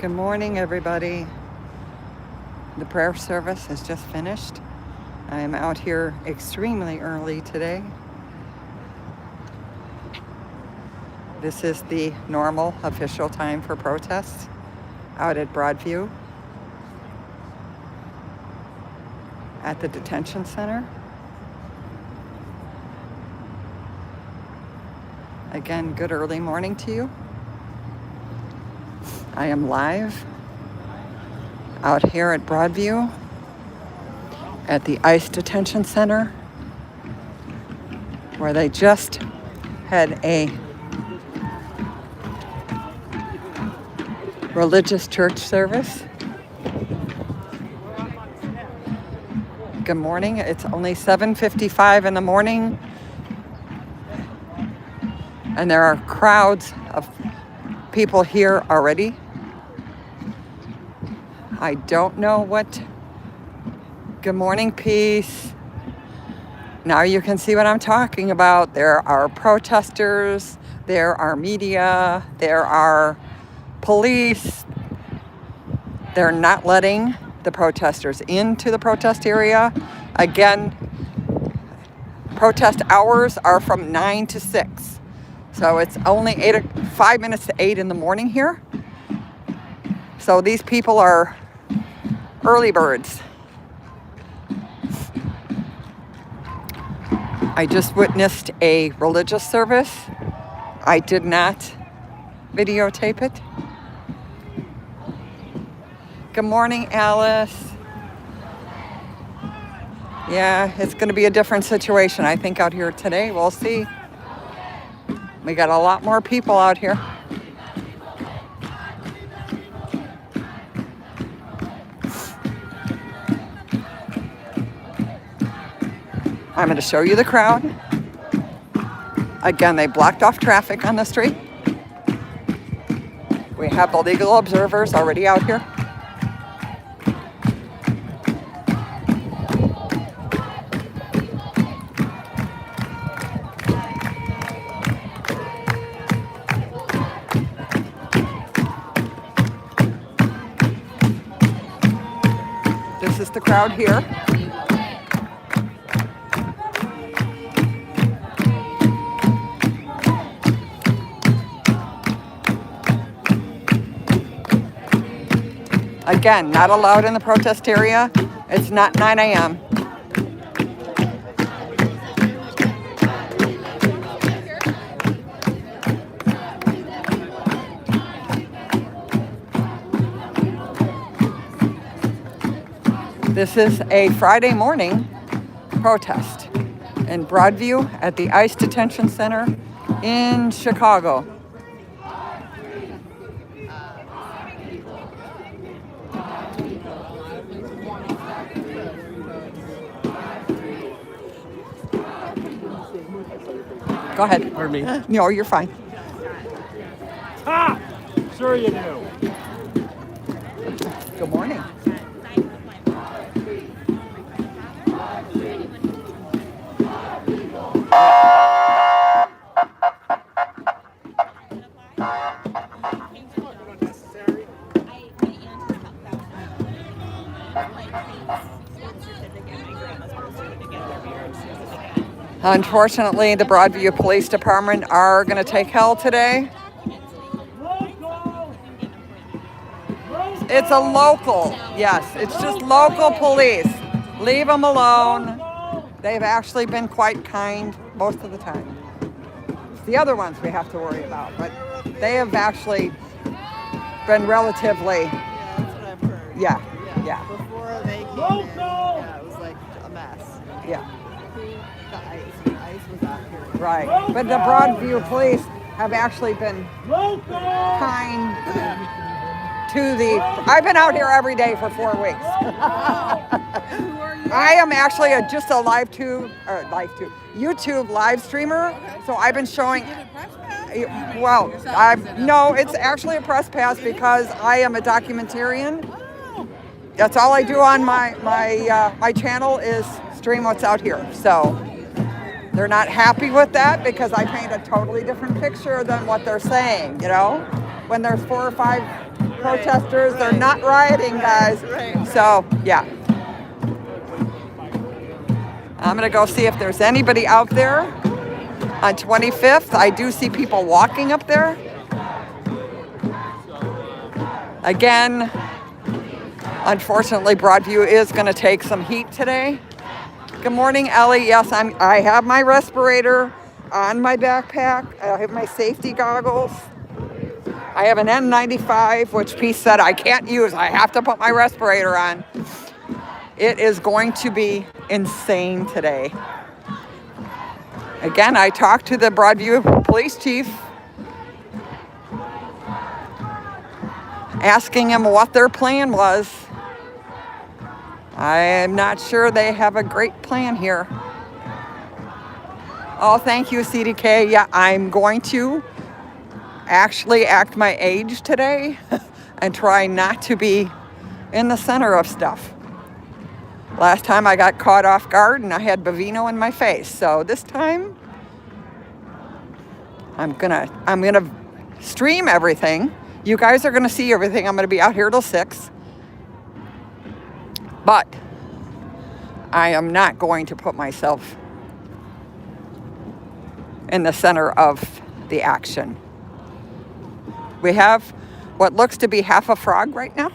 Good morning, everybody. The prayer service has just finished. I am out here extremely early today. This is the normal official time for protests out at Broadview at the detention center. Again, good early morning to you. I am live out here at Broadview at the ICE detention center, where they just had a religious church service. Good morning. It's only 7:55 in the morning, and there are crowds of people here already. I don't know what. Good morning, peace. Now you can see what I'm talking about. There are protesters, there are media, there are police. They're not letting the protesters into the protest area. Again, protest hours are from 9 to 6. So it's only 5 minutes to 8 in the morning here. So these people are early birds. I just witnessed a religious service. I did not videotape it. Good morning, Alice. Yeah, it's going to be a different situation, I think, out here today. We'll see. We got a lot more people out here. I'm going to show you the crowd. Again, they blocked off traffic on the street. We have the legal observers already out here. This is the crowd here. Again, not allowed in the protest area. It's not 9 a.m. This is a Friday morning protest in Broadview at the ICE detention center in Chicago. Go ahead. Pardon me. No, you're fine. Ah! Sure you do. Good morning. Unfortunately, the Broadview Police Department are going to take hell today. It's a local, yes, it's just local police. Leave them alone. They've actually been quite kind most of the time. It's the other ones we have to worry about, but they have actually been relatively, Yeah, that's what I've heard. yeah. Before they came in, yeah, it was like a mess. Yeah. The ice was out here. Right. But the Broadview police have actually been kind to the... I've been out here every day for 4 weeks. I am actually just a YouTube live streamer. So I've been showing... Well, no, it's actually a press pass because I am a documentarian. That's all I do on my channel is stream what's out here. So they're not happy with that because I paint a totally different picture than what they're saying, you know? When there's 4 or 5 protesters. They're not rioting, guys. Right. So, yeah. I'm going to go see if there's anybody out there on 25th. I do see people walking up there. Again, unfortunately, Broadview is going to take some heat today. Good morning, Ellie. Yes, I have my respirator on my backpack. I have my safety goggles. I have an N95, which Peace said I can't use. I have to put my respirator on. It is going to be insane today. Again, I talked to the Broadview police chief, asking him what their plan was. I am not sure they have a great plan here. Oh, thank you, CDK. Yeah, I'm going to actually act my age today and try not to be in the center of stuff. Last time I got caught off guard and I had Bavino in my face. So this time I'm gonna stream everything. You guys are gonna see everything. I'm gonna be out here till 6. But I am not going to put myself in the center of the action. We have what looks to be half a frog right now.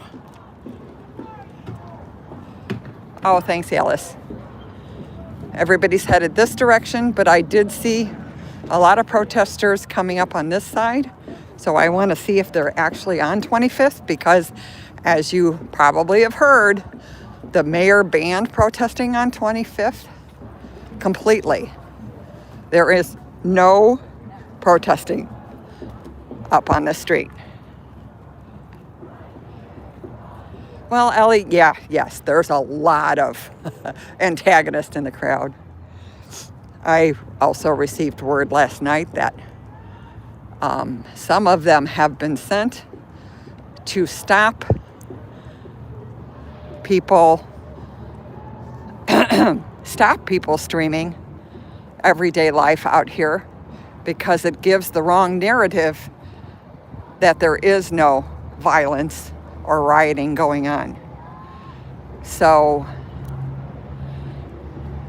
Oh, thanks, Alice. Everybody's headed this direction, but I did see a lot of protesters coming up on this side. So I want to see if they're actually on 25th because, as you probably have heard, the mayor banned protesting on 25th completely. There is no protesting up on the street. Well, Ellie, yes, there's a lot of antagonists in the crowd. I also received word last night that some of them have been sent to stop people streaming everyday life out here because it gives the wrong narrative that there is no violence or rioting going on. So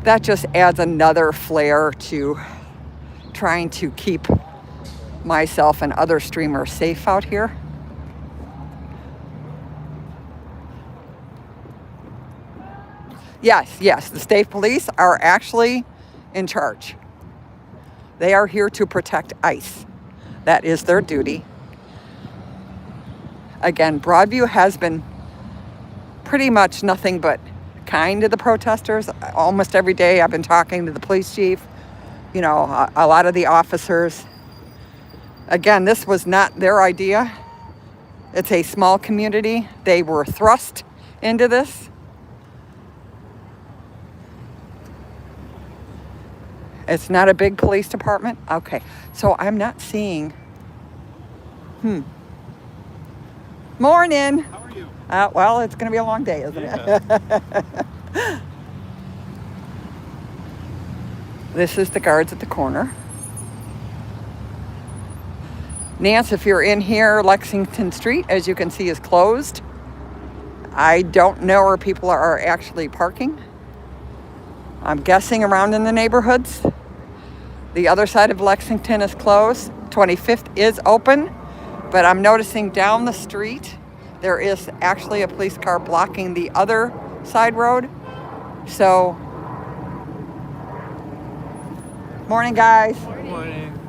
that just adds another flair to trying to keep myself and other streamers safe out here. Yes, the state police are actually in charge. They are here to protect ICE. That is their duty. Again, Broadview has been pretty much nothing but kind to the protesters. Almost every day I've been talking to the police chief, a lot of the officers. Again, this was not their idea. It's a small community. They were thrust into this. It's not a big police department. Okay, so I'm not seeing. Morning. How are you? Well, it's going to be a long day, isn't it? This is the guards at the corner. Nance, if you're in here, Lexington Street, as you can see, is closed. I don't know where people are actually parking. I'm guessing around in the neighborhoods. The other side of Lexington is closed. 25th is open, but I'm noticing down the street there is actually a police car blocking the other side road. So, morning, guys. Good morning.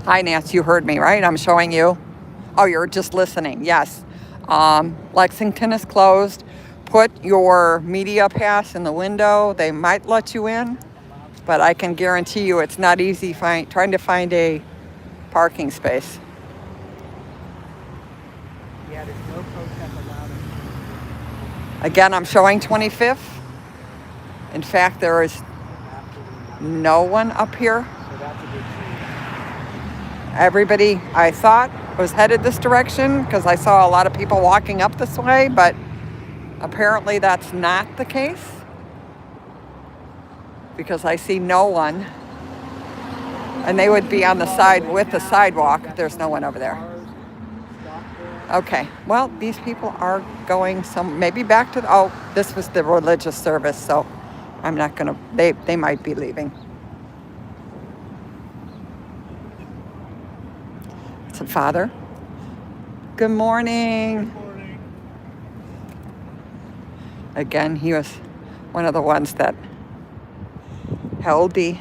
Hi, Nance, you heard me, right? I'm showing you. Oh, you're just listening. Yes. Lexington is closed. Put your media pass in the window. They might let you in, but I can guarantee you it's not easy trying to find a parking space. Yeah, there's no protest allowed. Again, I'm showing 25th. In fact, there is no one up here. So that's a big change. Everybody, I thought, was headed this direction because I saw a lot of people walking up this way, but apparently that's not the case because I see no one And they would be on the side with the sidewalk. There's no one over there. Okay, well, these people are going maybe back to oh, this was the religious service, so I'm not gonna, they might be leaving. It's a father. Good morning. Again, he was one of the ones that held the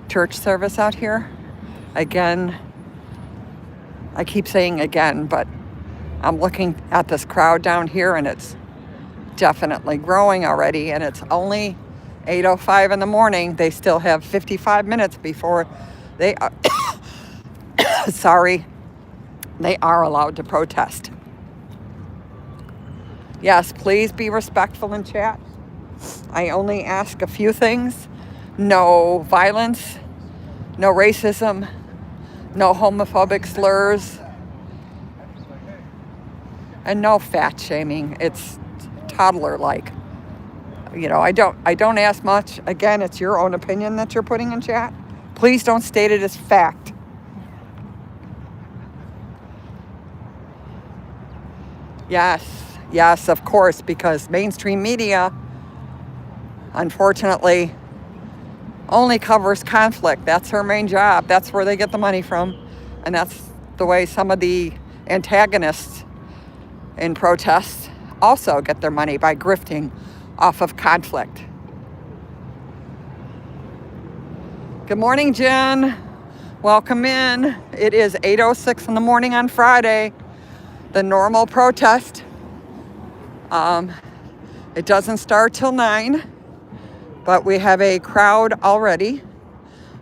church service out here. Again, I keep saying again, but I'm looking at this crowd down here and it's definitely growing already, and it's only 8:05 in the morning. They still have 55 minutes before they are sorry, they are allowed to protest. Yes, please be respectful in chat. I only ask a few things. No violence, no racism, no homophobic slurs, and no fat shaming. It's toddler-like. You know, I don't ask much. Again, it's your own opinion that you're putting in chat. Please don't state it as fact. Yes, of course, because mainstream media, unfortunately, only covers conflict. That's her main job. That's where they get the money from. And that's the way some of the antagonists in protests also get their money, by grifting off of conflict. Good morning, Jen. Welcome in. It is 8:06 in the morning on Friday. The normal protest. It doesn't start till 9, but we have a crowd already.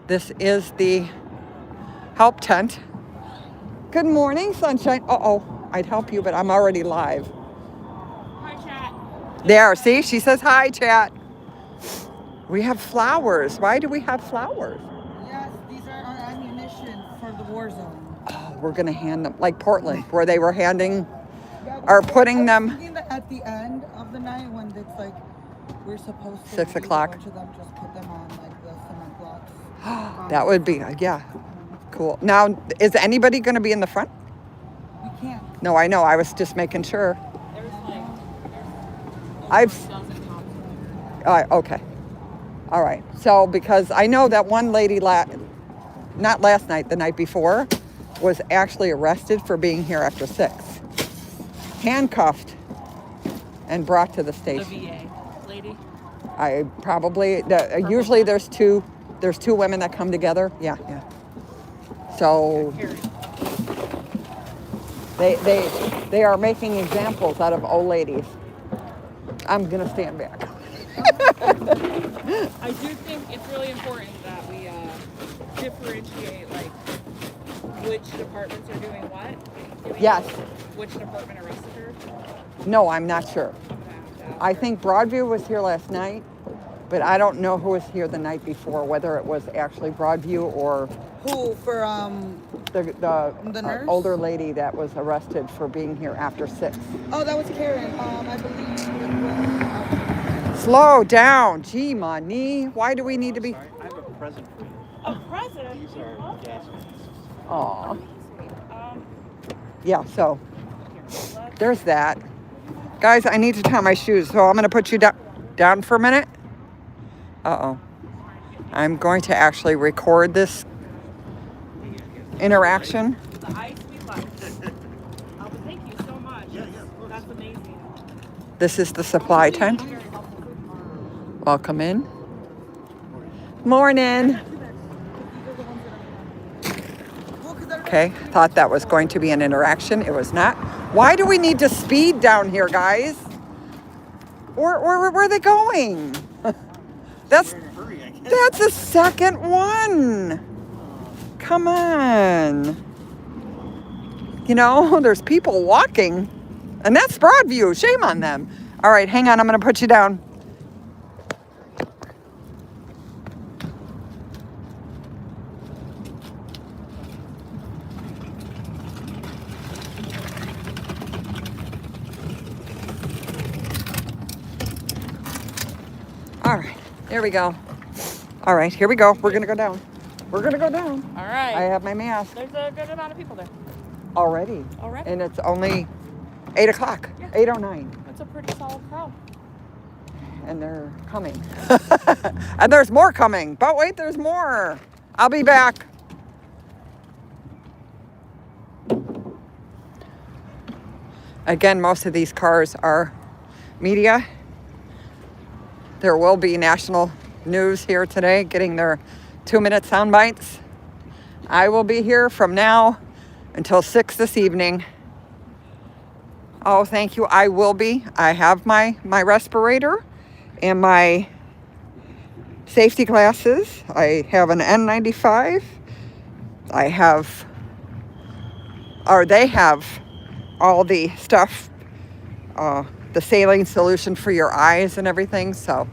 This is the help tent. Good morning, sunshine. Uh-oh, I'd help you, but I'm already live. Hi, chat. There, see, she says hi, chat. We have flowers. Why do we have flowers? Yes, these are our ammunition for the war zone. Oh, we're gonna hand them, like Portland, where they were handing or putting them. Thinking that at the end of the night, when it's like we're supposed to 6 leave o'clock. a bunch of them, just put them on like the cement blocks. That would be, yeah, cool. Now, is anybody gonna be in the front? We can't. No, I know. I was just making sure. There's like, I've. a dozen tops over. Okay. All right. So, because I know that one lady, not last night, the night before, was actually arrested for being here after 6. Handcuffed and brought to the The station. VA lady. I probably, usually there's two women that come together. Yeah. So they are making examples out of old ladies. I'm gonna stand back. I do think it's really important that we differentiate like which departments are doing what. Do we Yes. know which department arrested her? No, I'm not sure. I'm gonna have to ask I her. think Broadview was here last night, but I don't know who was here the night before, whether it was actually Broadview or Who for the nurse? older lady that was arrested for being here after 6. Oh, that was Karen. I believe it was. Slow down. Gee, Mani. Why do we need to be... I have a present for you. A president. These are gas. Aw. Um, Yeah, so there's that. Guys, I need to tie my shoes, so I'm going to put you down for a minute. Uh-oh. I'm going to actually record this interaction. the ice we like. Oh, but thank you so much. That's amazing. This is the supply tent. Very helpful. Welcome in. Morning. Okay, thought that was going to be an interaction. It was not. Why do we need to speed down here, guys? Or where are they going? That's the second one. Come on. You know, there's people walking, and that's Broadview. Shame on them. All right, hang on. I'm going to put you down. All right, there we go. All right, here we go. We're going to go down. We're gonna go down. All right. I have my mask There's a good amount of people there. already. Already? And it's only 8 o'clock, Yeah. 8:09. That's a pretty solid crowd. And they're coming. And there's more coming. But wait, there's more. I'll be back. Again, most of these cars are media. There will be national news here today getting their 2-minute sound bites. I will be here from now until 6 this evening. Oh, thank you. I will be. I have my respirator and my safety glasses. I have an N95. I have, or they have all the stuff, the saline solution for your eyes and everything. So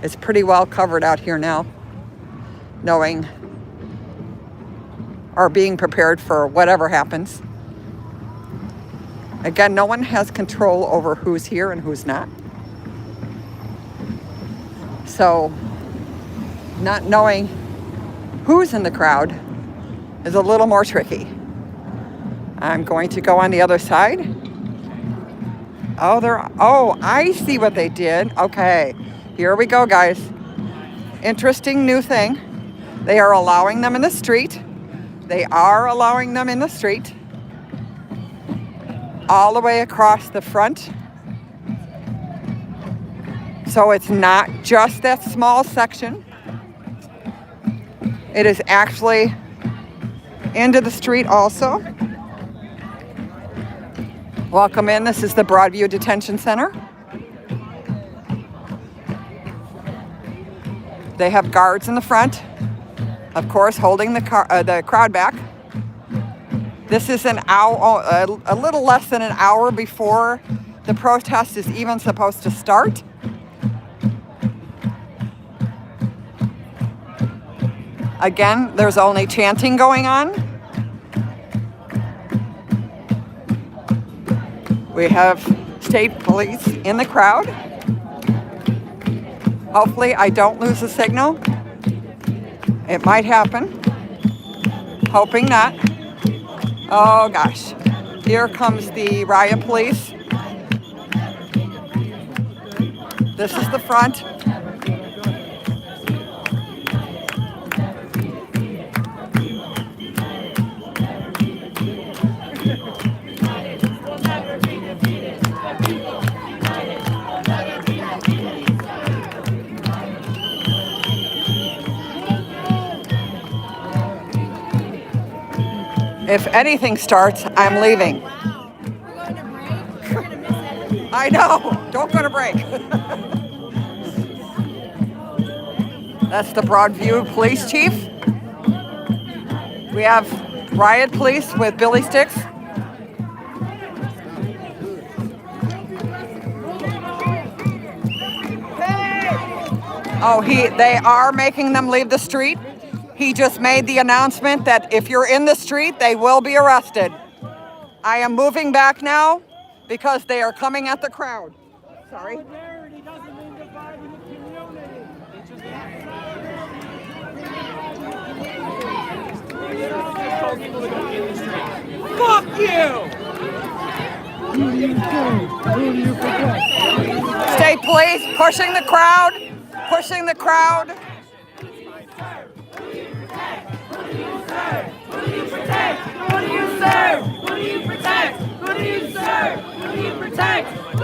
it's pretty well covered out here now, knowing or being prepared for whatever happens. Again, no one has control over who's here and who's not. So not knowing who's in the crowd is a little more tricky. I'm going to go on the other side. Oh, I see what they did. Okay, here we go, guys. Interesting new thing. They are allowing them in the street. They are allowing them in the street. All the way across the front. So it's not just that small section. It is actually into the street also. Welcome in. This is the Broadview Detention Center. They have guards in the front, of course, holding the crowd back. This is an hour, a little less than an hour before the protest is even supposed to start. Again, there's only chanting going on. We have state police in the crowd. Hopefully I don't lose the signal. It might happen. Hoping not. Oh gosh. Here comes the riot police. This is the front. If anything starts, I'm leaving. I know. Don't go to break. That's the Broadview Police Chief. We have riot police with billy sticks. Oh, they are making them leave the street. He just made the announcement that if you're in the street, they will be arrested. I am moving back now because they are coming at the crowd. Sorry. Fuck you! State police pushing the crowd, pushing the crowd.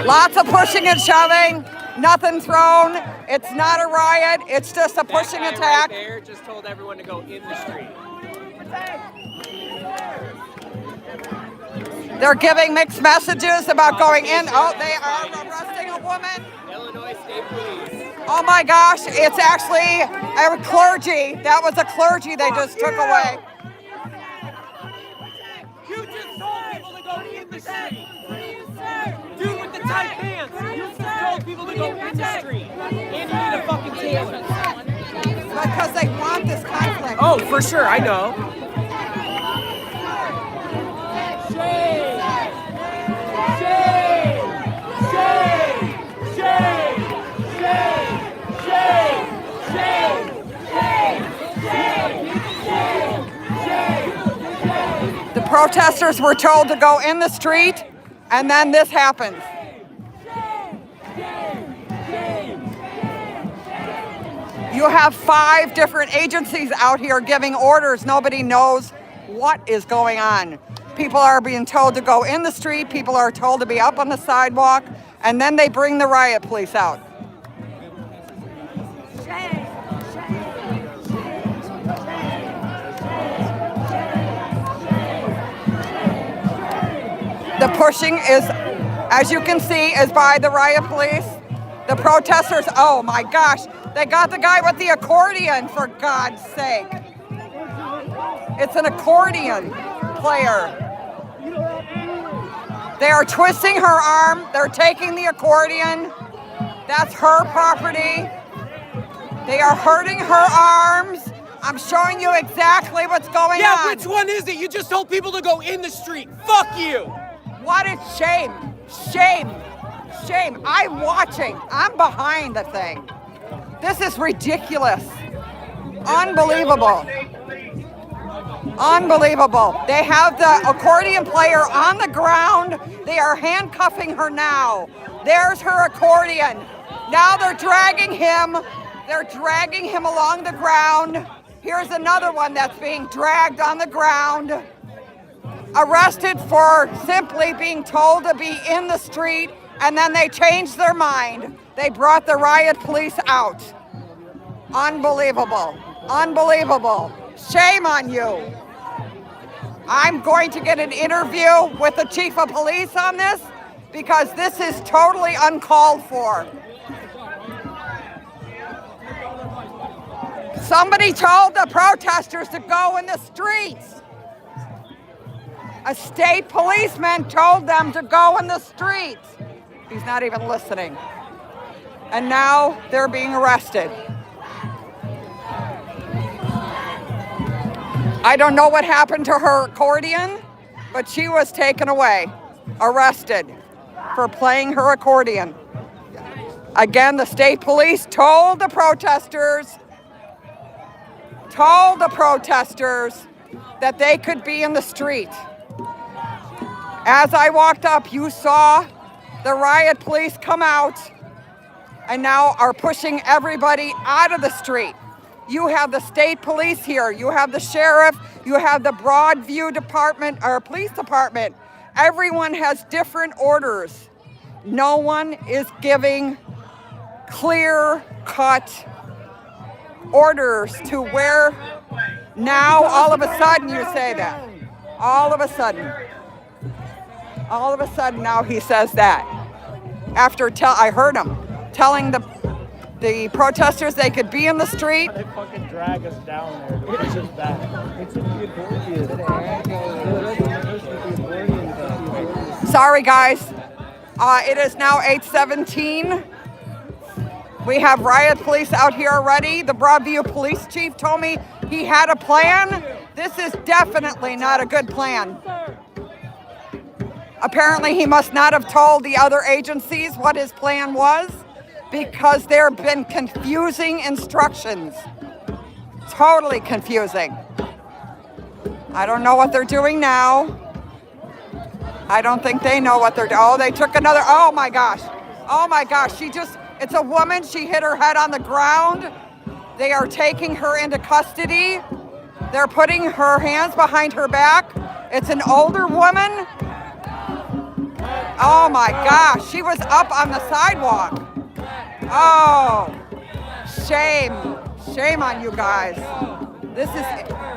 Lots of pushing and shoving, nothing thrown. It's not a riot, it's just a pushing attack. Right there just told everyone to go in the street. They're giving mixed messages about going in. Oh, they are arresting a woman. Illinois State Police. Oh my gosh, it's actually a clergy. That was a clergy they just took away. You just told people to go in the street. Dude with the tight pants. You just told people to go in the street. And you need a fucking taser. Because they want this conflict. Oh, for sure, I know. protesters were told to go in the street, and then this happens. You have 5 different agencies out here giving orders. Nobody knows what is going on. People are being told to go in the street. People are told to be up on the sidewalk. And then they bring the riot police out. The pushing is, as you can see, is by the riot police. The protesters, oh my gosh, they got the guy with the accordion, for God's sake. It's an accordion player. They are twisting her arm. They're taking the accordion. That's her property. They are hurting her arms. I'm showing you exactly what's going on. Yeah, which one is it? You just told people to go in the street. Fuck you. What is shame? Shame. Shame. I'm watching. I'm behind the thing. This is ridiculous. Unbelievable. Unbelievable. They have the accordion player on the ground. They are handcuffing her now. There's her accordion. Now they're dragging him. They're dragging him along the ground. Here's another one that's being dragged on the ground. Arrested for simply being told to be in the street, and then they changed their mind. They brought the riot police out. Unbelievable. Unbelievable. Shame on you. I'm going to get an interview with the chief of police on this because this is totally uncalled for. Somebody told the protesters to go in the streets. A state policeman told them to go in the streets. He's not even listening. And now they're being arrested. I don't know what happened to her accordion, but she was taken away, arrested for playing her accordion. Again, the state police told the protesters that they could be in the street. As I walked up, you saw the riot police come out and now are pushing everybody out of the street. You have the state police here. You have the sheriff. You have the Broadview department or police department. Everyone has different orders. No one is giving clear-cut orders to where now all of a sudden you say that. All of a sudden now he says that. After I heard him telling the protesters they could be in the street. They fucking drag us down there to push us back. Sorry guys, it is now 8:17. We have riot police out here already. The Broadview police chief told me he had a plan. This is definitely not a good plan. Apparently he must not have told the other agencies what his plan was, because there have been confusing instructions. Totally confusing. I don't know what they're doing now. I don't think they know what they're doing. Oh, they took another, oh my gosh. Oh my gosh, it's a woman, she hit her head on the ground. They are taking her into custody. They're putting her hands behind her back. It's an older woman. Oh my gosh, she was up on the sidewalk. Oh, shame. Shame on you guys. This is,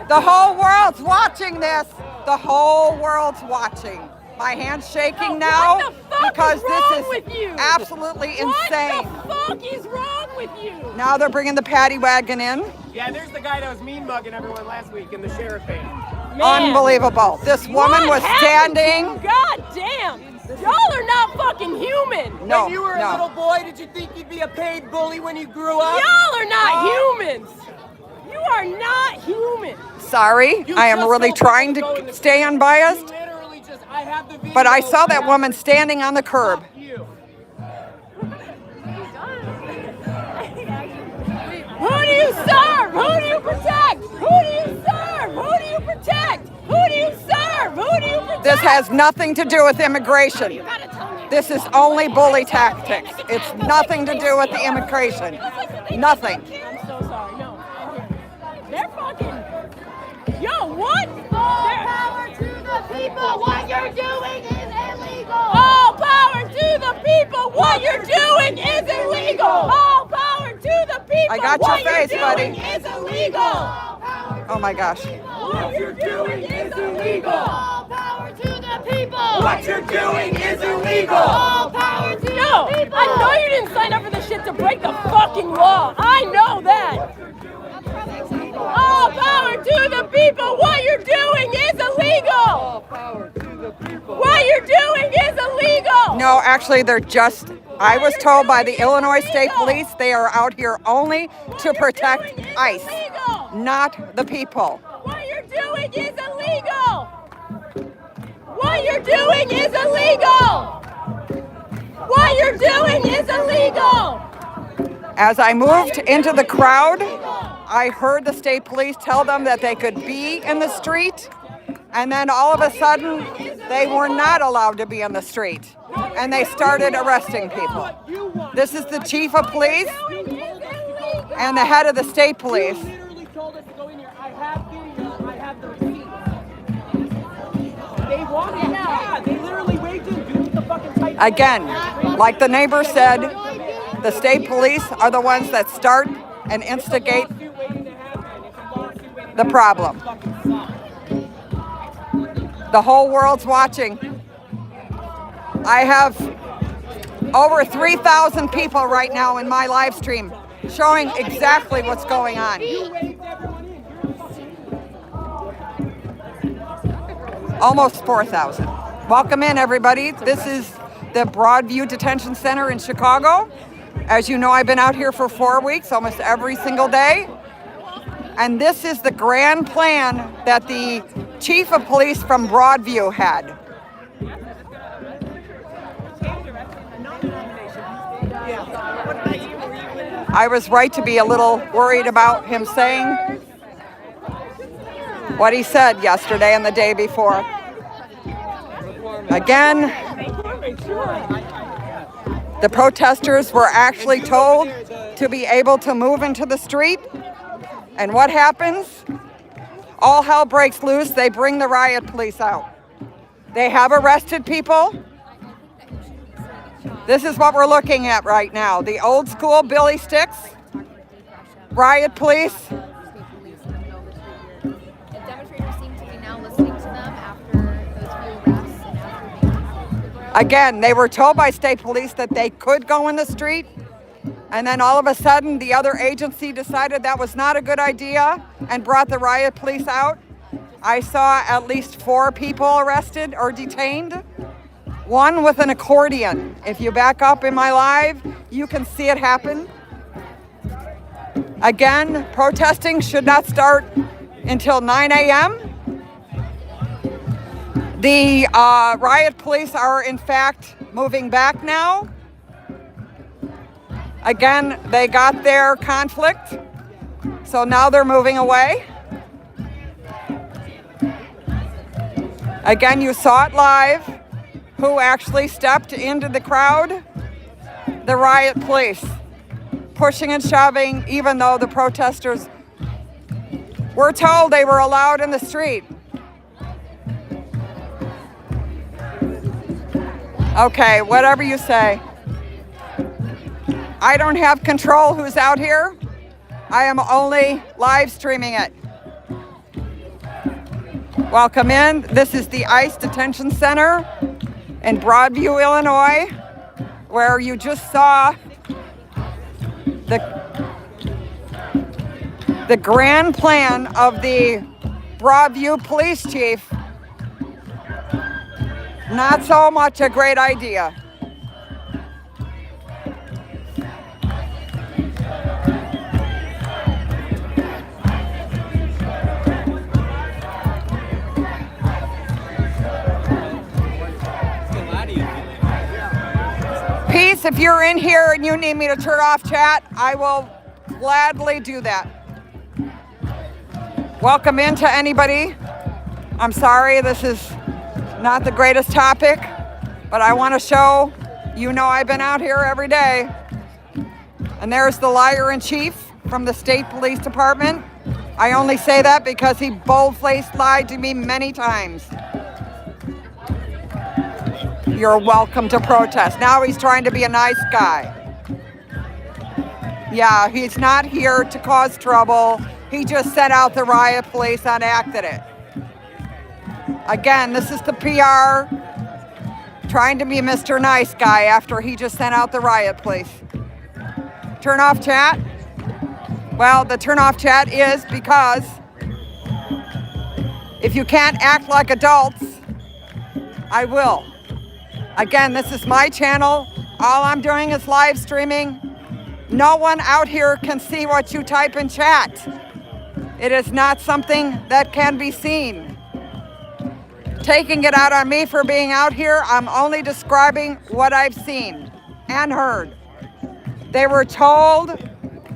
the whole world's watching this. The whole world's watching. My hand's shaking now because this is absolutely insane. What the fuck is wrong with you? Now they're bringing the paddy wagon in. Yeah, there's the guy that was mean mugging everyone last week in the sheriff van. Unbelievable. This woman was standing. God damn! Y'all are not fucking human! No, when you were a little boy, did you think you'd be a paid bully when you grew up? Y'all are not humans! You are not human! Sorry, I am really trying to stay unbiased. But I saw that woman standing on the curb. Who do you serve? Who do you protect? Who do you serve? Who do you protect? Who do you serve? Who This has nothing to do with immigration. This is only bully tactics. It's nothing to do with the immigration. Nothing. I'm so sorry. No. They're fucking. Yo, what? All power to the people. What you're doing is illegal. All power to the people. What you're doing is illegal. All power to the people. I got your face, buddy. Is illegal. Oh my gosh. What you're doing is illegal. All power to the people. What you're doing is illegal. All power to No, the people. I know you didn't sign up for this shit to break the fucking law. I know that. All power to the people. What you're doing is illegal. All power to the people. What you're doing is illegal. No, actually, they're just, I was told by the Illinois State Police they are out here only to protect ICE, not the people. What you're doing is illegal. What you're doing is illegal. What you're doing is illegal. As I moved into the crowd, I heard the state police tell them that they could be in the street, and then all of a sudden, they were not allowed to be in the street, and they started arresting people. This is the chief of police and the head of the state police. You literally told us to go in here. I have video. I have the receipts. They walked in. Yeah, they literally waved in. Do what the fucking type. Again, like the neighbor said, the state police are the ones that start and instigate the problem. The whole world's watching. I have over 3,000 people right now in my live stream showing exactly what's going on. Almost 4,000. Welcome in, everybody. This is the Broadview Detention Center in Chicago. As you know, I've been out here for 4 weeks, almost every single day. And this is the grand plan that the chief of police from Broadview had. I was right to be a little worried about him saying what he said yesterday and the day before. Again, the protesters were actually told to be able to move into the street. And what happens? All hell breaks loose. They bring the riot police out. They have arrested people. This is what we're looking at right now. The old school Billy Sticks, riot police. Demonstrators seem to be now listening to them after those few arrests and after being Again, they were told by state police that they could go in the street. And then all of a sudden, the other agency decided that was not a good idea and brought the riot police out. I saw at least 4 people arrested or detained. One with an accordion. If you back up in my live, you can see it happen. Again, protesting should not start until 9 a.m. The riot police are in fact moving back now. Again, they got their conflict, so now they're moving away. Again, you saw it live. Who actually stepped into the crowd? The riot police, pushing and shoving, even though the protesters were told they were allowed in the street. Okay, whatever you say. I don't have control who's out here. I am only live streaming it. Welcome in. This is the ICE Detention Center in Broadview, Illinois, where you just saw the grand plan of the Broadview police chief. Not so much a great idea. Peace, if you're in here and you need me to turn off chat, I will gladly do that. Welcome in to anybody. I'm sorry, this is Not the greatest topic, but I want to show, I've been out here every day. And there's the liar in chief from the state police department. I only say that because he bold-faced lied to me many times. You're welcome to protest. Now he's trying to be a nice guy. Yeah, he's not here to cause trouble. He just sent out the riot police on accident. Again, this is the PR trying to be Mr. Nice Guy after he just sent out the riot police. Turn off chat? Well, the turn off chat is because if you can't act like adults, I will. Again, this is my channel. All I'm doing is live streaming. No one out here can see what you type in chat. It is not something that can be seen. Taking it out on me for being out here, I'm only describing what I've seen and heard. They were told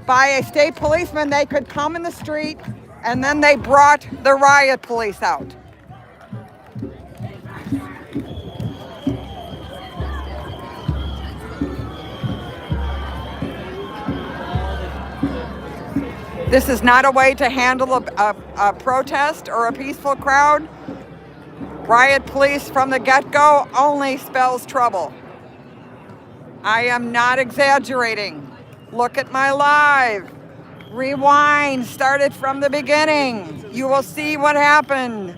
by a state policeman they could come in the street, and then they brought the riot police out. This is not a way to handle a protest or a peaceful crowd. Riot police from the get-go only spells trouble. I am not exaggerating. Look at my live. Rewind, started from the beginning. You will see what happened.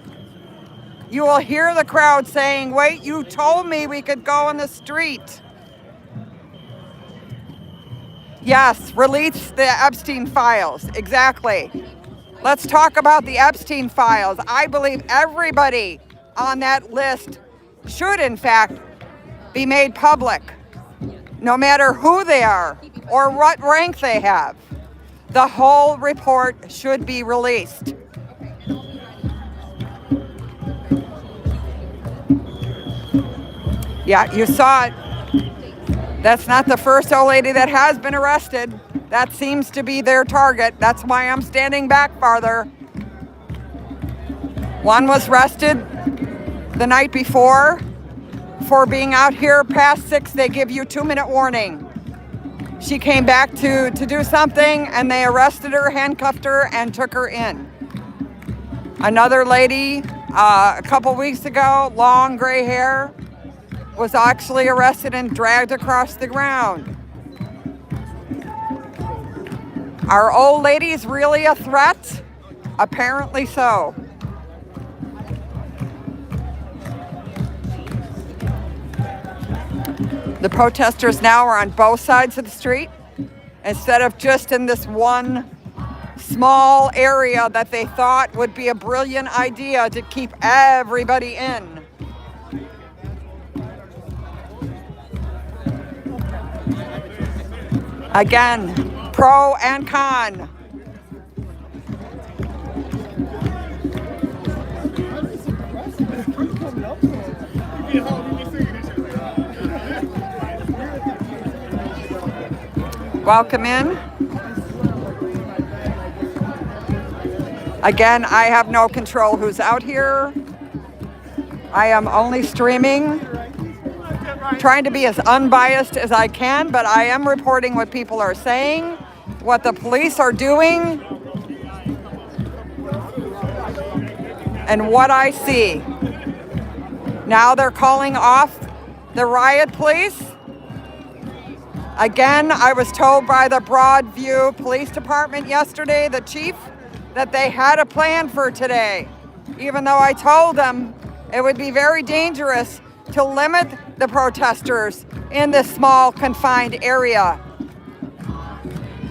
You will hear the crowd saying, wait, you told me we could go in the street. Yes, release the Epstein files, exactly. Let's talk about the Epstein files. I believe everybody on that list should, in fact, be made public, no matter who they are or what rank they have. The whole report should be released. Yeah, you saw it. That's not the first old lady that has been arrested. That seems to be their target. That's why I'm standing back farther. One was arrested the night before for being out here past 6. They give you 2-minute warning. She came back to do something, and they arrested her, handcuffed her, and took her in. Another lady, a couple weeks ago, long gray hair, was actually arrested and dragged across the ground. Are old ladies really a threat? Apparently so. The protesters now are on both sides of the street instead of just in this one small area that they thought would be a brilliant idea to keep everybody in. Again, pro and con. Welcome in. Again, I have no control who's out here. I am only streaming, trying to be as unbiased as I can, but I am reporting what people are saying, what the police are doing, and what I see. Now they're calling off the riot police. Again, I was told by the Broadview Police Department yesterday, the chief, that they had a plan for today, even though I told them it would be very dangerous to limit the protesters in this small, confined area.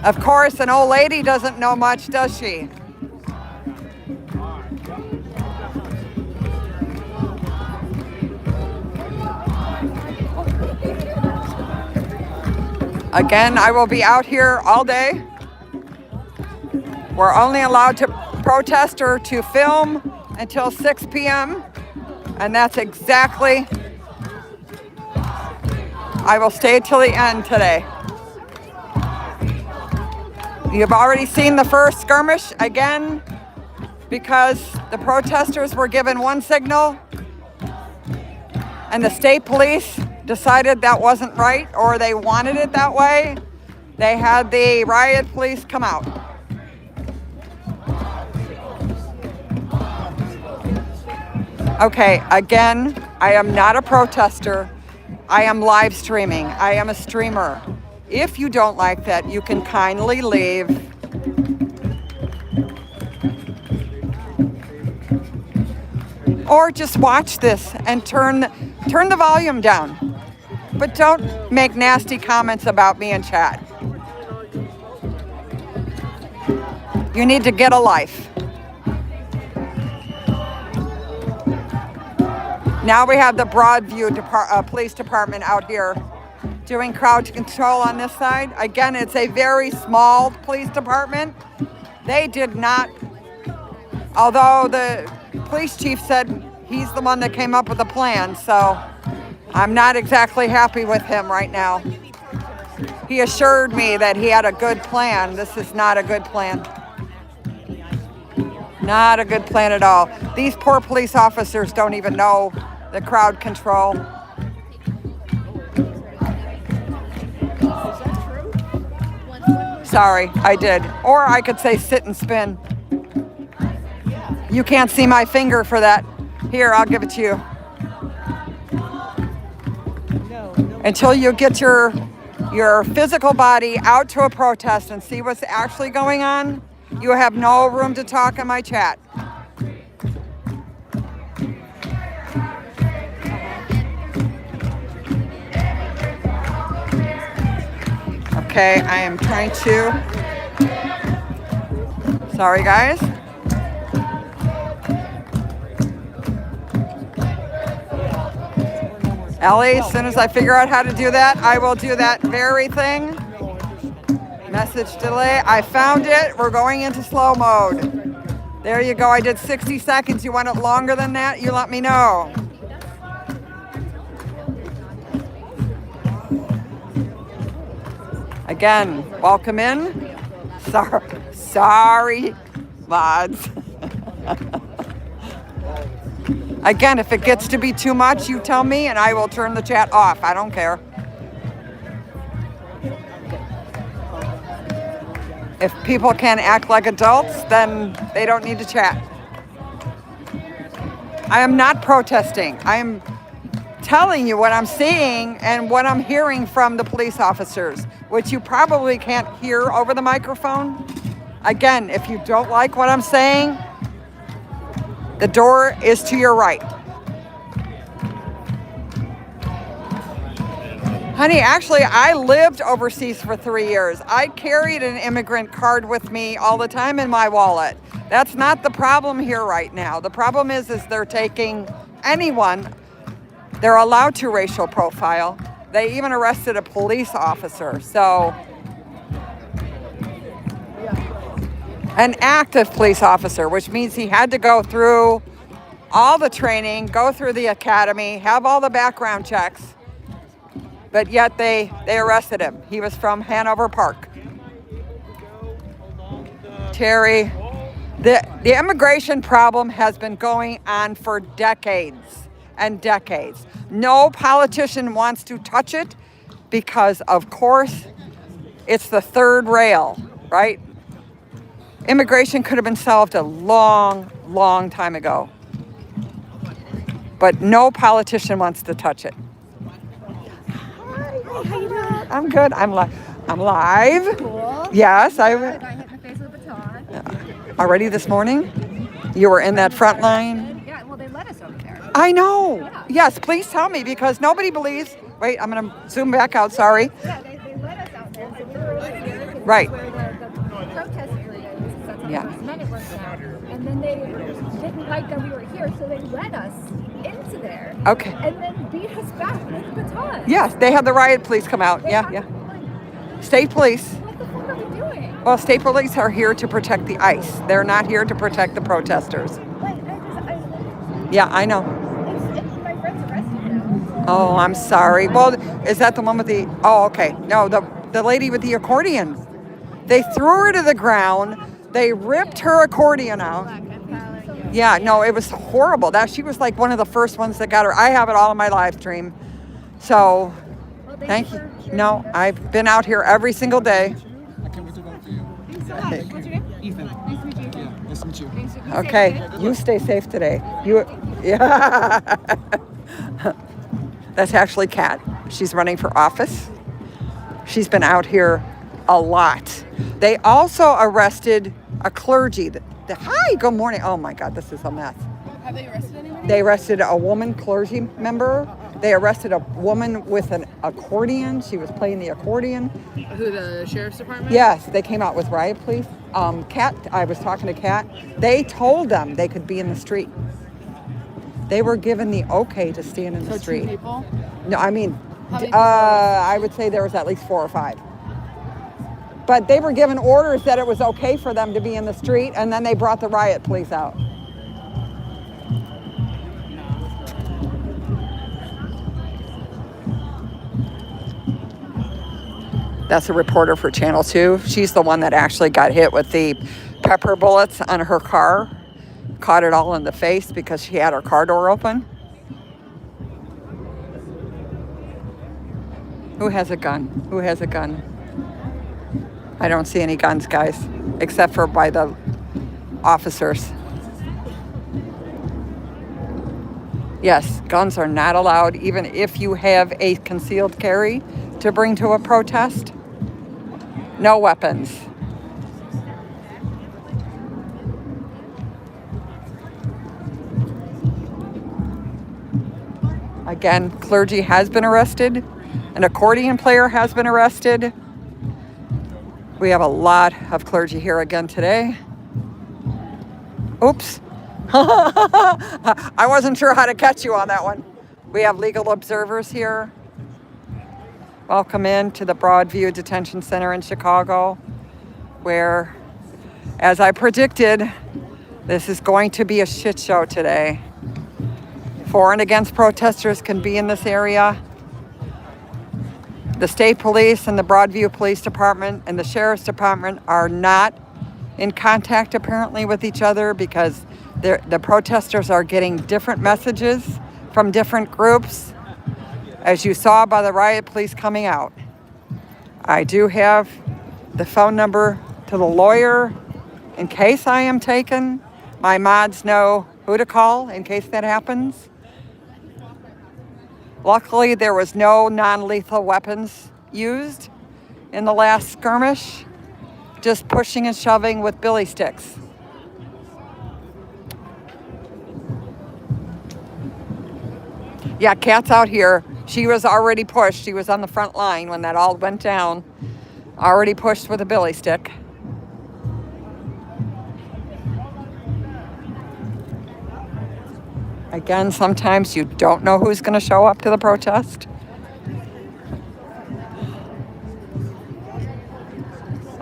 Of course, an old lady doesn't know much, does she? Again, I will be out here all day. We're only allowed to protest or to film until 6 p.m. And that's exactly, I will stay till the end today. You've already seen the first skirmish, again, because the protesters were given one signal. and the state police decided that wasn't right, or they wanted it that way, they had the riot police come out. Okay, again, I am not a protester. I am live streaming. I am a streamer. If you don't like that, you can kindly leave. Or just watch this and turn the volume down. But don't make nasty comments about me in chat. You need to get a life. Now we have the Broadview Police Department out here doing crowd control on this side. Again, it's a very small police department. They did not, although the police chief said he's the one that came up with the plan, so I'm not exactly happy with him right now. He assured me that he had a good plan. This is not a good plan. Not a good plan at all. These poor police officers don't even know the crowd control. Sorry, I did. Or I could say sit and spin. You can't see my finger for that. Here, I'll give it to you. Until you get your physical body out to a protest and see what's actually going on, you have no room to talk in my chat. Okay, I am trying to. Sorry, guys. Ellie, as soon as I figure out how to do that, I will do that very thing. Message delay. I found it. We're going into slow mode. There you go. I did 60 seconds. You want it longer than that? You let me know. Again, welcome in. Sorry, mods. Again, if it gets to be too much, you tell me and I will turn the chat off. I don't care. If people can't act like adults, then they don't need to chat. I am not protesting. I am telling you what I'm seeing and what I'm hearing from the police officers, which you probably can't hear over the microphone. Again, if you don't like what I'm saying, the door is to your right. Honey, actually, I lived overseas for 3 years. I carried an immigrant card with me all the time in my wallet. That's not the problem here right now. The problem is they're taking anyone. They're allowed to racial profile. They even arrested a police officer. So, an active police officer, which means he had to go through all the training, go through the academy, have all the background checks. But yet they arrested him. He was from Hanover Park. Terry, the immigration problem has been going on for decades and decades. No politician wants to touch it because, of course, it's the third rail, right? Immigration could have been solved a long, long time ago. But no politician wants to touch it. How you doing? I'm good. I'm live. Cool. Yes, I hit my face with a baton. already this morning. You were in that front line. Yeah, well, they let us over there. I know. Yeah. Yes, please tell me because nobody believes. Wait, I'm going to zoom back out. Sorry. Yeah, they let us out there, so we were over here. Right. Where the protest area is. That's Yeah. how minute was now. And then they didn't like that we were here, so they let us into there. Okay. And then beat us back with batons. Yes, they had the riot police come out. Yeah. State police. What the fuck are we doing? Well, state police are here to protect the ICE. They're not here to protect the protesters. Yeah, I know. It's my friend's arrested now. Oh, I'm sorry. Well, is that the one with the... Oh, okay. No, the lady with the accordion. They threw her to the ground. They ripped her accordion out. Yeah, no, it was horrible. She was like one of the first ones that got her. I have it all in my live stream. So, thank you. No, I've been out here every single day. I can't wait to vote for you. Thanks so much. What's your name? Ethan. Nice to meet you, Ethan. Yeah, nice to meet you. Thanks. You Okay, stay safe, you stay safe today. Yeah. That's actually Kat. She's running for office. She's been out here a lot. They also arrested a clergy. Hi, good morning. Oh my God, this is a mess. Have they arrested anybody? They arrested a woman clergy member. They arrested a woman with an accordion. She was playing the accordion. Who, the sheriff's department? Yes, they came out with riot police. Kat, I was talking to Kat. They told them they could be in the street. They were given the okay to stand in the street. 2 people? No, I mean, How many people? I would say there was at least 4 or 5. But they were given orders that it was okay for them to be in the street, and then they brought the riot police out. That's a reporter for Channel 2. She's the one that actually got hit with the pepper bullets on her car. Caught it all in the face because she had her car door open. Who has a gun? Who has a gun? I don't see any guns, guys, except for by the officers. Yes, guns are not allowed, even if you have a concealed carry to bring to a protest. No weapons. Again, clergy has been arrested. An accordion player has been arrested. We have a lot of clergy here again today. Oops. I wasn't sure how to catch you on that one. We have legal observers here. Welcome in to the Broadview Detention Center in Chicago, where, as I predicted, this is going to be a shit show today. For and against protesters can be in this area. The state police and the Broadview Police Department and the Sheriff's Department are not in contact apparently with each other because the protesters are getting different messages from different groups, as you saw by the riot police coming out. I do have the phone number to the lawyer in case I am taken. My mods know who to call in case that happens. Luckily, there was no non-lethal weapons used in the last skirmish, just pushing and shoving with billy sticks. Yeah, Kat's out here. She was already pushed. She was on the front line when that all went down. Already pushed with a billy stick. Again, sometimes you don't know who's going to show up to the protest.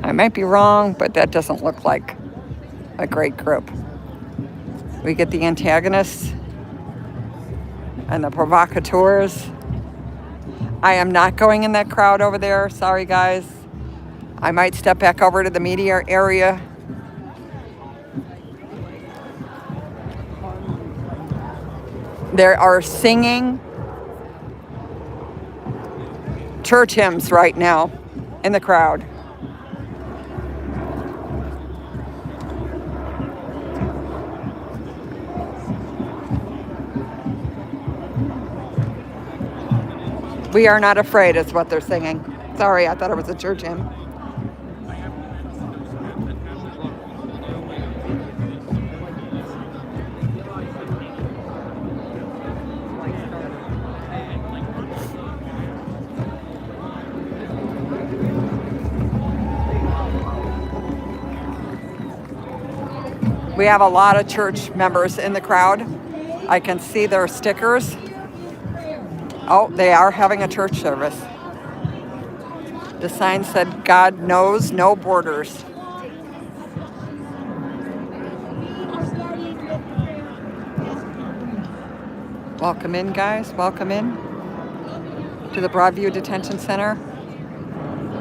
I might be wrong, but that doesn't look like a great group. We get the antagonists and the provocateurs. I am not going in that crowd over there. Sorry, guys. I might step back over to the media area. They are singing church hymns right now in the crowd. We are not afraid is what they're singing. Sorry, I thought it was a church hymn. We have a lot of church members in the crowd. I can see their stickers. Oh, they are having a church service. The sign said, "God knows no borders." Welcome in, guys. Welcome in to the Broadview Detention Center.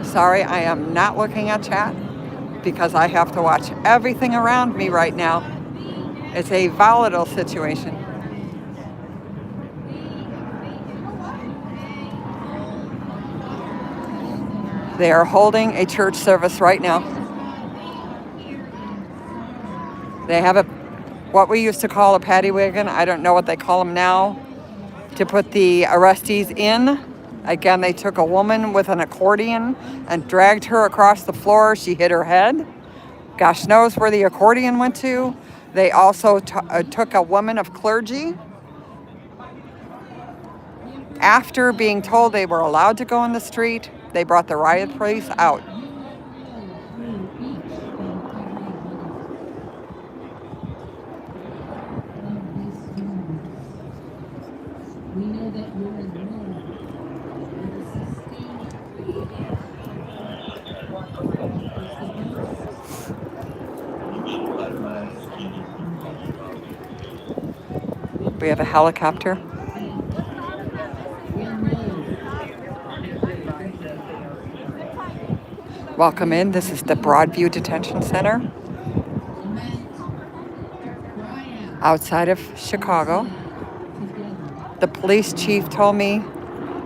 Sorry, I am not looking at chat because I have to watch everything around me right now. It's a volatile situation. They are holding a church service right now. They have what we used to call a paddy wagon. I don't know what they call them now, to put the arrestees in. Again, they took a woman with an accordion and dragged her across the floor. She hit her head. Gosh knows where the accordion went to. They also took a woman of clergy. After being told they were allowed to go in the street, they brought the riot police out. We have a helicopter. Welcome in. This is the Broadview Detention Center outside of Chicago. The police chief told me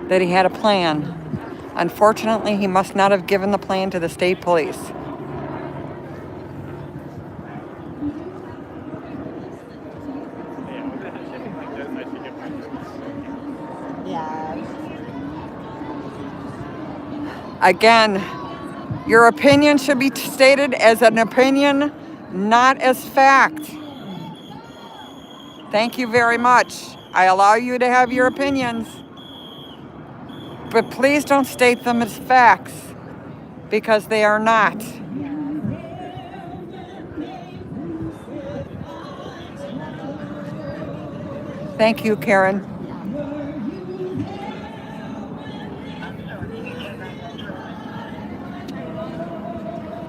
that he had a plan. Unfortunately, he must not have given the plan to the state police. Again, your opinion should be stated as an opinion, not as fact. Thank you very much. I allow you to have your opinions, but please don't state them as facts, because they are not. Thank you, Karen.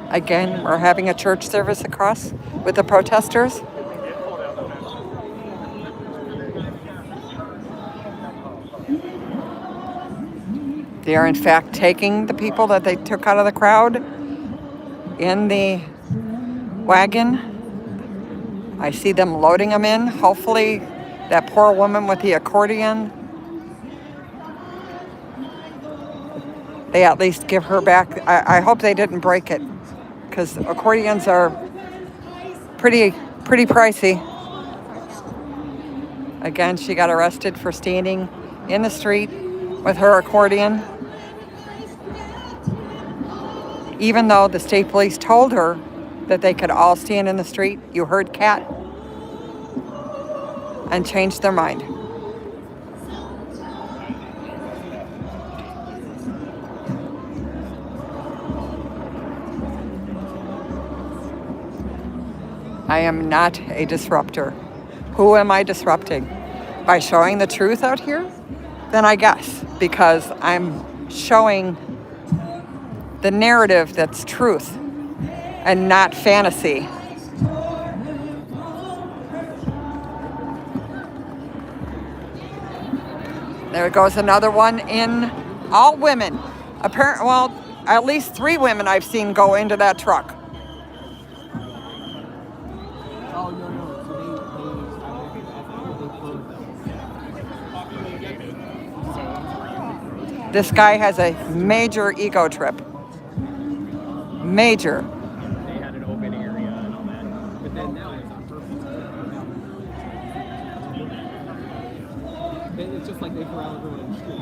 Again, we're having a church service across with the protesters. They are in fact taking the people that they took out of the crowd in the wagon. I see them loading them in. Hopefully that poor woman with the accordion, they at least give her back. I hope they didn't break it, because accordions are pretty pricey. Again, she got arrested for standing in the street with her accordion, even though the state police told her that they could all stand in the street. You heard Kat, and changed their mind. I am not a disruptor. Who am I disrupting? By showing the truth out here? Then I guess, because I'm showing the narrative that's truth and not fantasy. There goes another one in, all women. Well, at least 3 women I've seen go into that truck. Oh, no. This guy has a major ego trip. Major. They had an open area and all that. But then now it's on purpose. It's just like they corral everyone in the street.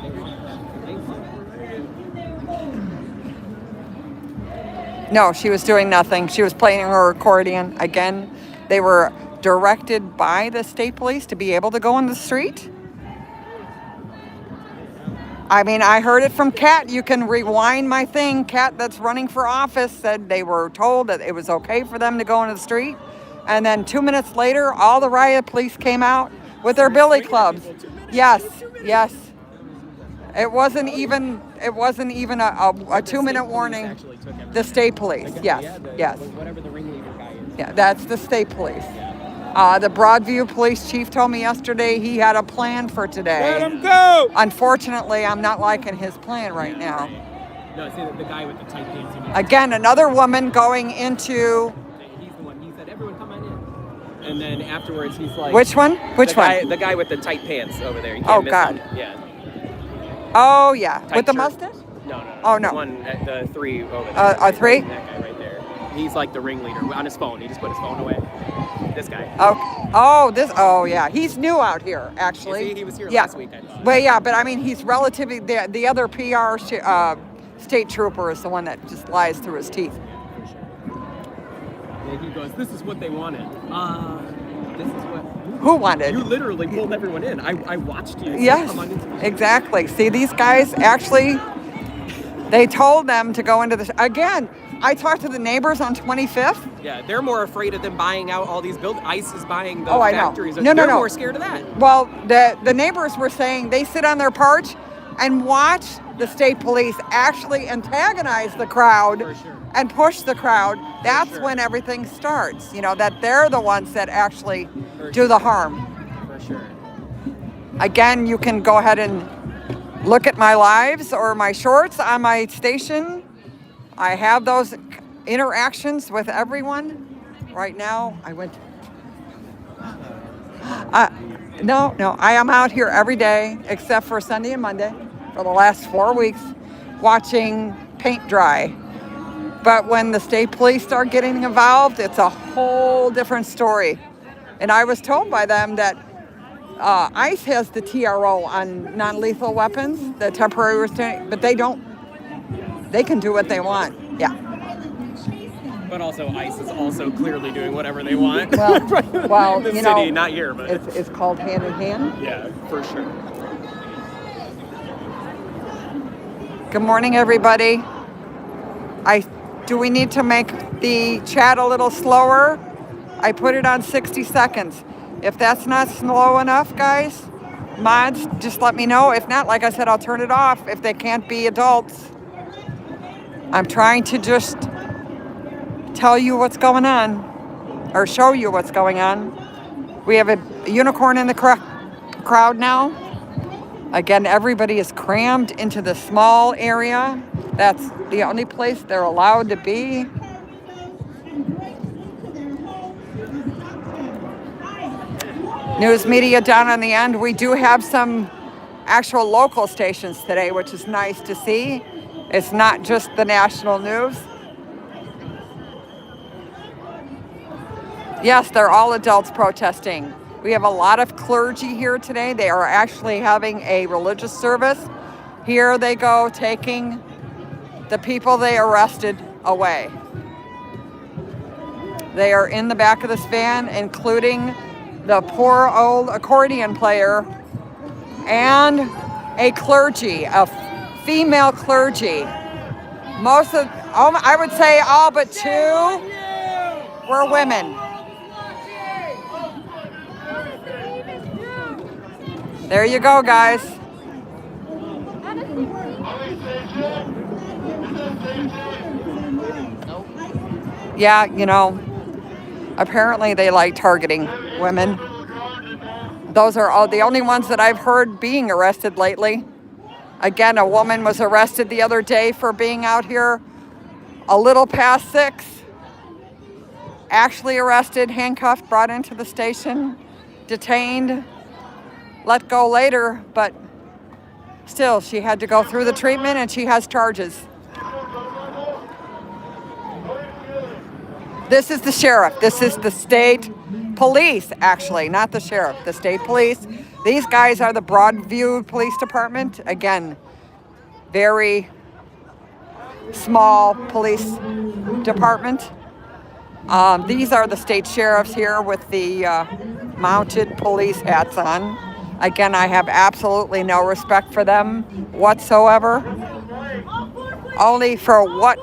They want No, she was doing nothing. She was playing her accordion. Again, they were directed by the state police to be able to go in the street. I mean, I heard it from Kat. You can rewind my thing. Kat, that's running for office, said they were told that it was okay for them to go into the street. And then 2 minutes later, all the riot police came out with their billy clubs. Yes. It wasn't even a 2-minute warning. The state police. Yes. whatever the ringleader guy is. Yeah, that's the state police. The Broadview police chief told me yesterday he had a plan for today. Let him go! Unfortunately, I'm not liking his plan right now. No, see the guy with the tight pants. Again, another woman going into... He's the one. He said, everyone come on in. and then afterwards he's like, Which one? Which the guy, one? The guy with the tight pants over there. You can't Oh, miss God. him. Yeah. Oh, yeah. Tight With the shirt. mustache? No, no, no. Oh, no. The one, the three over there. A three? That guy right there. He's like the ringleader on his phone. He just put his phone away. This guy. Oh, yeah. He's new out here, actually. Is he? He was here Yeah. last week, I thought. Well, yeah, but I mean, he's relatively, the other PR state trooper is the one that just lies through his teeth. And he goes, this is what they wanted. This is what... Who wanted? You literally pulled everyone in. I watched you. Yes, Come on into the show. exactly. See, these guys actually, they told them to go into the, again, I talked to the neighbors on 25th. Yeah, they're more afraid of them buying out all these buildings. ICE is buying the I know. factories. No. They're more scared of that. Well, the neighbors were saying they sit on their porch and watch the state police actually antagonize the crowd For sure. and push the crowd. That's sure. when everything starts. You know, that they're the ones that actually For do sure. the harm. For sure. Again, you can go ahead and look at my lives or my shorts on my station. I have those interactions with everyone. Right now, I went. No, I am out here every day except for Sunday and Monday for the last 4 weeks watching paint dry. But when the state police start getting involved, it's a whole different story. And I was told by them that ICE has the TRO on non-lethal weapons, the temporary restraint, but they don't. They can do what they want. Yeah. But also, ICE is also clearly doing whatever they want. Well, in the you city, know, not here, but it's called hand in hand. yeah, for sure. Good morning, everybody. Do we need to make the chat a little slower? I put it on 60 seconds. If that's not slow enough, guys, mods, just let me know. If not, like I said, I'll turn it off if they can't be adults. I'm trying to just tell you what's going on, or show you what's going on. We have a unicorn in the crowd now. Again, everybody is crammed into the small area. That's the only place they're allowed to be. News media down on the end. We do have some actual local stations today, which is nice to see. It's not just the national news. Yes, they're all adults protesting. We have a lot of clergy here today. They are actually having a religious service. Here they go, taking the people they arrested away. They are in the back of this van, including the poor old accordion player and a clergy, a female clergy. I would say all but two were women. There you go, guys. Yeah, you know, apparently they like targeting women. Those are all the only ones that I've heard being arrested lately. Again, a woman was arrested the other day for being out here a little past 6. Actually arrested, handcuffed, brought into the station, detained, let go later, but still, she had to go through the treatment and she has charges. This is the sheriff. This is the state police, actually, not the sheriff, the state police. These guys are the Broadview Police Department. Again, very small police department. These are the state sheriffs here with the mounted police hats on. Again, I have absolutely no respect for them whatsoever. Only for what?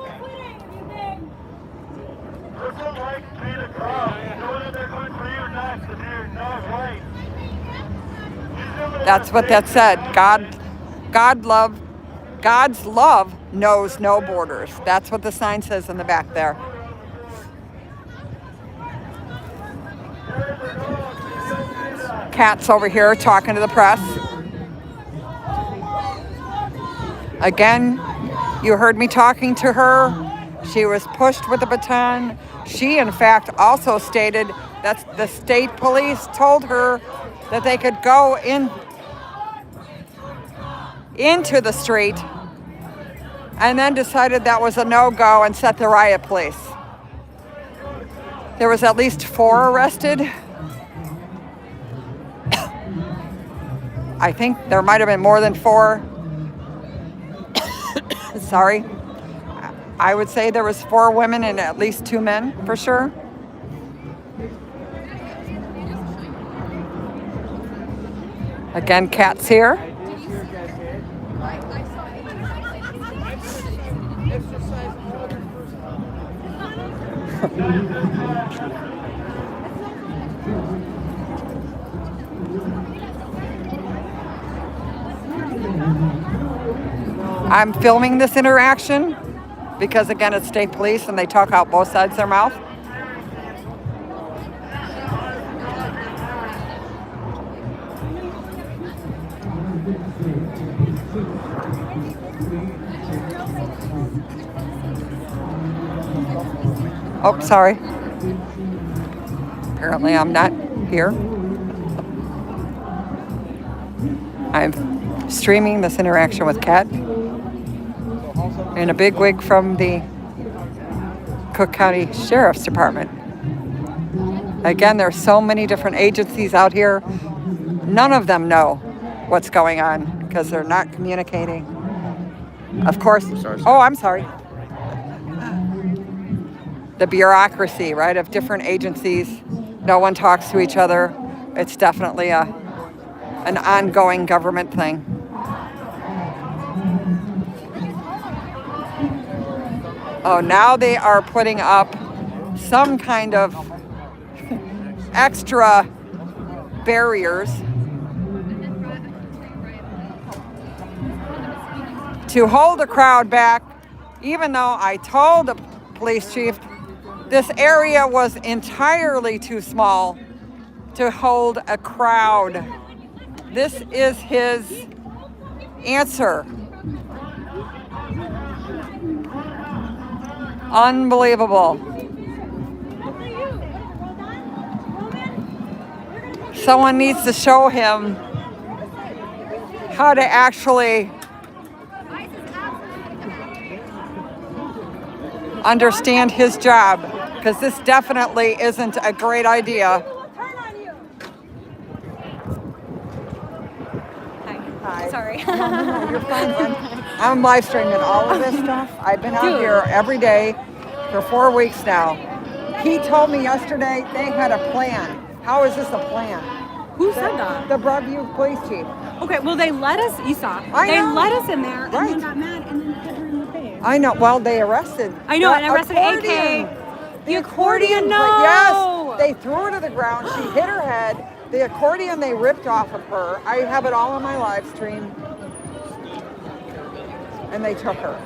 That's what that said. God's love knows no borders. That's what the sign says in the back there. Kat's over here talking to the press. Again, you heard me talking to her. She was pushed with a baton. She, in fact, also stated That's the state police told her that they could go into the street, and then decided that was a no-go and set the riot police. There was at least 4 arrested. I think there might have been more than 4. Sorry. I would say there was 4 women and at least 2 men, for sure. Again, Kat's here. I'm filming this interaction because, again, it's state police and they talk out both sides of their mouth. Oh, sorry. Apparently I'm not here. I'm streaming this interaction with Kat in a big wig from the Cook County Sheriff's Department. Again, there's so many different agencies out here. None of them know what's going on because they're not communicating. Of course. Oh, I'm sorry. The bureaucracy, right, of different agencies. No one talks to each other. It's definitely an ongoing government thing. Oh, now they are putting up some kind of extra barriers to hold the crowd back, even though I told the police chief this area was entirely too small to hold a crowd. This is his answer. Unbelievable. Someone needs to show him how to actually understand his job, because this definitely isn't a great idea. Hi. Sorry. No, you're fine. I'm live streaming all of this stuff. I've been out here every day for 4 weeks now. He told me yesterday they had a plan. How is this a plan? Who said that? The Broadview police chief. Okay, well they let us, Esau. They let us in there and then got mad and then hit her in the face. I know. Well, they arrested. I know, and arrested accordion. AK. The accordion, no! Yes, they threw her to the ground. She hit her head. The accordion they ripped off of her. I have it all on my live stream. And they took her.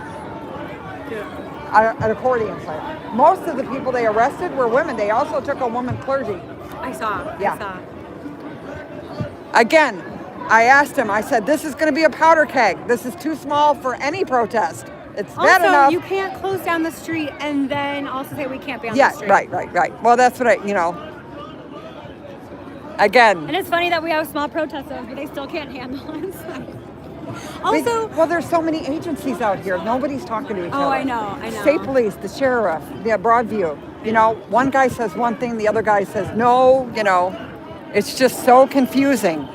An accordion player. Most of the people they arrested were women. They also took a woman clergy. I saw. Yeah. I saw. Again, I asked him, I said, this is going to be a powder keg. This is too small for any protest. It's bad enough. Also, you can't close down the street and then also say we can't be on the street. Right. Well, that's what again. And it's funny that we have small protesters, but they still can't handle it. Also, well, there's so many agencies out here. Nobody's talking to each other. Oh, I know. State police, the sheriff, the Broadview. You know, one guy says one thing, the other guy says no. You know, it's just so confusing.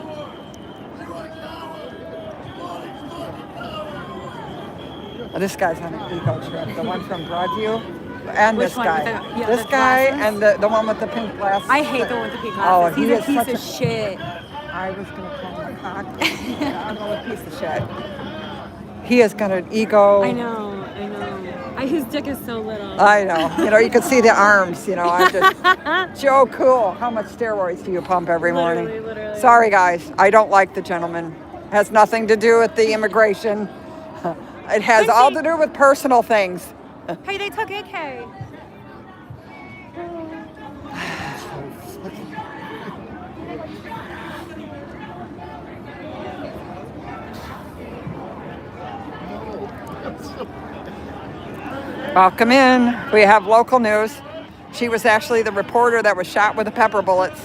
This guy's on an eco trip. The one from Broadview, and Which this one? guy. This guy and the one with the pink glasses. I hate the one with the pink glasses. He's a piece of shit. I was going to call him a cock. I'm a piece of shit. He has got an ego. I know. His dick is so little. I know. You know, you can see the arms. You know, I'm just Joe Cool. How much steroids do you pump every morning? Literally. Sorry, guys. I don't like the gentleman. Has nothing to do with the immigration. It has all to do with personal things. Hey, they took AK. Welcome in. We have local news. She was actually the reporter that was shot with the pepper bullets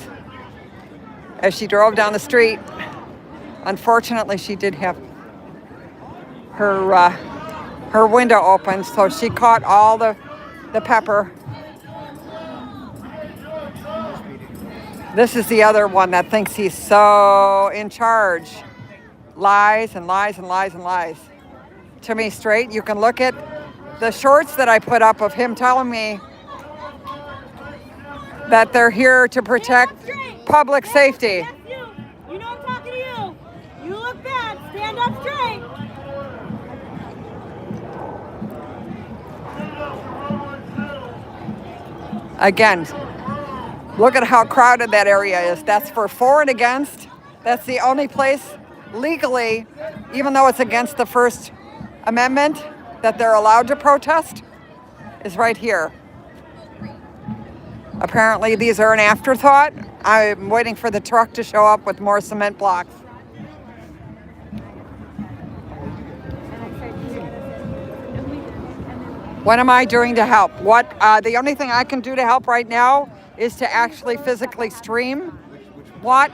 as she drove down the street. Unfortunately, she did have her window open, so she caught all the pepper. This is the other one that thinks he's so in charge. Lies and lies and lies and lies to me straight. You can look at the shorts that I put up of him telling me that they're here to protect public safety. You know I'm talking to you. You look bad. Stand up straight. Again, look at how crowded that area is. That's for and against. That's the only place legally, even though it's against the First Amendment, that they're allowed to protest, is right here. Apparently these are an afterthought. I'm waiting for the truck to show up with more cement blocks. What am I doing to help? The only thing I can do to help right now is to actually physically stream what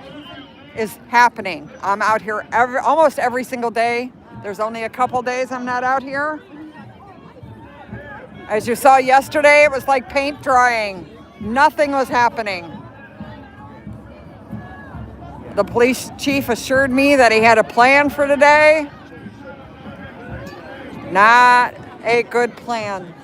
is happening. I'm out here almost every single day. There's only a couple days I'm not out here. As you saw yesterday, it was like paint drying. Nothing was happening. The police chief assured me that he had a plan for today. Not a good plan.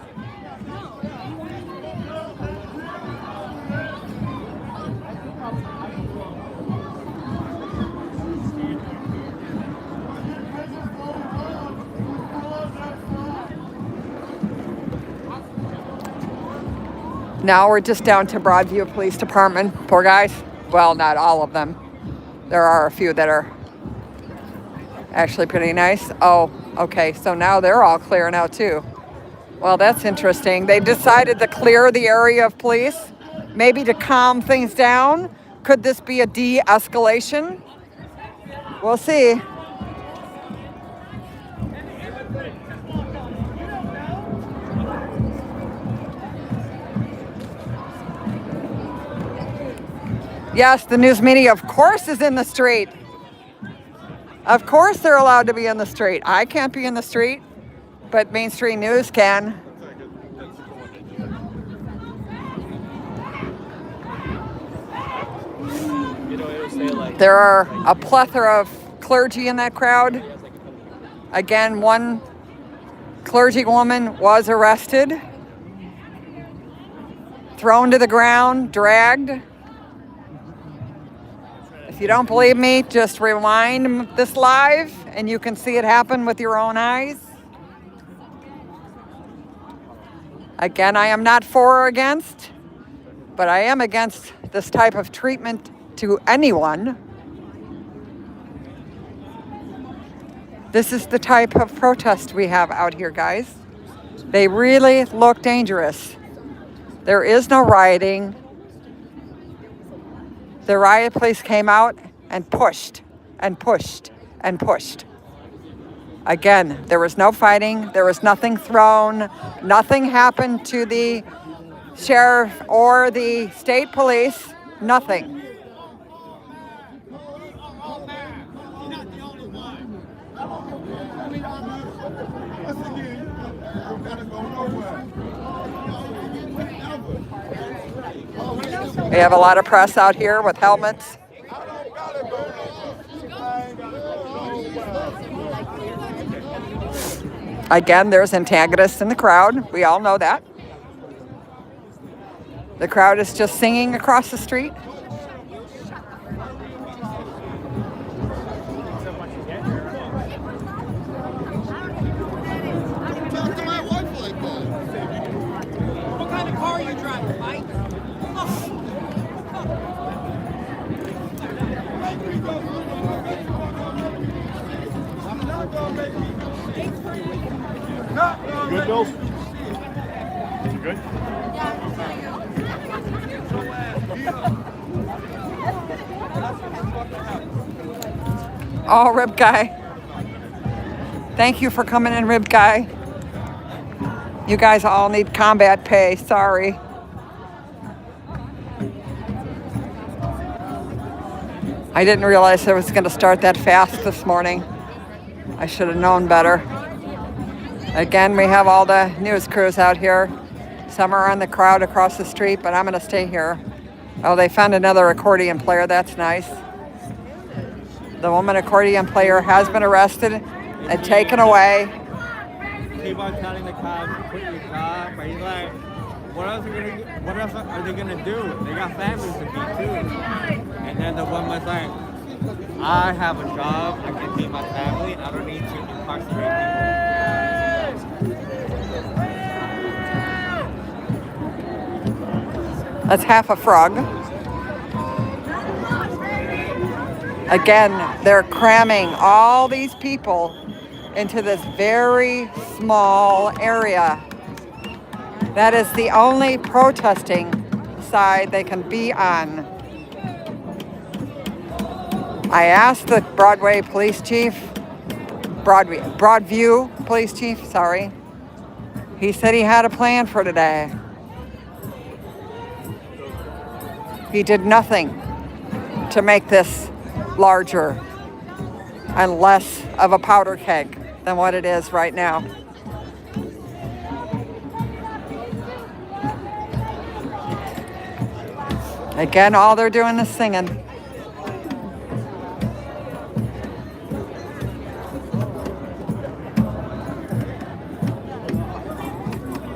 Now we're just down to Broadview Police Department. Poor guys. Well, not all of them. There are a few that are actually pretty nice. Oh, okay. So now they're all clear now too. Well, that's interesting. They decided to clear the area of police, maybe to calm things down. Could this be a de-escalation? We'll see. Yes, the news media, of course, is in the street. Of course they're allowed to be in the street. I can't be in the street, but mainstream news can. There are a plethora of clergy in that crowd. Again, one clergy woman was arrested, thrown to the ground, dragged. If you don't believe me, just rewind this live and you can see it happen with your own eyes. Again, I am not for or against, but I am against this type of treatment to anyone. This is the type of protest we have out here, guys. They really look dangerous. There is no rioting. The riot police came out and pushed and pushed and pushed. Again, there was no fighting. There was nothing thrown. Nothing happened to the sheriff or the state police. Nothing. We have a lot of press out here with helmets. Again, there's antagonists in the crowd. We all know that. The crowd is just singing across the street. What kind of car are you driving, Mike? Good, Bill? You good? Oh, Rib Guy. Thank you for coming in, Rib Guy. You guys all need combat pay. Sorry. I didn't realize it was going to start that fast this morning. I should have known better. Again, we have all the news crews out here. Some are on the crowd across the street, but I'm going to stay here. Oh, they found another accordion player. That's nice. The woman accordion player has been arrested and taken away. Keep on telling the cops to quit your job, but he's like, what else are they gonna do? They got families to feed too. And then the woman's like, I have a job, I can feed my family, I don't need to incarcerate people. That's half a frog. Again, they're cramming all these people into this very small area. That is the only protesting side they can be on. I asked the Broadview police chief, sorry. He said he had a plan for today. He did nothing to make this larger and less of a powder keg than what it is right now. Again, all they're doing is singing.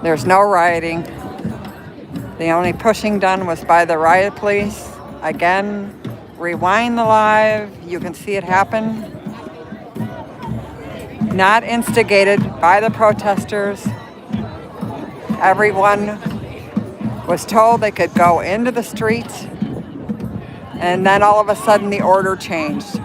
There's no rioting. The only pushing done was by the riot police. Again, rewind the live. You can see it happen. Not instigated by the protesters. Everyone was told they could go into the streets, and then all of a sudden the order changed.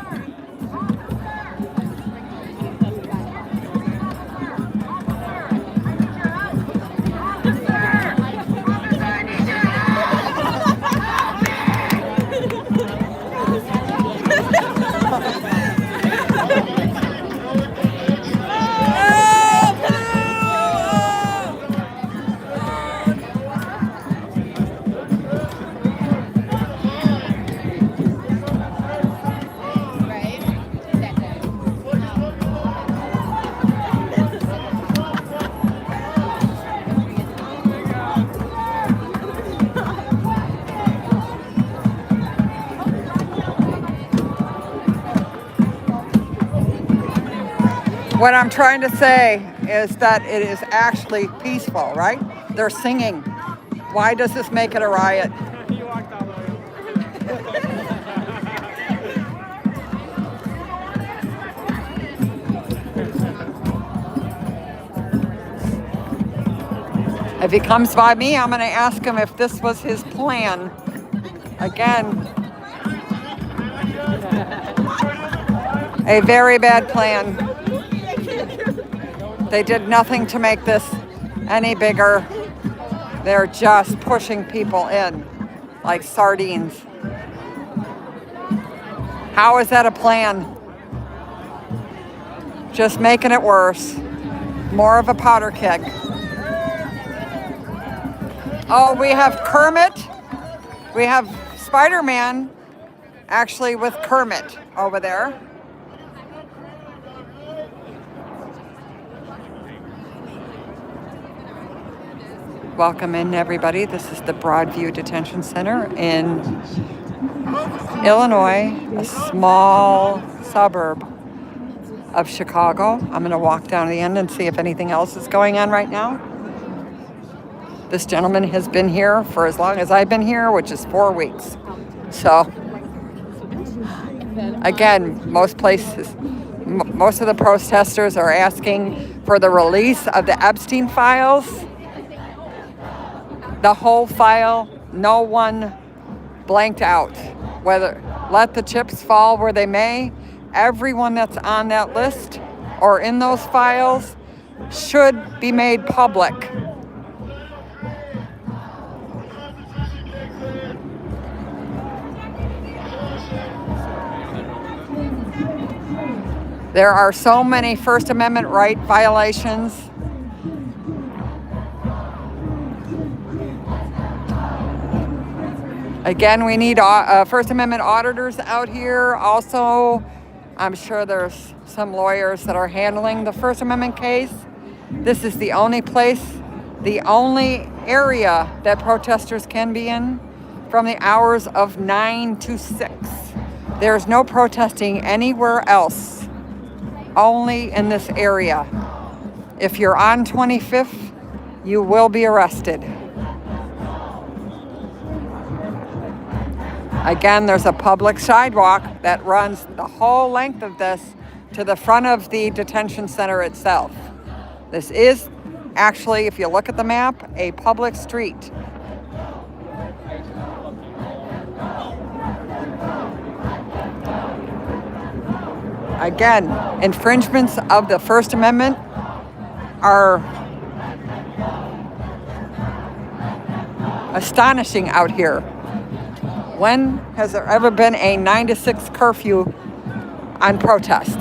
What I'm trying to say is that it is actually peaceful, right? They're singing. Why does this make it a riot? You walked all the way. If he comes by me, I'm going to ask him if this was his plan. Again, a very bad plan. They did nothing to make this any bigger. They're just pushing people in like sardines. How is that a plan? Just making it worse. More of a powder keg. Oh, we have Kermit. We have Spider-Man actually with Kermit over there. Welcome in, everybody. This is the Broadview Detention Center in Illinois, a small suburb of Chicago. I'm going to walk down to the end and see if anything else is going on right now. This gentleman has been here for as long as I've been here, which is 4 weeks. So, again, most places, most of the protesters are asking for the release of the Epstein files. The whole file, no one blanked out. Whether let the chips fall where they may, everyone that's on that list or in those files should be made public. There are so many First Amendment right violations. Again, we need First Amendment auditors out here. Also, I'm sure there's some lawyers that are handling the First Amendment case. This is the only place, the only area that protesters can be in from the hours of 9 to 6. There's no protesting anywhere else, only in this area. If you're on 25th, you will be arrested. Again, there's a public sidewalk that runs the whole length of this to the front of the detention center itself. This is actually, if you look at the map, a public street. Again, infringements of the First Amendment are astonishing out here. When has there ever been a 9 to 6 curfew on protest?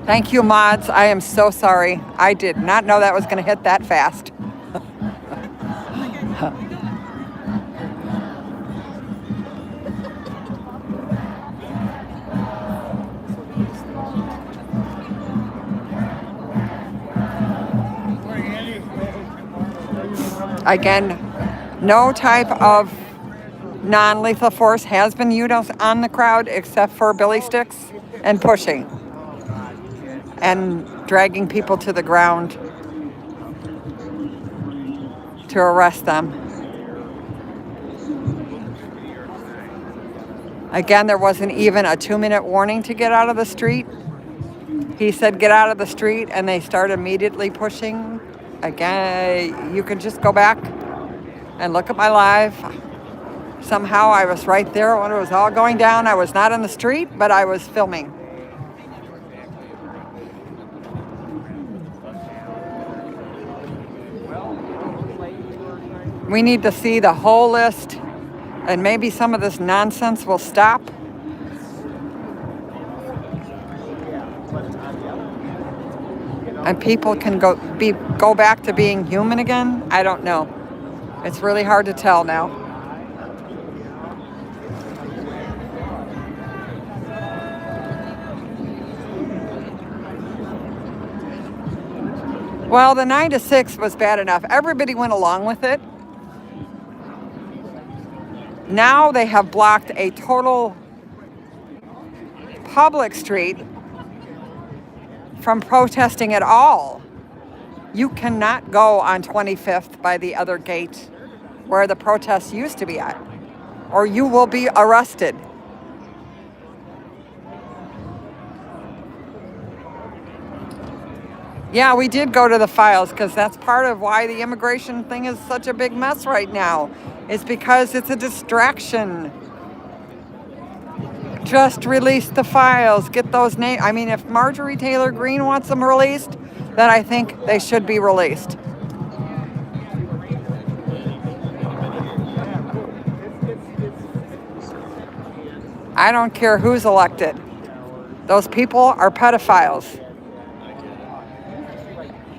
Thank you, mods. I am so sorry. I did not know that was going to hit that fast. Again, no type of non-lethal force has been used on the crowd except for billy sticks and pushing and dragging people to the ground to arrest them. Again, there wasn't even a 2-minute warning to get out of the street. He said, get out of the street, and they started immediately pushing. Again, you can just go back and look at my live. Somehow I was right there when it was all going down. I was not in the street, but I was filming. We need to see the whole list, and maybe some of this nonsense will stop. And people can go back to being human again? I don't know. It's really hard to tell now. Well, the 9 to 6 was bad enough. Everybody went along with it. Now they have blocked a total public street from protesting at all. You cannot go on 25th by the other gate where the protests used to be at, or you will be arrested. Yeah, we did go to the files because that's part of why the immigration thing is such a big mess right now. It's because it's a distraction. Just release the files, get those names. I mean, if Marjorie Taylor Greene wants them released, then I think they should be released. I don't care who's elected. Those people are pedophiles.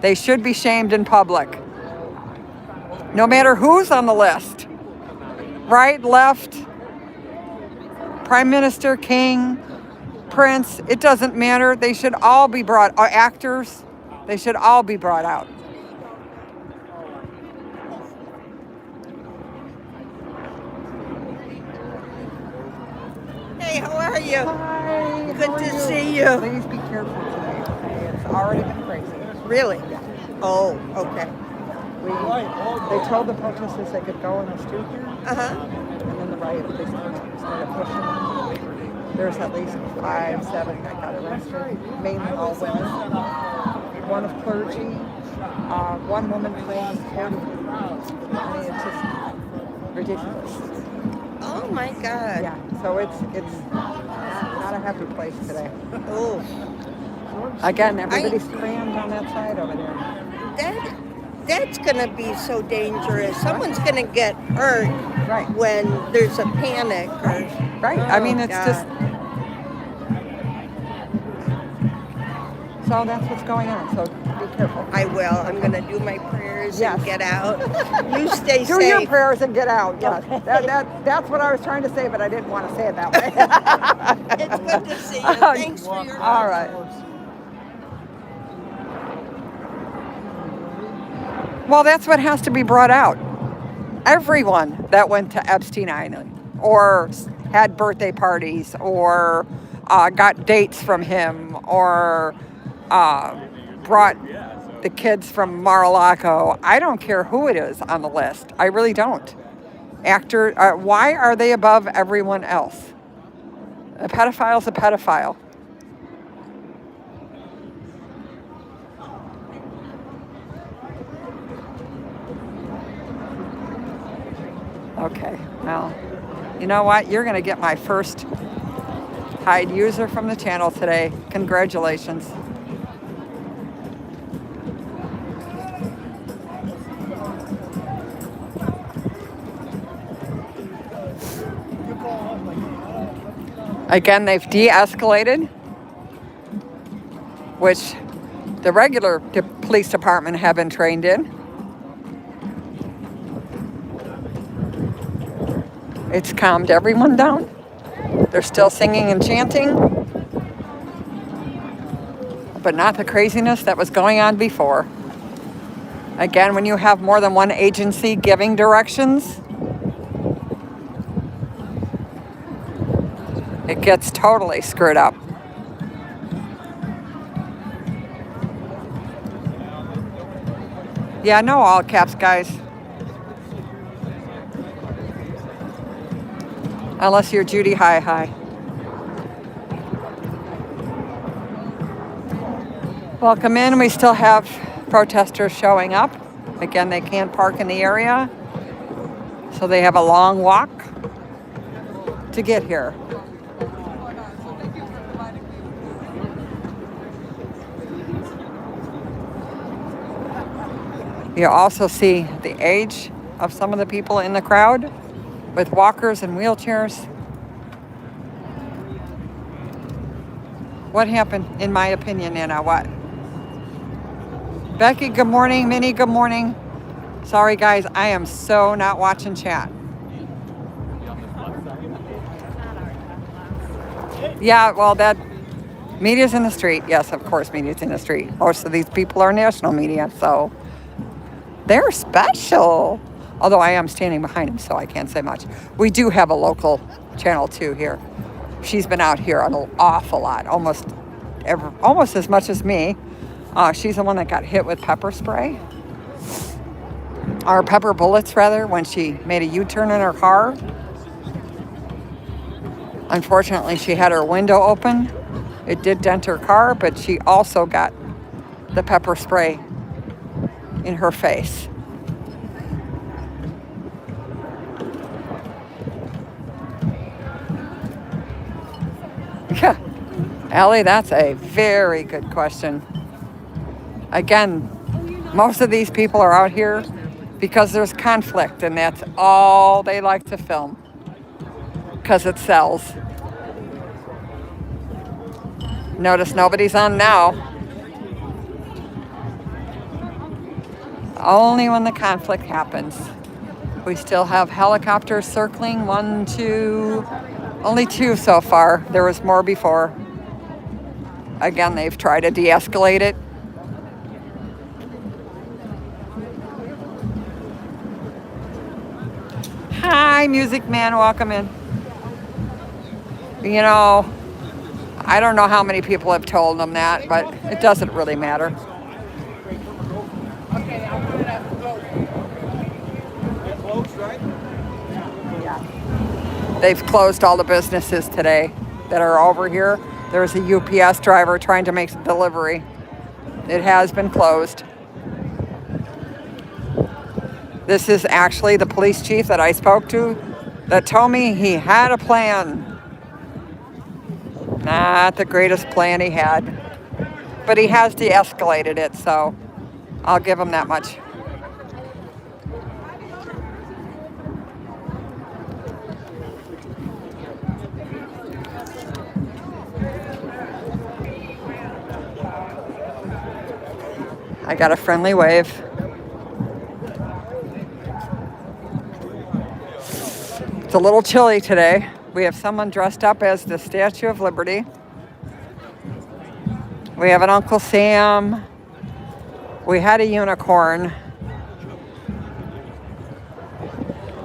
They should be shamed in public. No matter who's on the list. Right, left, Prime Minister, King, Prince, it doesn't matter. They should all be brought, or actors, they should all be brought out. Hey, how are you? Hi. Good to see you. Please be careful today, okay? It's already been crazy. Really? Oh, okay. They told the protesters they could go in the street here. Uh-huh. And then the riot, they started pushing. There's at least 5, 7 that got arrested, mainly all women. One of clergy, one woman playing piano. I mean, it's just ridiculous. Oh my God. Yeah, so it's not a happy place today. Oh. Again, everybody's crammed on that side over there. That's gonna be so dangerous. Someone's gonna get hurt Right. when there's a panic. Right. I mean, it's God. just So that's what's going on. So be careful. I will. I'm going to do my prayers Yes. and get out. You stay Do safe. your prayers and get out. Yes. That's what I was trying to say, but I didn't want to say it that way. It's good to see you. Thanks for your All right. Well, that's what has to be brought out. Everyone that went to Epstein Island or had birthday parties or got dates from him or brought the kids from Mar-a-Lago. I don't care who it is on the list. I really don't. Why are they above everyone else? A pedophile's a pedophile. Okay, well, you know what? You're going to get my first Hide user from the channel today. Congratulations. Again, they've de-escalated, which the regular police department have been trained in. It's calmed everyone down. They're still singing and chanting, but not the craziness that was going on before. Again, when you have more than one agency giving directions, it gets totally screwed up. Yeah, no all caps, guys. Unless you're Judy Hi. Welcome in. We still have protesters showing up. Again, they can't park in the area, so they have a long walk to get here. You also see the age of some of the people in the crowd with walkers and wheelchairs. What happened, in my opinion, Anna? What? Becky, good morning. Minnie, good morning. Sorry, guys, I am so not watching chat. Yeah, well, that media's in the street. Yes, of course, media's in the street. Most of these people are national media, so they're special. Although I am standing behind him, so I can't say much. We do have a local channel 2 here. She's been out here an awful lot, almost as much as me. She's the one that got hit with pepper spray. Or pepper bullets, rather, when she made a U-turn in her car. Unfortunately, she had her window open. It did dent her car, but she also got the pepper spray in her face. Yeah, Allie, that's a very good question. Again, most of these people are out here because there's conflict, and that's all they like to film because it sells. Notice nobody's on now. Only when the conflict happens. We still have helicopters circling. 1, 2, only 2 so far. There was more before. Again, they've tried to de-escalate it. Hi, Music Man, welcome in. You know, I don't know how many people have told them that, but it doesn't really matter. They've closed all the businesses today that are over here. There's a UPS driver trying to make a delivery. It has been closed. This is actually the police chief that I spoke to that told me he had a plan. Not the greatest plan he had, but he has de-escalated it, so I'll give him that much. I got a friendly wave. It's a little chilly today. We have someone dressed up as the Statue of Liberty. We have an Uncle Sam. We had a unicorn.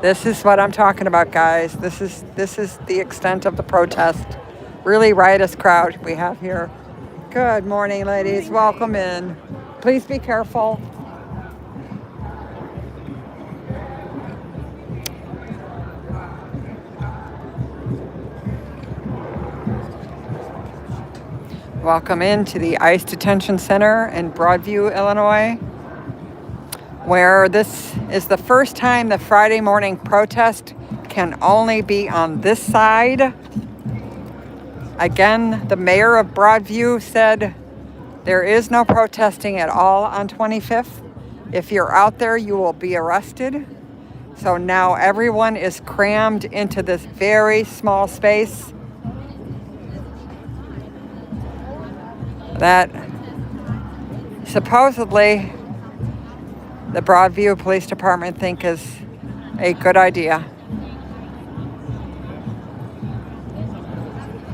This is what I'm talking about, guys. This is the extent of the protest. Really riotous crowd we have here. Good morning, ladies. Welcome in. Please be careful. Welcome into the ICE Detention Center in Broadview, Illinois, where this is the first time the Friday morning protest can only be on this side. Again, the mayor of Broadview said there is no protesting at all on 25th. If you're out there, you will be arrested. So now everyone is crammed into this very small space that supposedly the Broadview Police Department think is a good idea.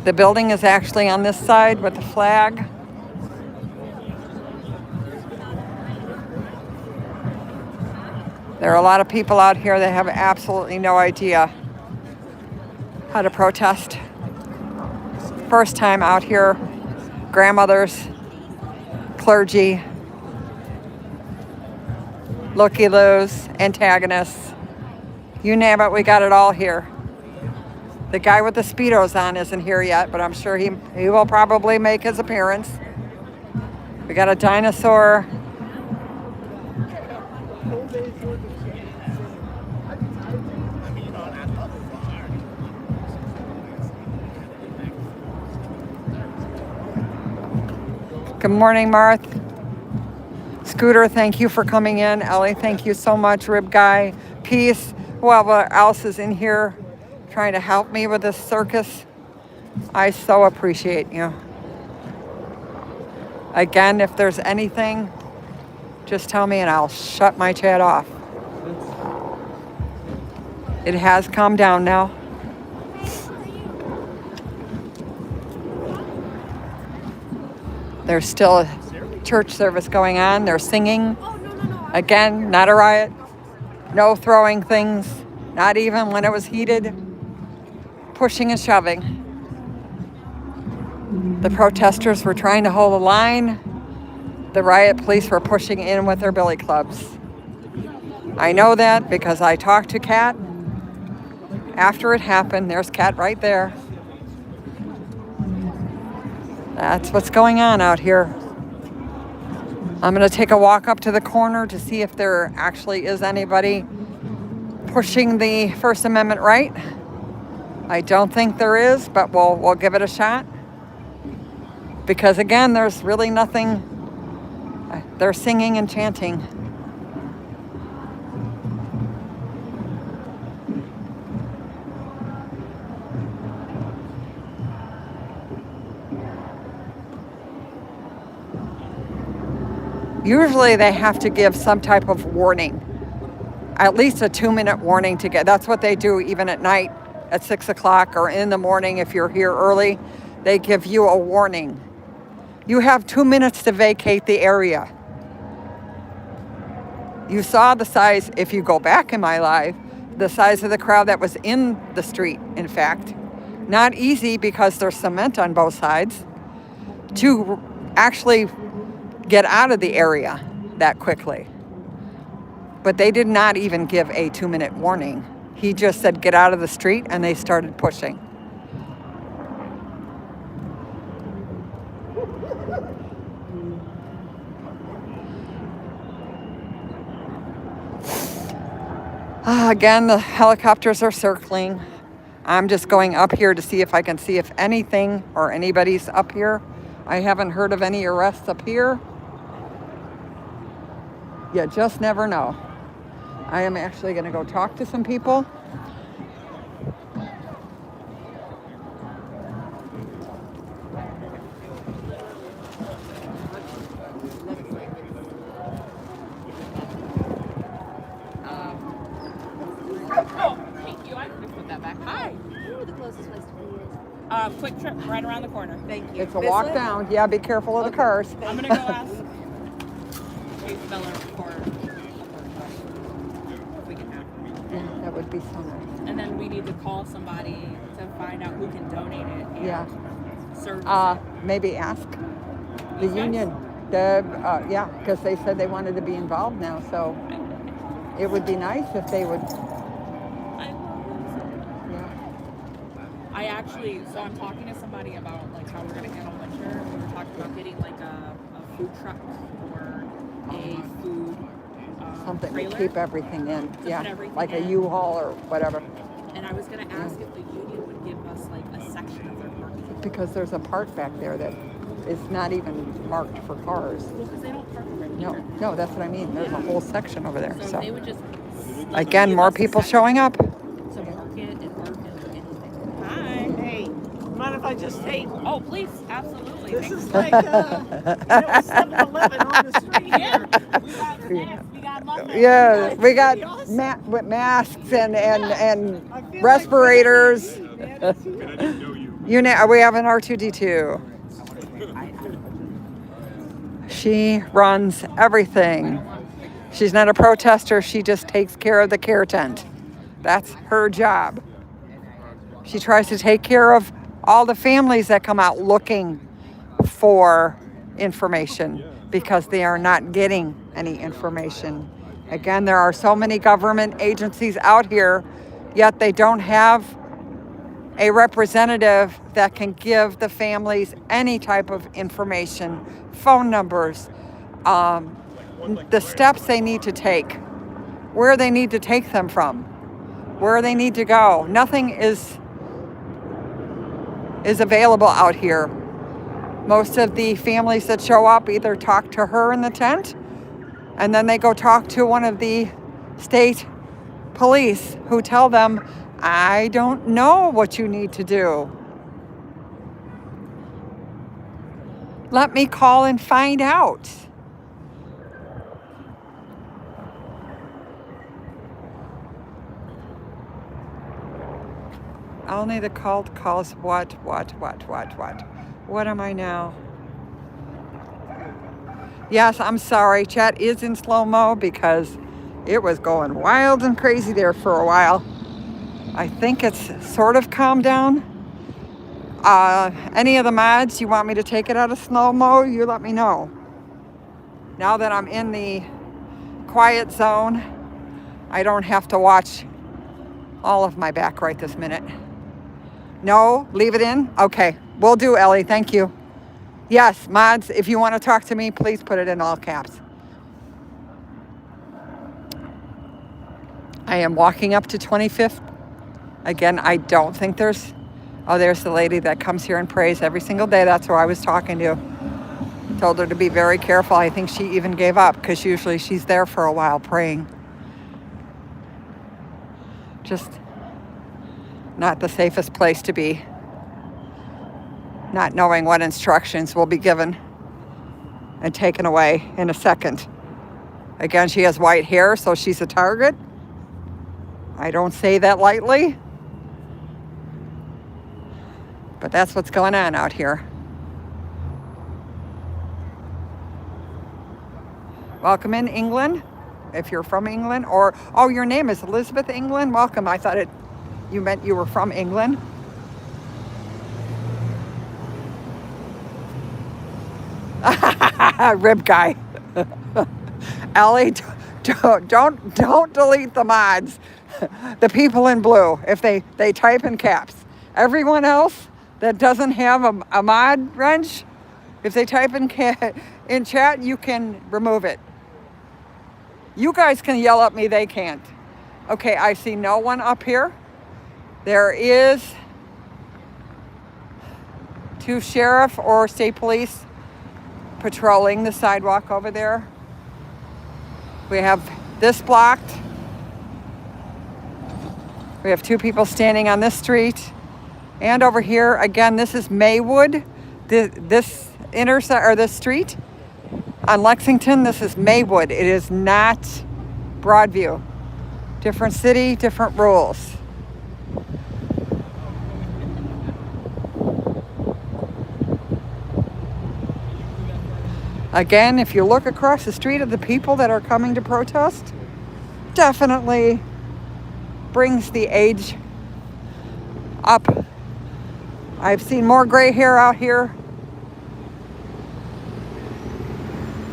The building is actually on this side with the flag. There are a lot of people out here that have absolutely no idea how to protest. First time out here, grandmothers, clergy, looky-loos, antagonists. You name it, we got it all here. The guy with the Speedos on isn't here yet, but I'm sure he will probably make his appearance. We got a dinosaur. Good morning, Marth. Scooter, thank you for coming in. Ellie, thank you so much. Rib Guy, Peace, whoever else is in here trying to help me with this circus. I so appreciate you. Again, if there's anything, just tell me and I'll shut my chat off. It has calmed down now. There's still a church service going on. They're singing. Again, not a riot. No throwing things, not even when it was heated. Pushing and shoving. The protesters were trying to hold a line. The riot police were pushing in with their billy clubs. I know that because I talked to Kat after it happened. There's Kat right there. That's what's going on out here. I'm going to take a walk up to the corner to see if there actually is anybody pushing the First Amendment right. I don't think there is, but we'll give it a shot. Because again, there's really nothing. They're singing and chanting. Usually they have to give some type of warning, at least a 2-minute warning to get. That's what they do even at night at 6 o'clock or in the morning. If you're here early, they give you a warning. You have 2 minutes to vacate the area. You saw the size, if you go back in my live, the size of the crowd that was in the street, in fact. Not easy because there's cement on both sides to actually get out of the area that quickly. But they did not even give a 2-minute warning. He just said, get out of the street, and they started pushing. Again, the helicopters are circling. I'm just going up here to see if I can see if anything or anybody's up here. I haven't heard of any arrests up here. You just never know. I am actually going to go talk to some people. closest place to be is? Quick Trip, right around the corner. Thank you. It's a walk down. Yeah, be careful of the cars. I'm gonna go ask Chase Miller for if we can have her. Yeah, that would be so nice. And then we need to call somebody to find out who can donate it. And Yeah. service it. Maybe ask the union. Yeah, because they said they wanted to be involved now. So it would be nice if they would. I love them. Yeah. I actually, so I'm talking to somebody about like how we're gonna handle winter. We were talking about getting like a food truck or a food Something to trailer keep everything in. to Yeah, put everything like a in. U-Haul or whatever. And I was gonna ask if the union would give us like a section of their parking. Because there's a part back there that is not even marked for cars. Well, because they don't park right No, here. no, that's what I mean. There's a whole section over there. So, So they would just like, again, give more us a people section showing up. to park it and park it or anything. Hi. Hey, mind if I just say, Oh, please, absolutely. this Thank is you. like 7-Eleven on the street here. We got muffins. Yeah, we got Pretty awesome. with masks and respirators. We have an R2D2. She runs everything. She's not a protester. She just takes care of the care tent. That's her job. She tries to take care of all the families that come out looking for information because they are not getting any information. Again, there are so many government agencies out here, yet they don't have a representative that can give the families any type of information, phone numbers, the steps they need to take, where they need to take them from, where they need to go. Nothing is available out here. Most of the families that show up either talk to her in the tent and then they go talk to one of the state police who tell them, I don't know what you need to do. Let me call and find out. Only the cult calls what? What am I now? Yes, I'm sorry. Chat is in slow-mo because it was going wild and crazy there for a while. I think it's sort of calmed down. Any of the mods, you want me to take it out of slow-mo, you let me know. Now that I'm in the quiet zone, I don't have to watch all of my back right this minute. No, leave it in? Okay, will do, Ellie, thank you. Yes, mods, if you want to talk to me, please put it in all caps. I am walking up to 25th. Again, I don't think there's the lady that comes here and prays every single day. That's who I was talking to. Told her to be very careful. I think she even gave up because usually she's there for a while praying. Just not the safest place to be. Not knowing what instructions will be given and taken away in a second. Again, she has white hair, so she's a target. I don't say that lightly. But that's what's going on out here. Welcome in England, if you're from England, or, oh, your name is Elizabeth England? Welcome. I thought you meant you were from England. Rib guy. Ellie, don't delete the mods. The people in blue, if they type in caps. Everyone else that doesn't have a mod wrench, if they type in chat, you can remove it. You guys can yell at me, they can't. Okay, I see no one up here. There is 2 sheriff or state police patrolling the sidewalk over there. We have this blocked. We have 2 people standing on this street. And over here, again, this is Maywood. This street on Lexington, this is Maywood. It is not Broadview. Different city, different rules. Again, if you look across the street at the people that are coming to protest, definitely brings the age up. I've seen more gray hair out here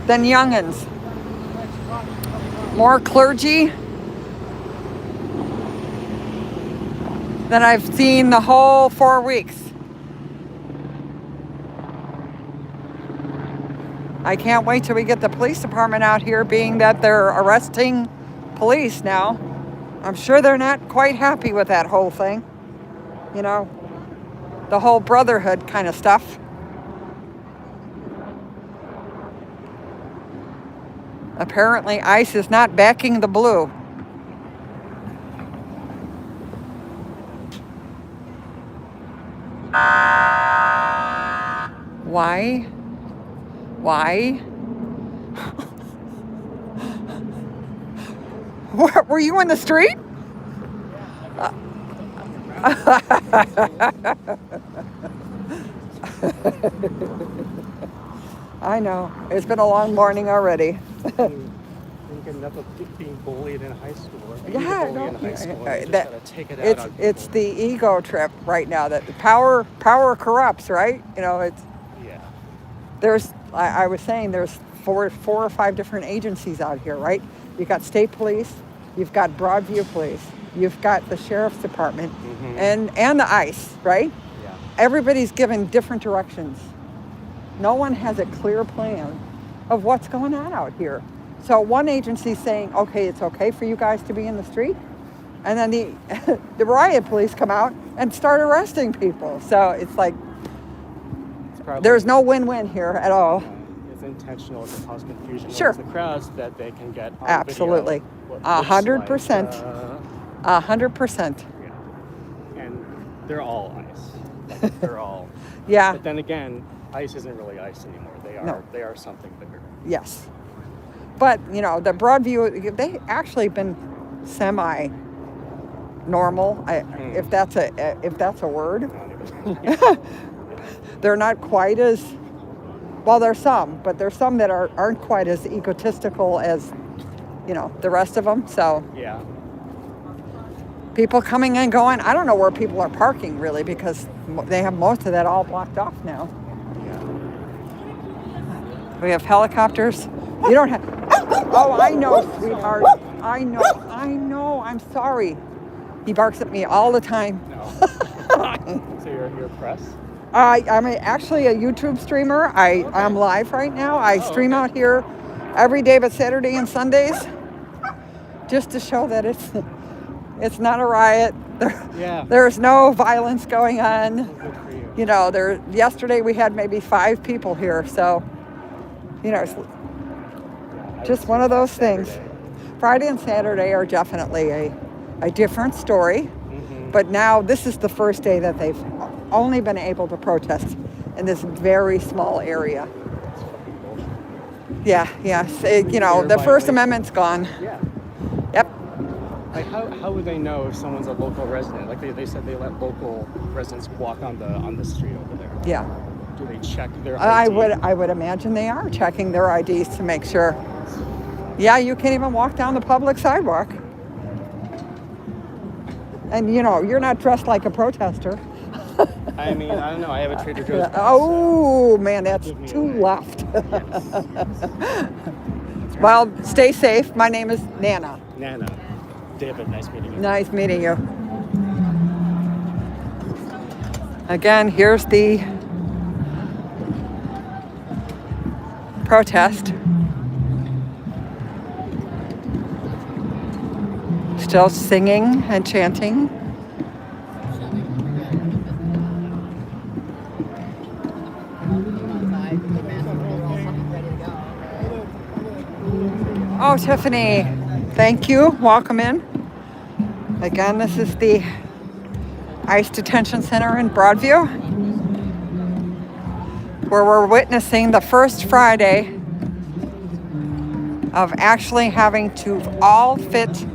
than youngins. More clergy than I've seen the whole 4 weeks. I can't wait till we get the police department out here, being that they're arresting police now. I'm sure they're not quite happy with that whole thing. You know, the whole brotherhood kind of stuff. Apparently, ICE is not backing the blue. Why? What, were you in the street? I know. It's been a long morning already. Didn't get enough of being bullied in high school. Yeah, In high school. It's the ego trip right now that the power corrupts, right? You know, it's there's I was saying there's four or five different agencies out here, right? You got state police, you've got Broadview police, you've got the sheriff's department, and the ICE, right? Yeah. Everybody's given different directions. No one has a clear plan of what's going on out here. So one agency's saying, okay, it's okay for you guys to be in the street. And then the riot police come out and start arresting people. So it's like, there's no win-win here at all. It's intentional to cause confusion Sure. amongst the crowds that they can get on Absolutely. video. 100%. 100%. Yeah. And they're all ICE. They're all. Yeah. But then again, ICE isn't really ICE anymore. They are something bigger. Yes. But, you know, the Broadview, they actually been semi-normal, if that's a word. They're not quite as, well, there's some, but there's some that aren't quite as egotistical as, you know, the rest of them. So yeah. People coming and going. I don't know where people are parking, really, because they have most of that all blocked off now. We have helicopters. You don't have... Oh, I know, sweetheart. I know. I'm sorry. He barks at me all the time. No. So you're press? I'm actually a YouTube streamer. I'm live right now. I stream out here every day but Saturday and Sundays, just to show that it's not a riot. There's no violence going on. Good for you. You know, yesterday we had maybe 5 people here, so you know, it's just one of those things. Friday and Saturday are definitely a different story, but now this is the first day that they've only been able to protest in this very small area. Yeah. You know, the First Amendment's gone. Yeah. Yep. Like how would they know if someone's a local resident? Like they said they let local residents walk on the street over there. Yeah. Do they check their ID? I would imagine they are checking their IDs to make sure. Yeah, you can't even walk down the public sidewalk. And you know, you're not dressed like a protester. I mean, I don't know. I have a Trader Joe's. Oh man, that's too left. Well, stay safe. My name is Nana. Nana. David, nice meeting you. Nice meeting you. Again, here's the protest. Still singing and chanting. Oh, Tiffany, thank you. Welcome in. Again, this is the ICE Detention Center in Broadview, where we're witnessing the first Friday of actually having to all fit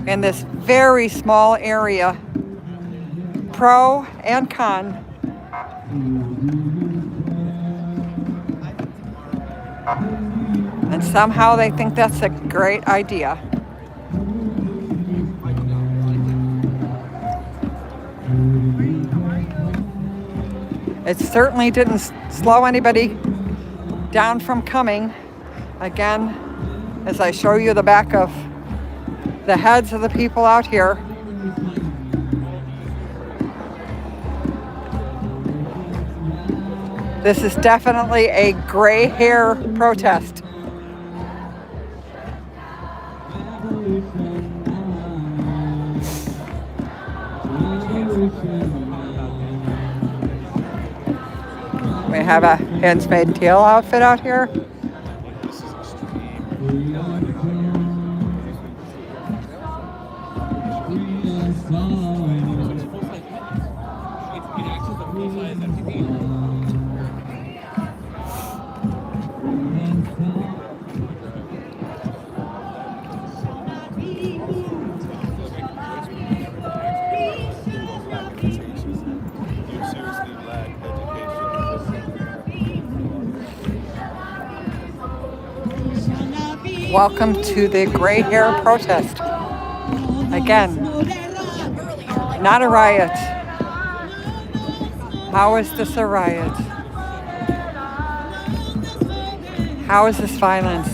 in this very small area, pro and con. And somehow they think that's a great idea. It certainly didn't slow anybody down from coming. Again, as I show you the back of the heads of the people out here. This is definitely a gray hair protest. We have a Handmaid's Tale outfit out here. Welcome to the gray hair protest. Again, not a riot. How is this a riot? How is this violence?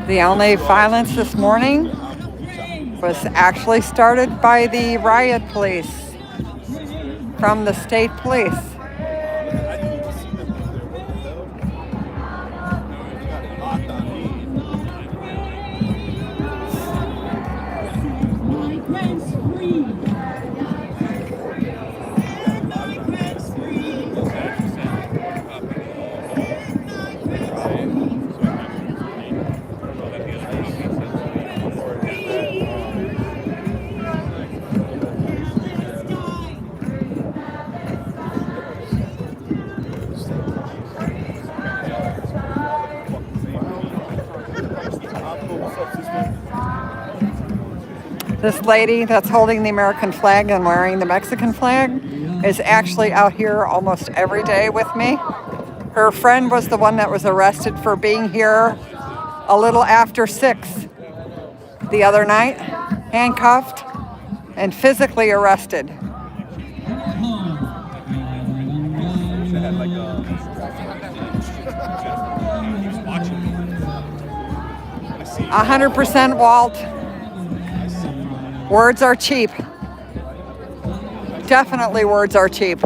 The only violence this morning was actually started by the riot police from the state police. This lady that's holding the American flag and wearing the Mexican flag is actually out here almost every day with me. Her friend was the one that was arrested for being here a little after 6 the other night, handcuffed and physically arrested. 100% Walt. Words are cheap. Definitely words are cheap.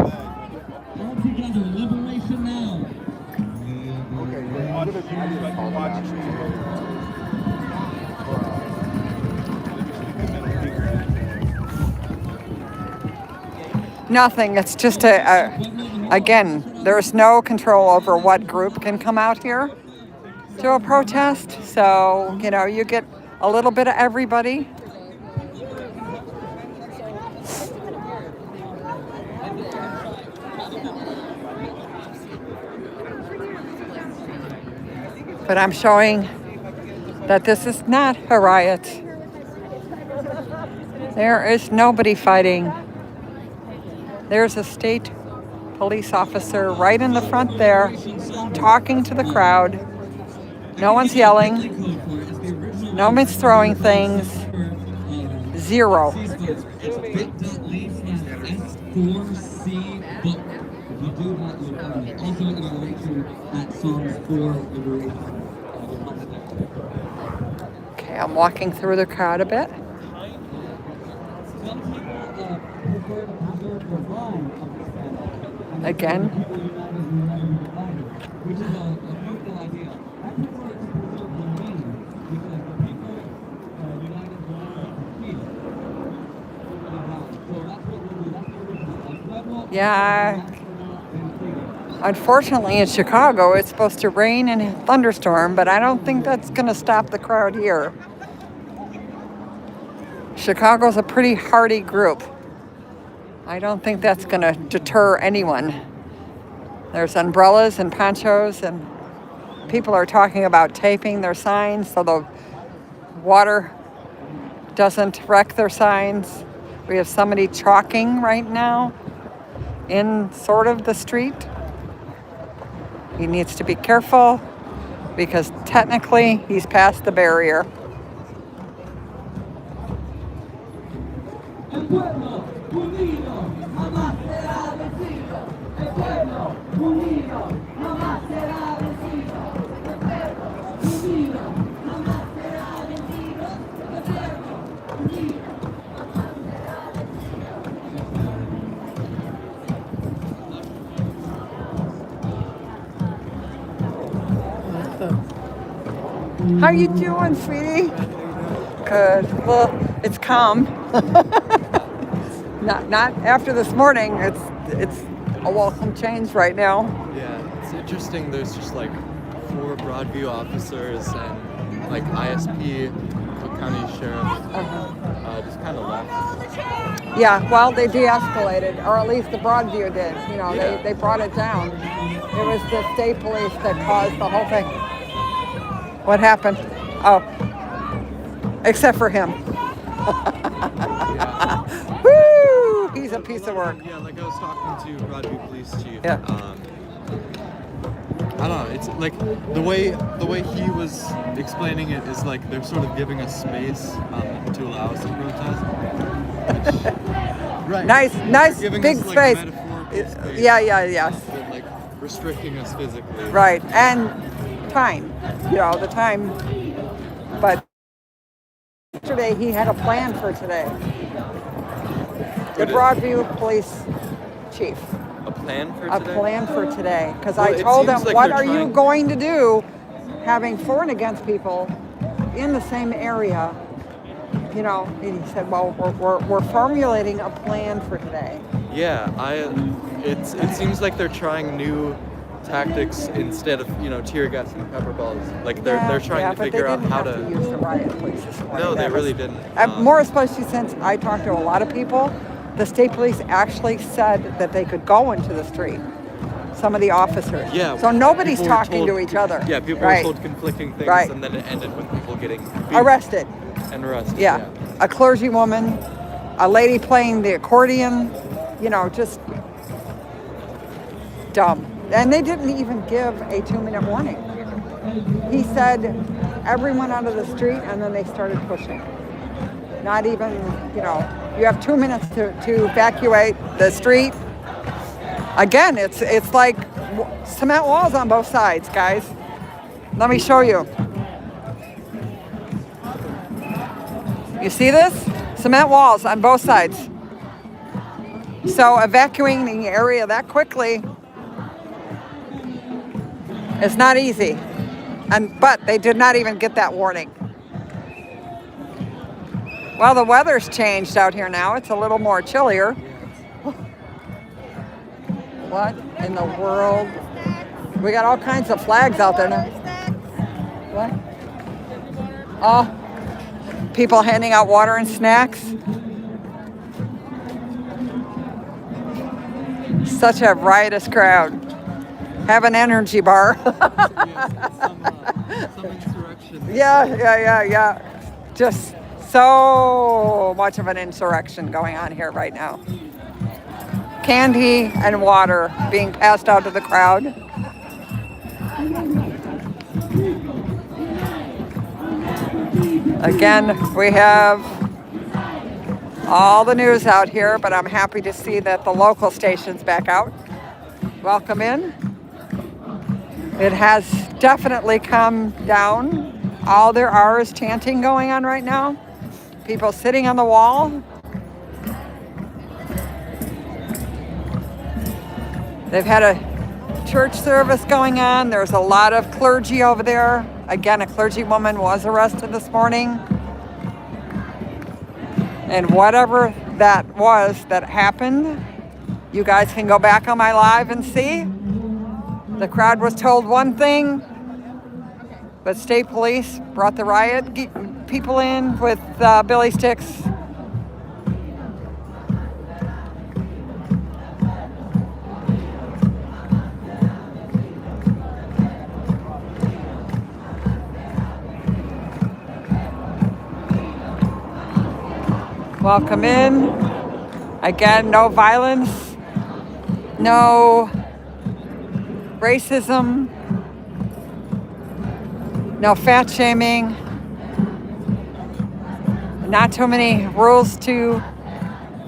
Nothing. It's just again, there's no control over what group can come out here to a protest. So, you get a little bit of everybody. But I'm showing that this is not a riot. There is nobody fighting. There's a state police officer right in the front there talking to the crowd. No one's yelling. No one's throwing things. Zero. Okay, I'm walking through the crowd a bit. Again. Yeah. Unfortunately, in Chicago, it's supposed to rain and thunderstorm, but I don't think that's going to stop the crowd here. Chicago's a pretty hardy group. I don't think that's going to deter anyone. There's umbrellas and ponchos, and people are talking about taping their signs so the water doesn't wreck their signs. We have somebody chalking right now in sort of the street. He needs to be careful because technically he's past the barrier. How you doing, sweetie? Good. Well, it's calm. not after this morning. It's a welcome change right now. Yeah, it's interesting. There's just like 4 Broadview officers and like ISP, Cook County Sheriff, just kind of left. Yeah, well, they de-escalated, or at least the Broadview did. You know, Yeah. they brought it down. It was the state police that caused the whole thing. What happened? Oh, except for him. Woo! He's a piece of work. Yeah, like I was talking to Broadview Police Chief. Yeah. I don't know. It's like the way he was explaining it is like they're sort of giving us space to allow us to protest. Which, right. Nice, They're giving big us, like, space. metaphorical space. Yes. But like restricting us physically. Right, and time. You know, the time. But yesterday he had a plan for today. The Broadview Police Chief. A plan for A today? plan for today. Because Well, I it told him, seems like what they're are you trying- going to do having for and against people in the same area? You know, and he said, well, we're formulating a plan for today. Yeah, it seems like they're trying new tactics instead of, tear gas and pepper balls. Like they're trying to figure out how to use the riot police this morning. No, they That really was- didn't. More especially since I talked to a lot of people, the state police actually said that they could go into the street. Some of the officers. Yeah. So nobody's people were talking to each other. Yeah, people Right. were told conflicting things, Right. and then it ended with people getting beat Arrested. and arrested. Yeah. A clergywoman, a lady playing the accordion, just dumb. And they didn't even give a 2-minute warning. He said, everyone out of the street, and then they started pushing. Not even, you have 2 minutes to evacuate the street. Again, it's like cement walls on both sides, guys. Let me show you. You see this? Cement walls on both sides. So evacuating the area that quickly is not easy. But they did not even get that warning. Well, the weather's changed out here now. It's a little more chillier. What in the world? We got all kinds of flags out there now. What? Oh, people handing out water and snacks. Such a riotous crowd. Have an energy bar. Some insurrection. Yeah. Just so much of an insurrection going on here right now. Candy and water being passed out to the crowd. Again, we have all the news out here, but I'm happy to see that the local station's back out. Welcome in. It has definitely come down. All there are is chanting going on right now. People sitting on the wall. They've had a church service going on. There's a lot of clergy over there. Again, a clergywoman was arrested this morning. And whatever that was that happened, you guys can go back on my live and see. The crowd was told one thing, but state police brought the riot people in with billy sticks. Welcome in. Again, no violence. no racism, no fat shaming, not too many rules to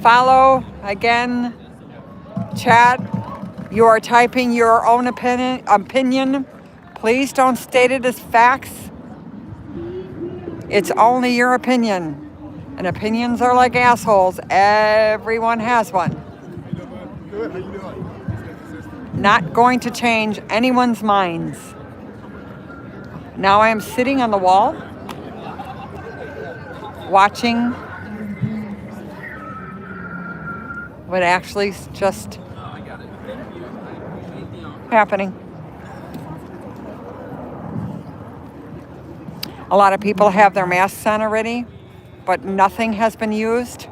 follow. Again, chat, you are typing your own opinion. Please don't state it as facts. It's only your opinion. And opinions are like assholes. Everyone has one. Good. How you doing? Not going to change anyone's minds. Now I am sitting on the wall, watching what actually is just happening. A lot of people have their masks on already, but nothing has been used.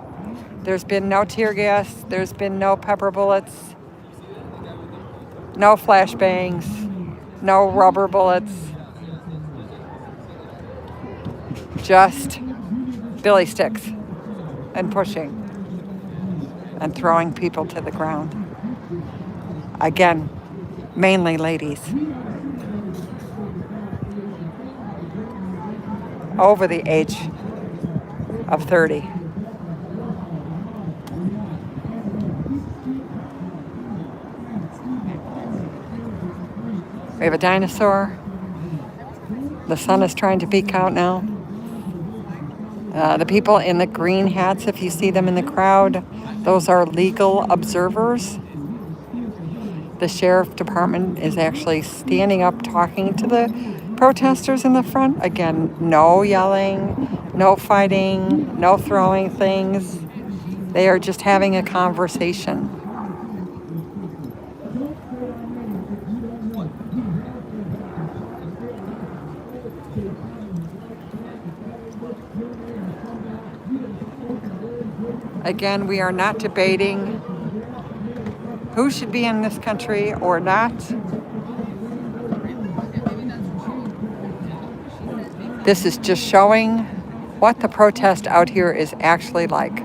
There's been no tear gas. There's been no pepper bullets, no flashbangs, no rubber bullets. Just billy sticks and pushing and throwing people to the ground. Again, mainly ladies. Over the age of 30. We have a dinosaur. The sun is trying to peek out now. The people in the green hats, if you see them in the crowd, those are legal observers. The sheriff department is actually standing up talking to the protesters in the front. Again, no yelling, no fighting, no throwing things. They are just having a conversation. Again, we are not debating who should be in this country or not. This is just showing what the protest out here is actually like.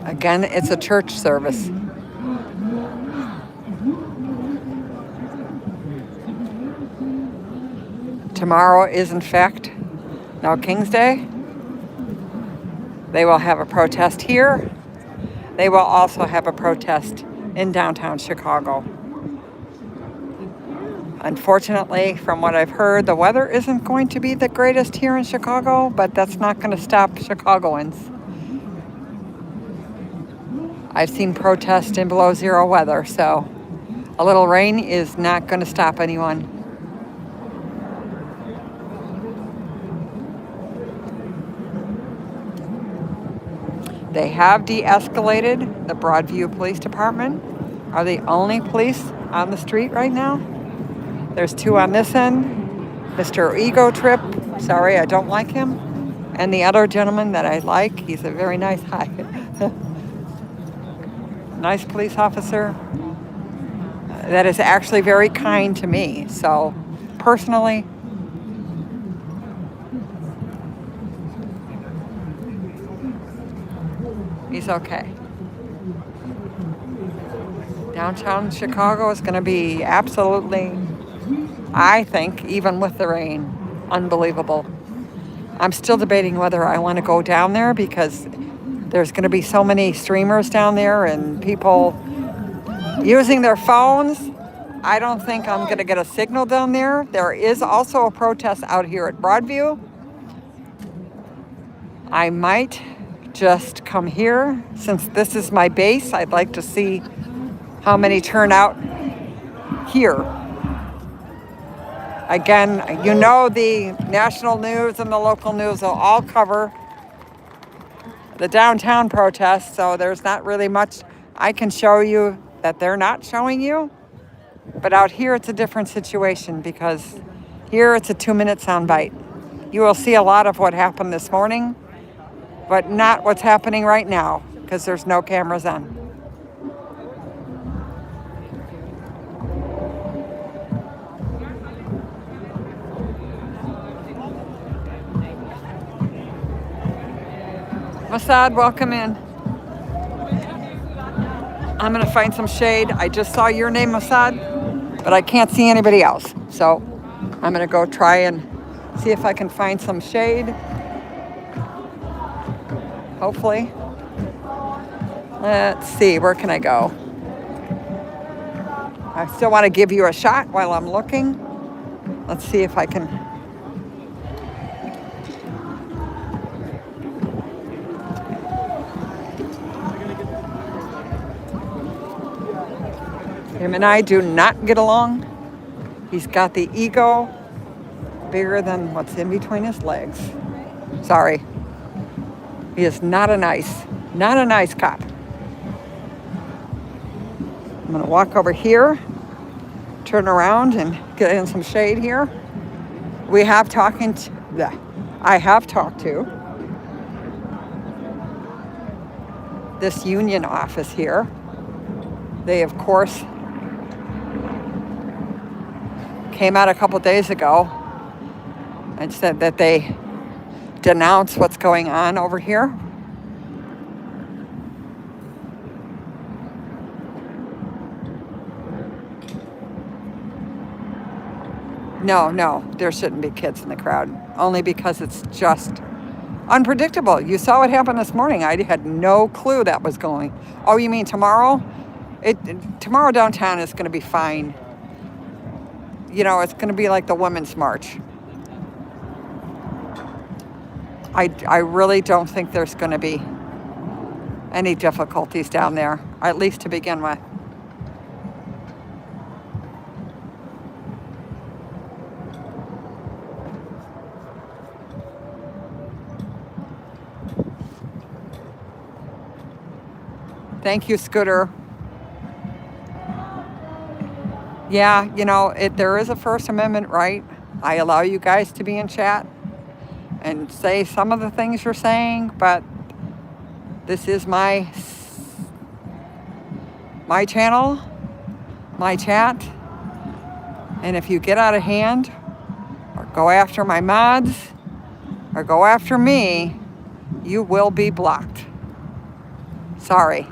Again, it's a church service. Tomorrow is, in fact, now King's Day. They will have a protest here. They will also have a protest in downtown Chicago. Unfortunately, from what I've heard, the weather isn't going to be the greatest here in Chicago, but that's not going to stop Chicagoans. I've seen protests in below zero weather, so a little rain is not going to stop anyone. They have de-escalated. The Broadview Police Department are the only police on the street right now. There's two on this end. Mr. Ego Trip, sorry, I don't like him. And the other gentleman that I like, he's a very nice guy. Nice police officer that is actually very kind to me. So personally, he's okay. Downtown Chicago is going to be absolutely, I think, even with the rain, unbelievable. I'm still debating whether I want to go down there because there's going to be so many streamers down there and people using their phones. I don't think I'm going to get a signal down there. There is also a protest out here at Broadview. I might just come here since this is my base. I'd like to see how many turn out here. Again, you know, the national news and the local news will all cover the downtown protests, so there's not really much I can show you that they're not showing you. But out here, it's a different situation because here it's a 2-minute soundbite. You will see a lot of what happened this morning, but not what's happening right now because there's no cameras on. Mossad, welcome in. I'm gonna find some shade. I just saw your name, Mossad, but I can't see anybody else. So I'm gonna go try and see if I can find some shade. Hopefully. Let's see, where can I go? I still want to give you a shot while I'm looking. Let's see if I can. Him and I do not get along. He's got the ego bigger than what's in between his legs. Sorry. He is not a nice cop. I'm gonna walk over here, turn around and get in some shade here. I have talked to this union office here. They, of course, came out a couple days ago and said that they denounce what's going on over here. No, there shouldn't be kids in the crowd, only because it's just unpredictable. You saw what happened this morning. I had no clue that was going. Oh, you mean tomorrow? Tomorrow downtown is going to be fine. You know, it's going to be like the Women's March. I really don't think there's going to be any difficulties down there, at least to begin with. Thank you, Scooter. Yeah, you know, there is a First Amendment right. I allow you guys to be in chat and say some of the things you're saying, but this is my channel, my chat, and if you get out of hand or go after my mods or go after me, you will be blocked. Sorry.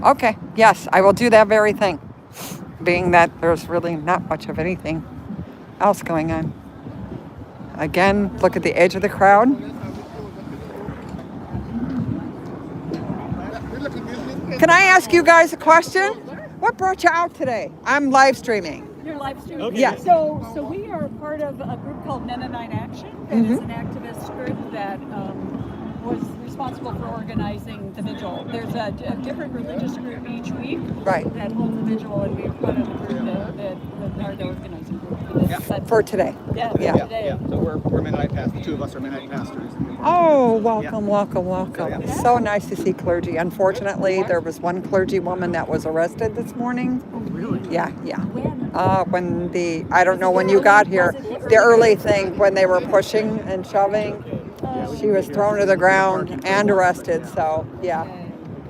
Okay, yes, I will do that very thing, being that there's really not much of anything else going on. Again, look at the edge of the crowd. Can I ask you guys a question? What brought you out today? I'm live streaming. You're live streaming? Okay. Yes. So we are part of a group called Mennonite Action. That is an activist group that was responsible for organizing the vigil. There's a different religious group each week that holds the vigil, and we're part of the group that are the organizing group for today. Yeah. Yeah. So we're Mennonite pastors. Two of us are Mennonite pastors. Oh, welcome. So nice to see clergy. Unfortunately, there was one clergy woman that was arrested this morning. Oh, really? Yeah. When I don't know when you got here, the early thing when they were pushing and shoving, she was thrown to the ground and arrested. So, yeah.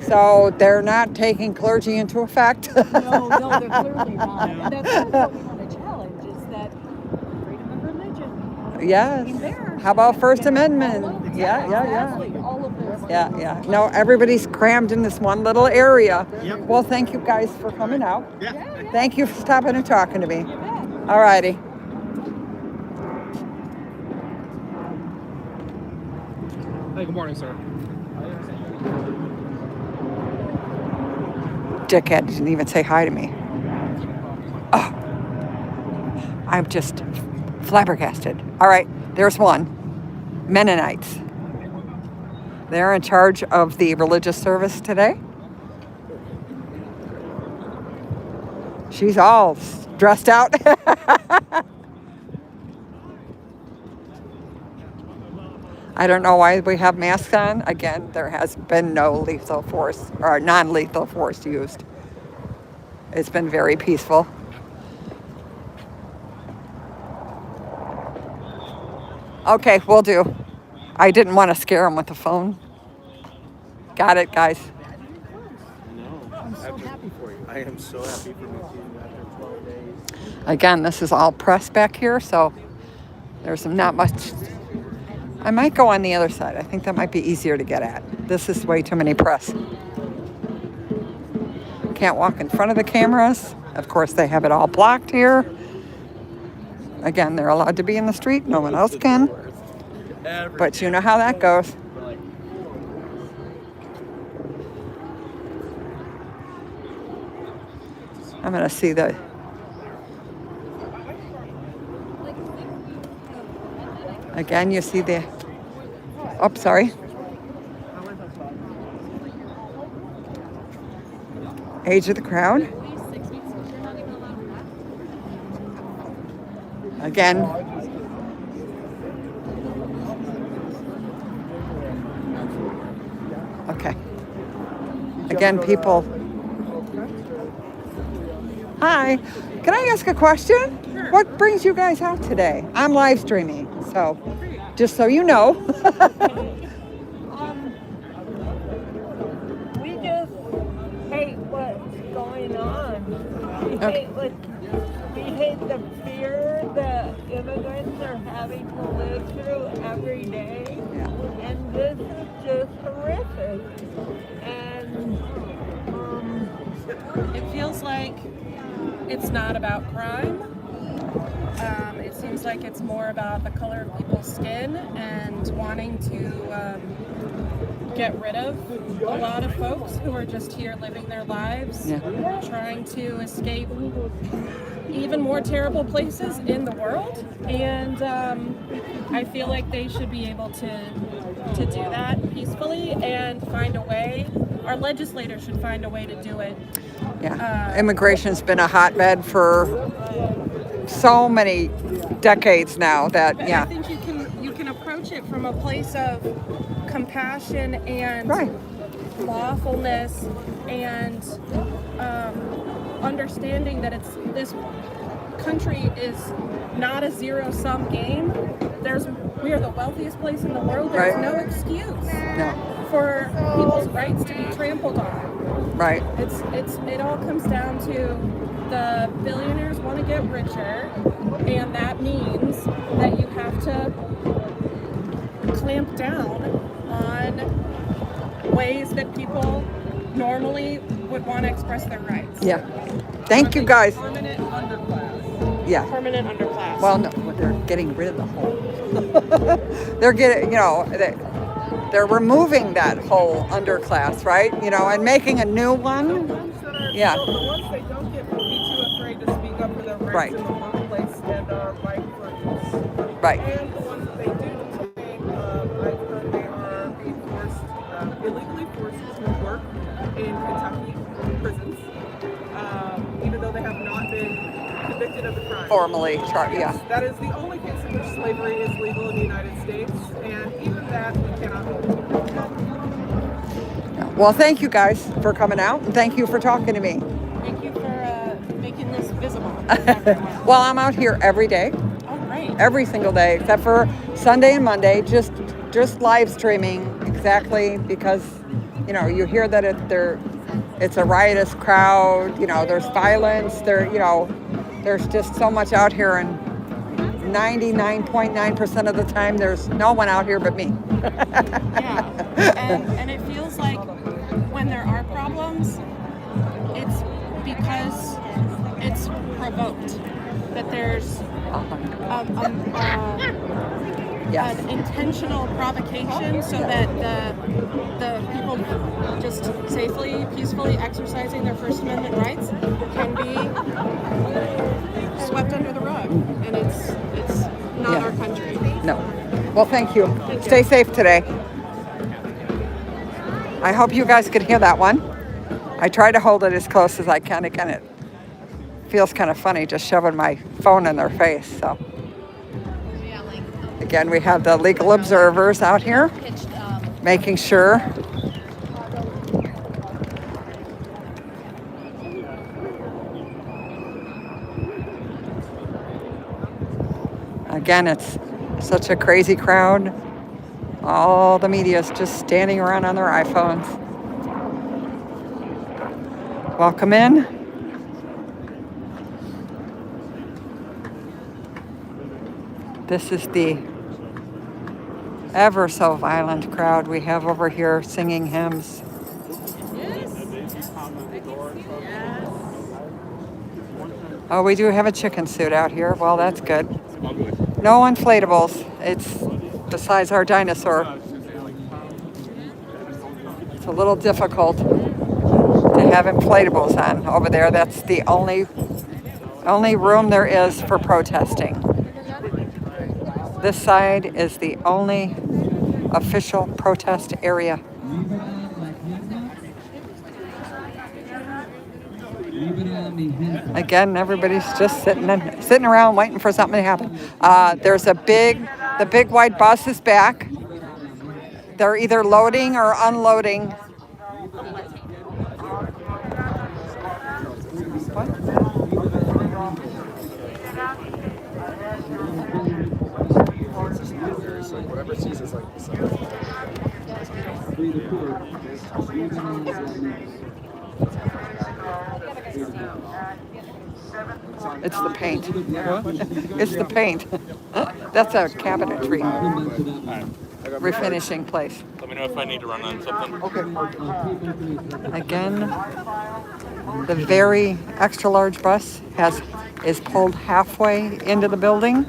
So they're not taking clergy into effect. No, they're clearly not. And that's what we want to challenge is that freedom of religion. Yes. How about First Amendment? Yeah. Exactly. All of those. Yeah. No, everybody's crammed in this one little area. Yep. Well, thank you guys for coming out. Yeah. Thank you for stopping and talking to me. All righty. Hey, good morning, sir. Dickhead didn't even say hi to me. Oh, I'm just flabbergasted. All right, there's one. Mennonites. They're in charge of the religious service today. She's all dressed out. I don't know why we have masks on. Again, there has been no lethal force or non-lethal force used. It's been very peaceful. Okay, will do. I didn't want to scare him with the phone. Got it, guys. so happy for you. I am so happy for me too after 12 days. Again, this is all press back here, so there's not much. I might go on the other side. I think that might be easier to get at. This is way too many press. Can't walk in front of the cameras. Of course, they have it all blocked here. Again, they're allowed to be in the street. No one else can. But you know how that goes. I'm going to see the... Again, you see the... Oh, sorry. Age of the crowd. Again. Okay. Again, people. Hi. Can I ask a question? Sure. What brings you guys out today? I'm live streaming, so just so you know. We just hate what's going on. We hate the fear that immigrants are having to live through every day. And this is just horrific. And It feels like it's not about crime. It seems like it's more about the color of people's skin and wanting to get rid of a lot of folks who are just here living their lives, trying to escape even more terrible places in the world. And I feel like they should be able to do that peacefully and find a way. Our legislators should find a way to do it. Yeah, immigration's been a hotbed for so many decades now that, But I think you can approach it from a place of compassion and lawfulness and understanding that this country is not a zero-sum game. We are the wealthiest place in the world. There's no excuse for people's rights to be trampled on. Right. It all comes down to the billionaires want to get richer, and that means that you have to clamp down on ways that people normally would want to express their rights. Yeah. Thank you guys. Permanent underclass. Yeah. Permanent underclass. Well, no, they're getting rid of the whole. They're getting, they're removing that whole underclass, right? And making a new one. Yeah. The ones that don't get be too afraid to speak up for their rights in the workplace and are fighting for it. Right. And the ones that they do detain, I've heard they are being illegally forced to work in Kentucky prisons, even though they have not been convicted of the crime. Formally charged, Yes, that is the only case in which slavery is legal in the United States, and even that we cannot hold. Well, thank you guys for coming out, and thank you for talking to me. Thank you for making this visible. Well, I'm out here every day. Oh, great. Every single day, except for Sunday and Monday, just live streaming, exactly, because, you hear that it's a riotous crowd, there's violence, there's just so much out here, and 99.9% of the time there's no one out here but me. And it feels like when there are problems, it's because it's provoked. That there's an intentional provocation so that the people just safely, peacefully exercising their First Amendment rights can be swept under the rug. And it's not our country. No. Well, thank you. Stay safe today. I hope you guys could hear that one. I try to hold it as close as I can. Again, it feels kind of funny just shoving my phone in their face. So, again, we have the legal observers out here making sure. Again, it's such a crazy crowd. All the media is just standing around on their iPhones. Welcome in. This is the ever so violent crowd we have over here singing hymns. Oh, we do have a chicken suit out here. Well, that's good. No inflatables. It's besides our dinosaur. It's a little difficult to have inflatables on over there. That's the only room there is for protesting. This side is the only official protest area. Again, everybody's just sitting around waiting for something to happen. There's the big white bus is back. They're either loading or unloading. What? Whatever season's like It's the paint. It's the paint. That's a cabinetry refinishing place. Let me know if I need to run on something. Okay. Again, the very extra large bus is pulled halfway into the building.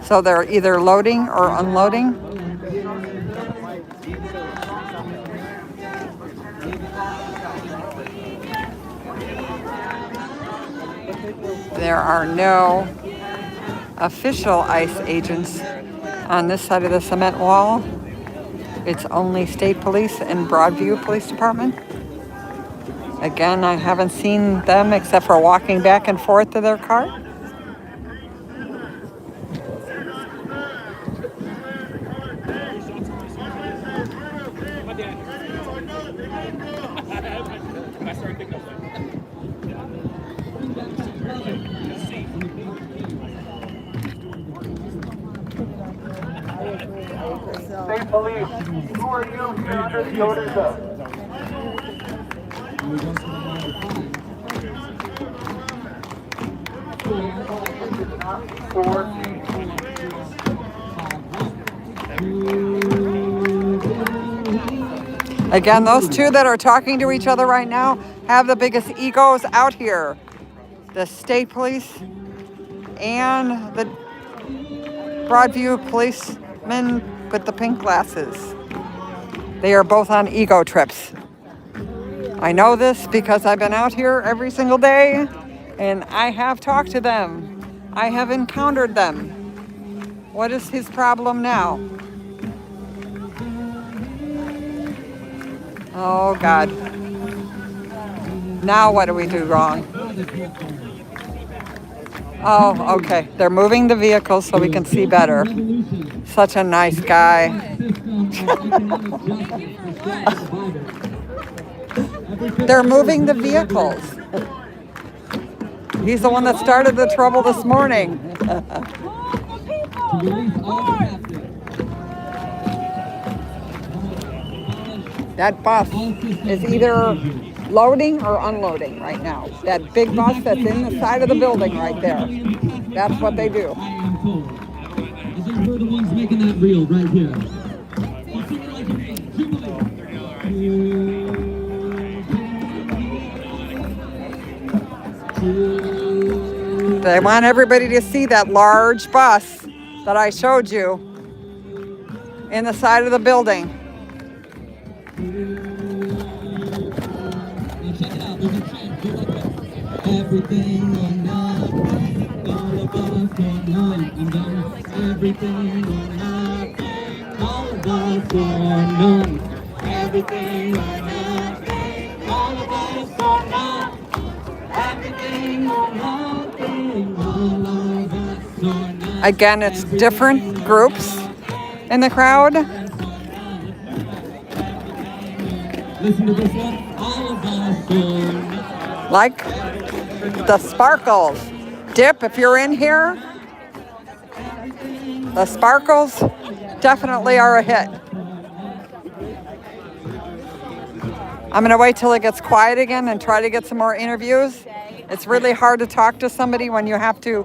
So they're either loading or unloading. There are no official ICE agents on this side of the cement wall. It's only state police and Broadview Police Department. Again, I haven't seen them except for walking back and forth to their car. State police, who are you future students of? Again, those two that are talking to each other right now have the biggest egos out here. The state police and the Broadview policemen with the pink glasses. They are both on ego trips. I know this because I've been out here every single day and I have talked to them. I have encountered them. What is his problem now? Oh God. Now what do we do wrong? Oh, okay. They're moving the vehicles so we can see better. Such a nice guy. They're moving the vehicles. He's the one that started the trouble this morning. That bus is either loading or unloading right now. That big bus that's in the side of the building right there. That's what they do. I think we're the ones making that real right here. They want everybody to see that large bus that I showed you in the side of the building. Everything or nothing, all of us or none. I'm done. Everything or nothing, all of us or none. Everything or nothing, all of us or none. Everything or nothing, all of us or none. Again, it's different groups in the crowd. Listen to this one. All of us or none. Like the Sparkles. Dip, if you're in here, the Sparkles definitely are a hit. I'm going to wait till it gets quiet again and try to get some more interviews. It's really hard to talk to somebody when you have to.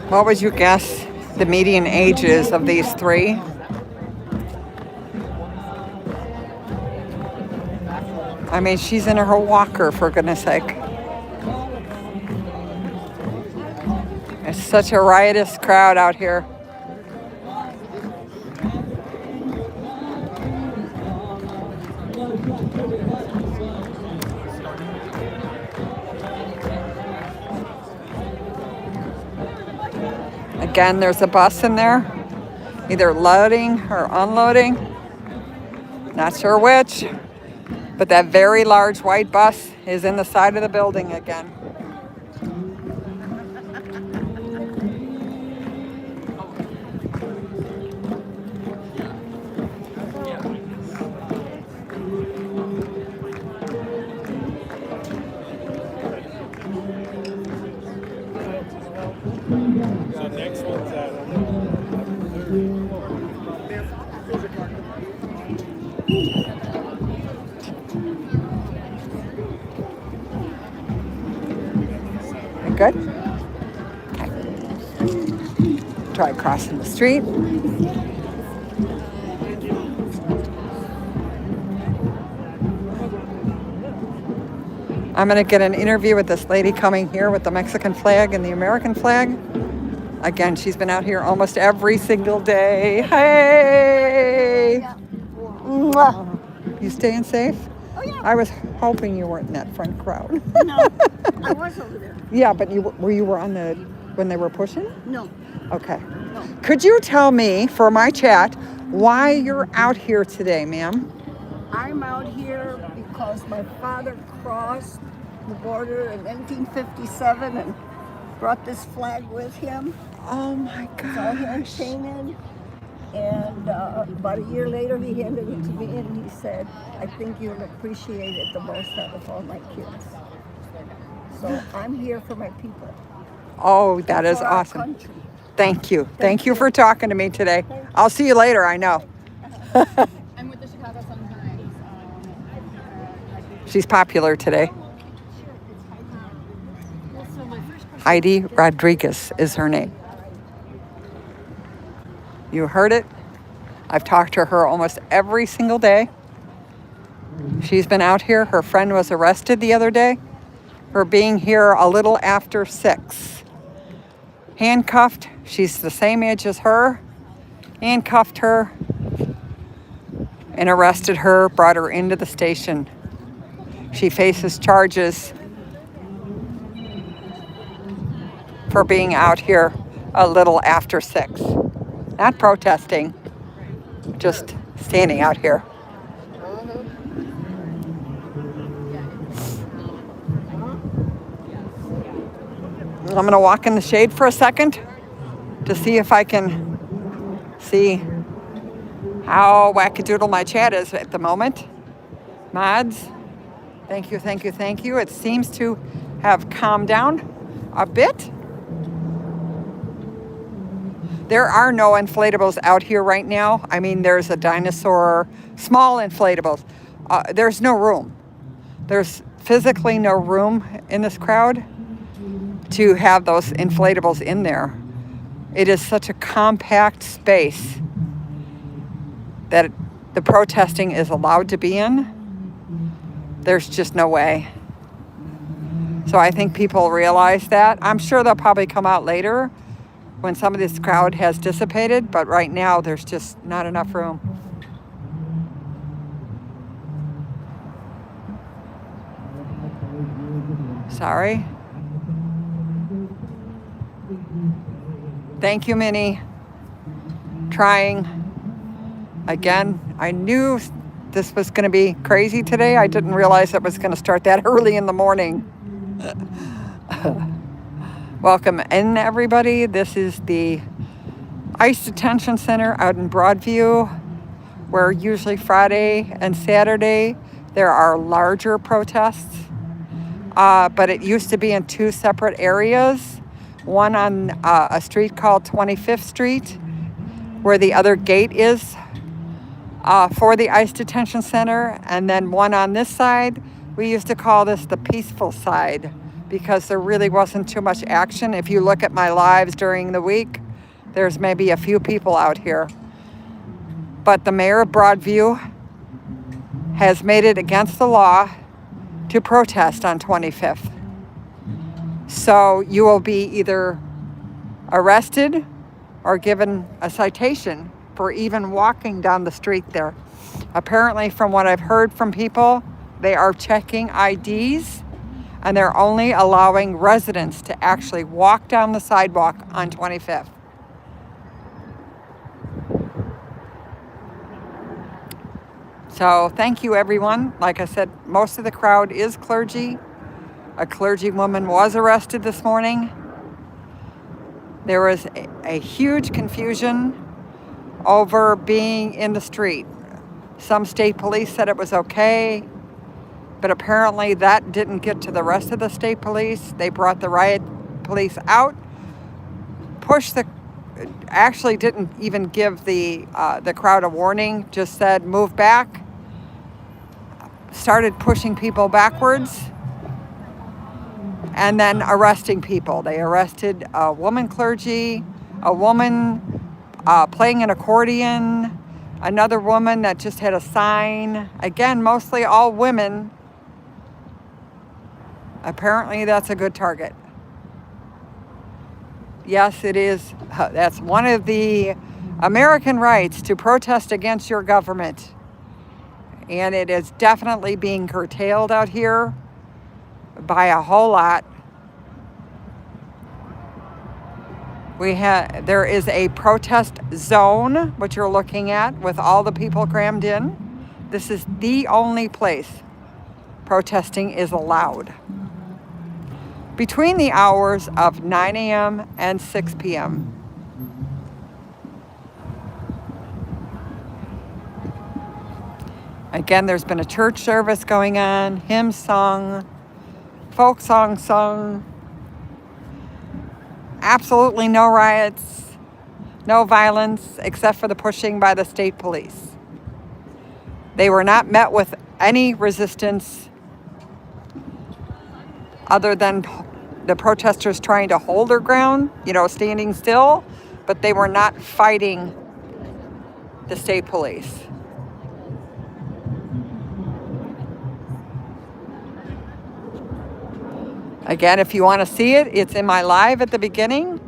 What would you guess the median age is of these three? I mean, she's in her walker, for goodness sake. It's such a riotous crowd out here. Again, there's a bus in there, either loading or unloading. Not sure which, but that very large white bus is in the side of the building again. So next one's at Good? Okay. Try crossing the street. I'm going to get an interview with this lady coming here with the Mexican flag and the American flag. Again, she's been out here almost every single day. Hey! Mwah. You staying safe? Oh, yeah. I was hoping you weren't in that front crowd. No, I was over there. Yeah, but you were on the when they were pushing? No. Okay. No. Could you tell me, for my chat, why you're out here today, ma'am? I'm out here because my father crossed the border in 1957 and brought this flag with him. Oh my gosh. It's all hand painted. And about a year later, he handed it to me and he said, I think you'll appreciate it the most out of all my kids. So I'm here for my people. Oh, that is for our awesome. country. Thank you. Thank you for talking to me today. I'll see you later, I know. I'm with the Chicago Sun-Times. She's popular today. Heidi Rodriguez is her name. You heard it. I've talked to her almost every single day. She's been out here. Her friend was arrested the other day for being here a little after 6. Handcuffed. She's the same age as her. Handcuffed her and arrested her, brought her into the station. She faces charges for being out here a little after 6. Not protesting, just standing out here. I'm going to walk in the shade for a second to see if I can see how wackadoodle my chat is at the moment. Mods, thank you, thank you, thank you. It seems to have calmed down a bit. There are no inflatables out here right now. I mean, there's a dinosaur, small inflatables. There's no room. There's physically no room in this crowd to have those inflatables in there. It is such a compact space that the protesting is allowed to be in. There's just no way. So I think people realize that. I'm sure they'll probably come out later when some of this crowd has dissipated, but right now there's just not enough room. Sorry. Thank you, Minnie. Trying. Again, I knew this was going to be crazy today. I didn't realize it was going to start that early in the morning. Welcome in, everybody. This is the ICE Detention Center out in Broadview, where usually Friday and Saturday there are larger protests. But it used to be in two separate areas, one on a street called 25th Street, where the other gate is for the ICE Detention Center, and then one on this side. We used to call this the peaceful side because there really wasn't too much action. If you look at my lives during the week, there's maybe a few people out here. But the mayor of Broadview has made it against the law to protest on 25th. So you will be either arrested or given a citation for even walking down the street there. Apparently, from what I've heard from people, they are checking IDs and they're only allowing residents to actually walk down the sidewalk on 25th. So thank you, everyone. Like I said, most of the crowd is clergy. A clergy woman was arrested this morning. There was a huge confusion over being in the street. Some state police said it was okay, but apparently that didn't get to the rest of the state police. They brought the riot police out, actually didn't even give the crowd a warning, just said move back, started pushing people backwards, and then arresting people. They arrested a woman clergy, a woman playing an accordion, another woman that just had a sign. Again, mostly all women. Apparently that's a good target. Yes, it is. That's one of the American rights, to protest against your government. And it is definitely being curtailed out here by a whole lot. There is a protest zone, which you're looking at, with all the people crammed in. This is the only place protesting is allowed between the hours of 9 a.m. and 6 p.m. Again, there's been a church service going on, hymns sung, folk song sung. Absolutely no riots, no violence, except for the pushing by the state police. They were not met with any resistance other than the protesters trying to hold their ground, standing still, but they were not fighting the state police. Again, if you want to see it, it's in my live at the beginning.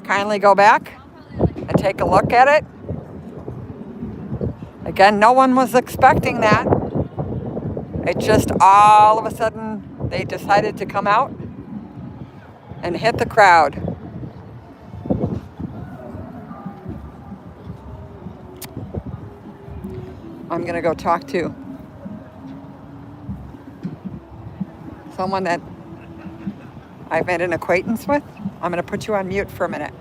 Kindly go back and take a look at it. Again, no one was expecting that. It just all of a sudden they decided to come out and hit the crowd. I'm going to go talk to someone that I've made an acquaintance with. I'm going to put you on mute for a minute.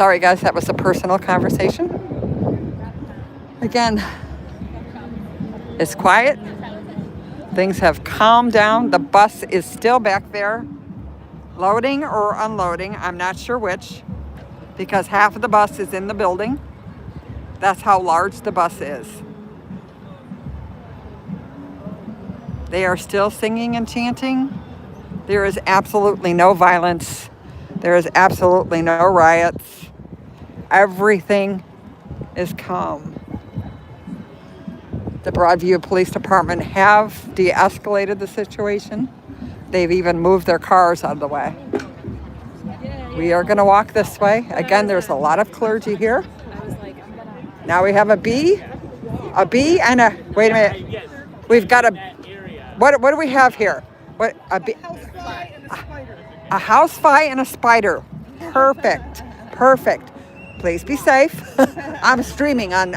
Sorry, guys, that was a personal conversation. Again, it's quiet. Things have calmed down. The bus is still back there, loading or unloading. I'm not sure which, because half of the bus is in the building. That's how large the bus is. They are still singing and chanting. There is absolutely no violence. There is absolutely no riots. Everything is calm. The Broadview Police Department have de-escalated the situation. They've even moved their cars out of the way. We are going to walk this way. Again, there's a lot of clergy here. Now we have a bee and a, wait a minute. We've got a, what do we have here? What, a bee? A housefly and a spider. Perfect, perfect. Please be safe. I'm streaming on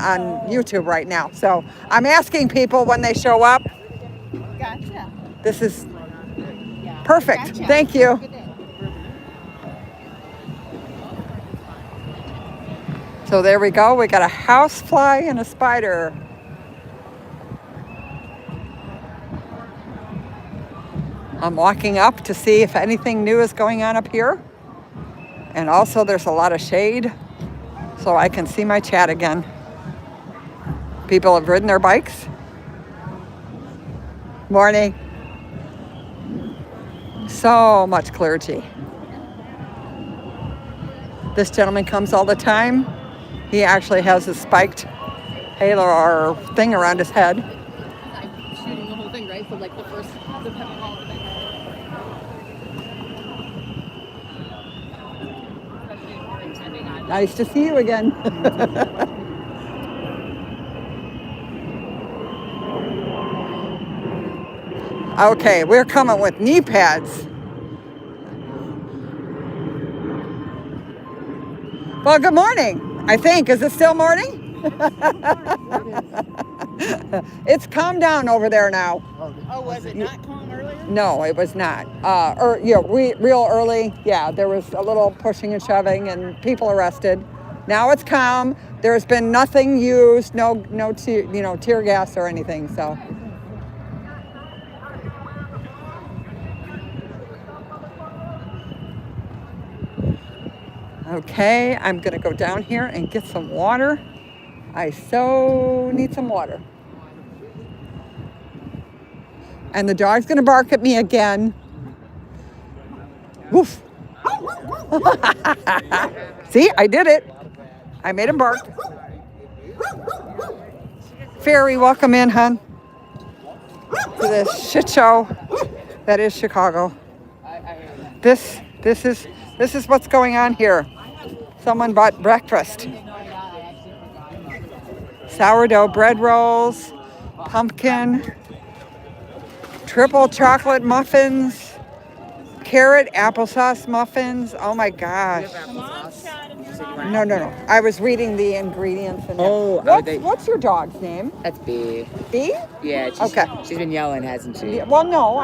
YouTube right now. So I'm asking people when they show up. Gotcha. This is perfect. Gotcha. Thank you. So there we go. We got a housefly and a spider. I'm walking up to see if anything new is going on up here. And also there's a lot of shade, so I can see my chat again. People have ridden their bikes. Morning. So much clergy. This gentleman comes all the time. He actually has a spiked halo or thing around his head. I'm shooting the whole thing, right? So like the pepper ball thing. Nice to see you again. Okay, we're coming with knee pads. Well, good morning, I think. Is it still morning? It's calmed down over there now. Oh, was it not calm earlier? No, it was not. Real early. Yeah, there was a little pushing and shoving and people arrested. Now it's calm. There's been nothing used, no tear gas or anything. So. Okay, I'm gonna go down here and get some water. I so need some water. And the dog's gonna bark at me again. Woof. See, I did it. I made him bark. Fairy, welcome in, hon, to this shit show that is Chicago. This is what's going on here. Someone bought breakfast. Sourdough bread rolls, pumpkin, triple chocolate muffins, carrot applesauce muffins. Oh my gosh. No. I was reading the ingredients. And what's your dog's name? That's B. B? Yeah, she's been yelling, hasn't she? Yeah, well, no,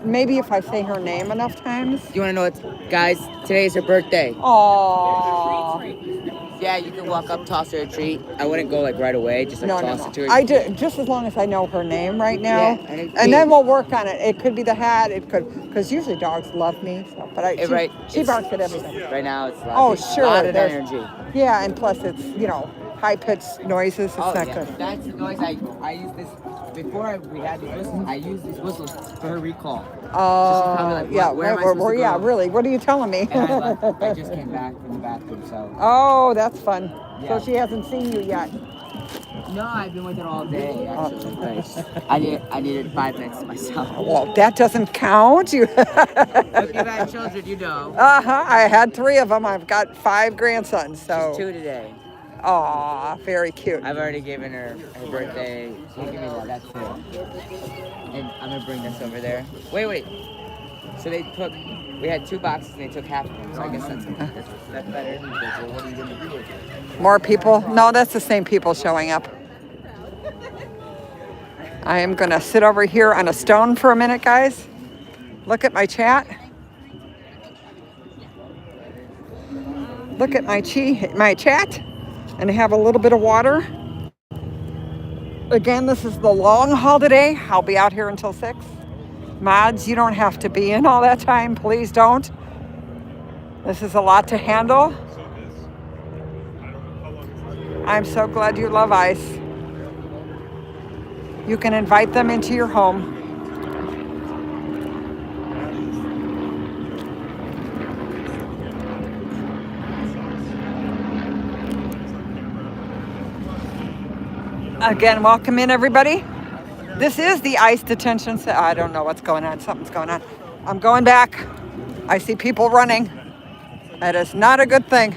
maybe if I say her name enough times. You want to know what, guys? Today is her birthday. Aww. Yeah, you can walk up, toss her a treat. I wouldn't go like right away, just like toss it to her. I do, just as long as I know her name right now. Yeah, and then we'll work on it. It could be the hat. It could, because usually dogs love me. So, but she barks at everything. Right now it's sure. A lot of energy. Yeah, and plus it's high-pitched noises. It's not good. That's the noise I use this. Before we had these whistles, I used these whistles for her recall. Really. What are you telling me? And I just came back from the bathroom, so. Oh, that's fun. Yeah. So she hasn't seen you yet. No, I've been with her all day, actually. I needed 5 minutes to myself. Well, that doesn't count. If you've had children, you know. I had 3 of them. I've got 5 grandsons. So. She's 2 today. Aw, very cute. I've already given her birthday. You give me that. That's it. And I'm gonna bring this over there. Wait. So we had 2 boxes and they took half of them. So I guess that's better. What are you gonna do with it? More people? No, that's the same people showing up. I am gonna sit over here on a stone for a minute, guys. Look at my chat. look at my chat and have a little bit of water. Again, this is the long haul today. I'll be out here until 6. Mods, you don't have to be in all that time. Please don't. This is a lot to handle. I'm so glad you love ice. You can invite them into your home. Again, welcome in, everybody. This is the ICE detention center. I don't know what's going on. Something's going on. I'm going back. I see people running. That is not a good thing.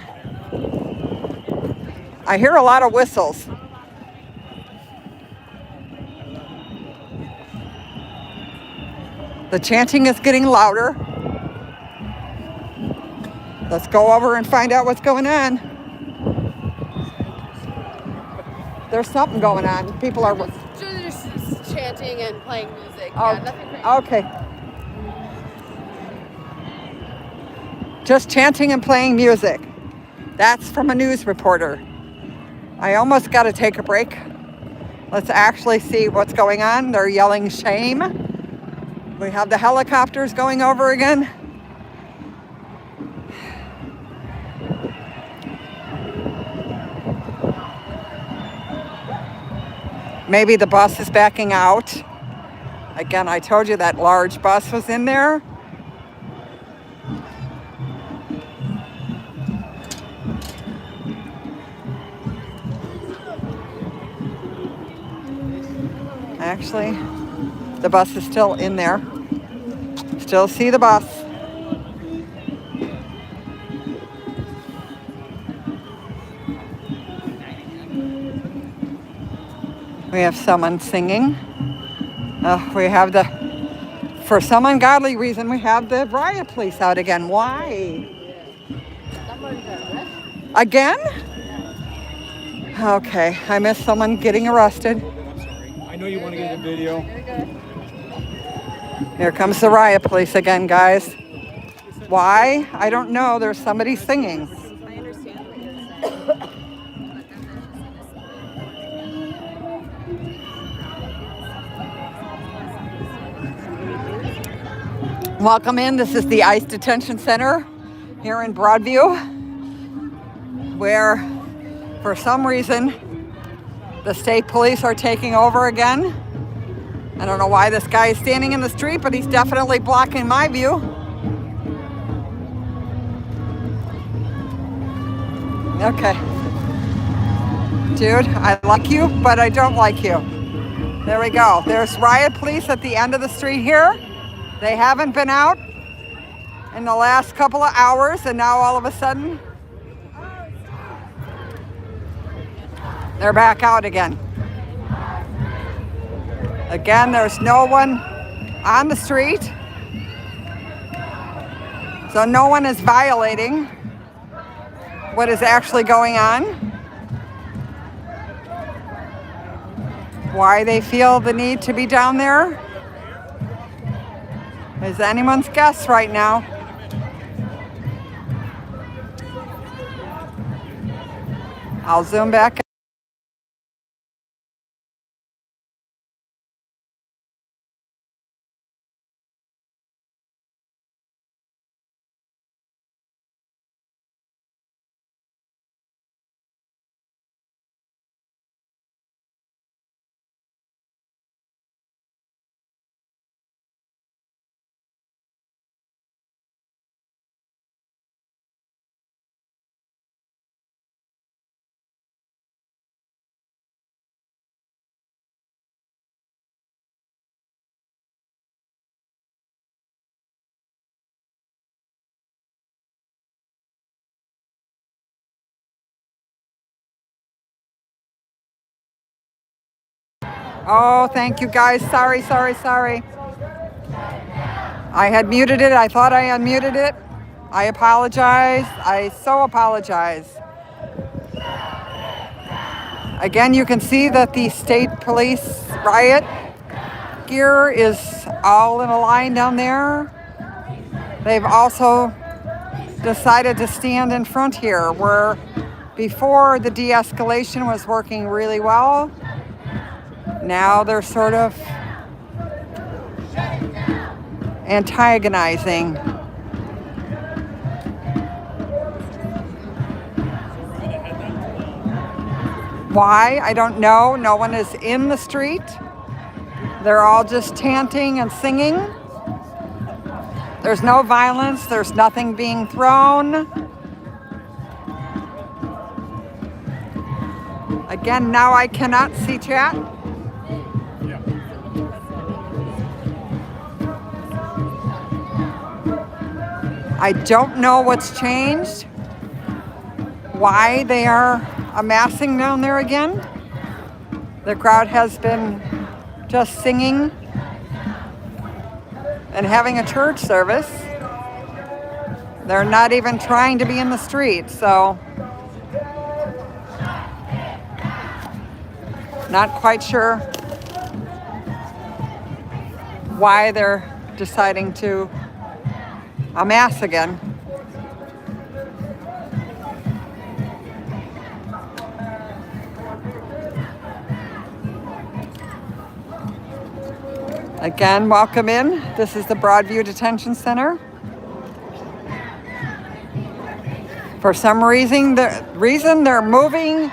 I hear a lot of whistles. The chanting is getting louder. Let's go over and find out what's going on. There's something going on. People are... Just chanting and playing music. Oh, Yeah, nothing crazy. Okay. Just chanting and playing music. That's from a news reporter. I almost got to take a break. Let's actually see what's going on. They're yelling shame. We have the helicopters going over again. Maybe the bus is backing out. Again, I told you that large bus was in there. Actually, the bus is still in there. Still see the bus. We have someone singing. We have for some ungodly reason, we have the riot police out again. Why? Again? Okay, I missed someone getting arrested. I know you want to get a video. Here comes the riot police again, guys. Why? I don't know. There's somebody singing. Welcome in. This is the ICE Detention Center here in Broadview, where for some reason the state police are taking over again. I don't know why this guy is standing in the street, but he's definitely blocking my view. Okay. Dude, I like you, but I don't like you. There we go. There's riot police at the end of the street here. They haven't been out in the last couple of hours, and now all of a sudden, they're back out again. Again, there's no one on the street, so no one is violating what is actually going on. Why they feel the need to be down there is anyone's guess right now. I'll zoom back. Oh, thank you guys. Sorry. I had muted it. I thought I unmuted it. I apologize. I so apologize. Again, you can see that the state police riot gear is all in a line down there. They've also decided to stand in front here where before the de-escalation was working really well. Now they're sort of antagonizing. Why? I don't know. No one is in the street. They're all just chanting and singing. There's no violence. There's nothing being thrown. Again, now I cannot see chat. I don't know what's changed. Why they are amassing down there again. The crowd has been just singing and having a church service. They're not even trying to be in the street, so not quite sure why they're deciding to amass again. Again, welcome in. This is the Broadview Detention Center. For some reason, they're moving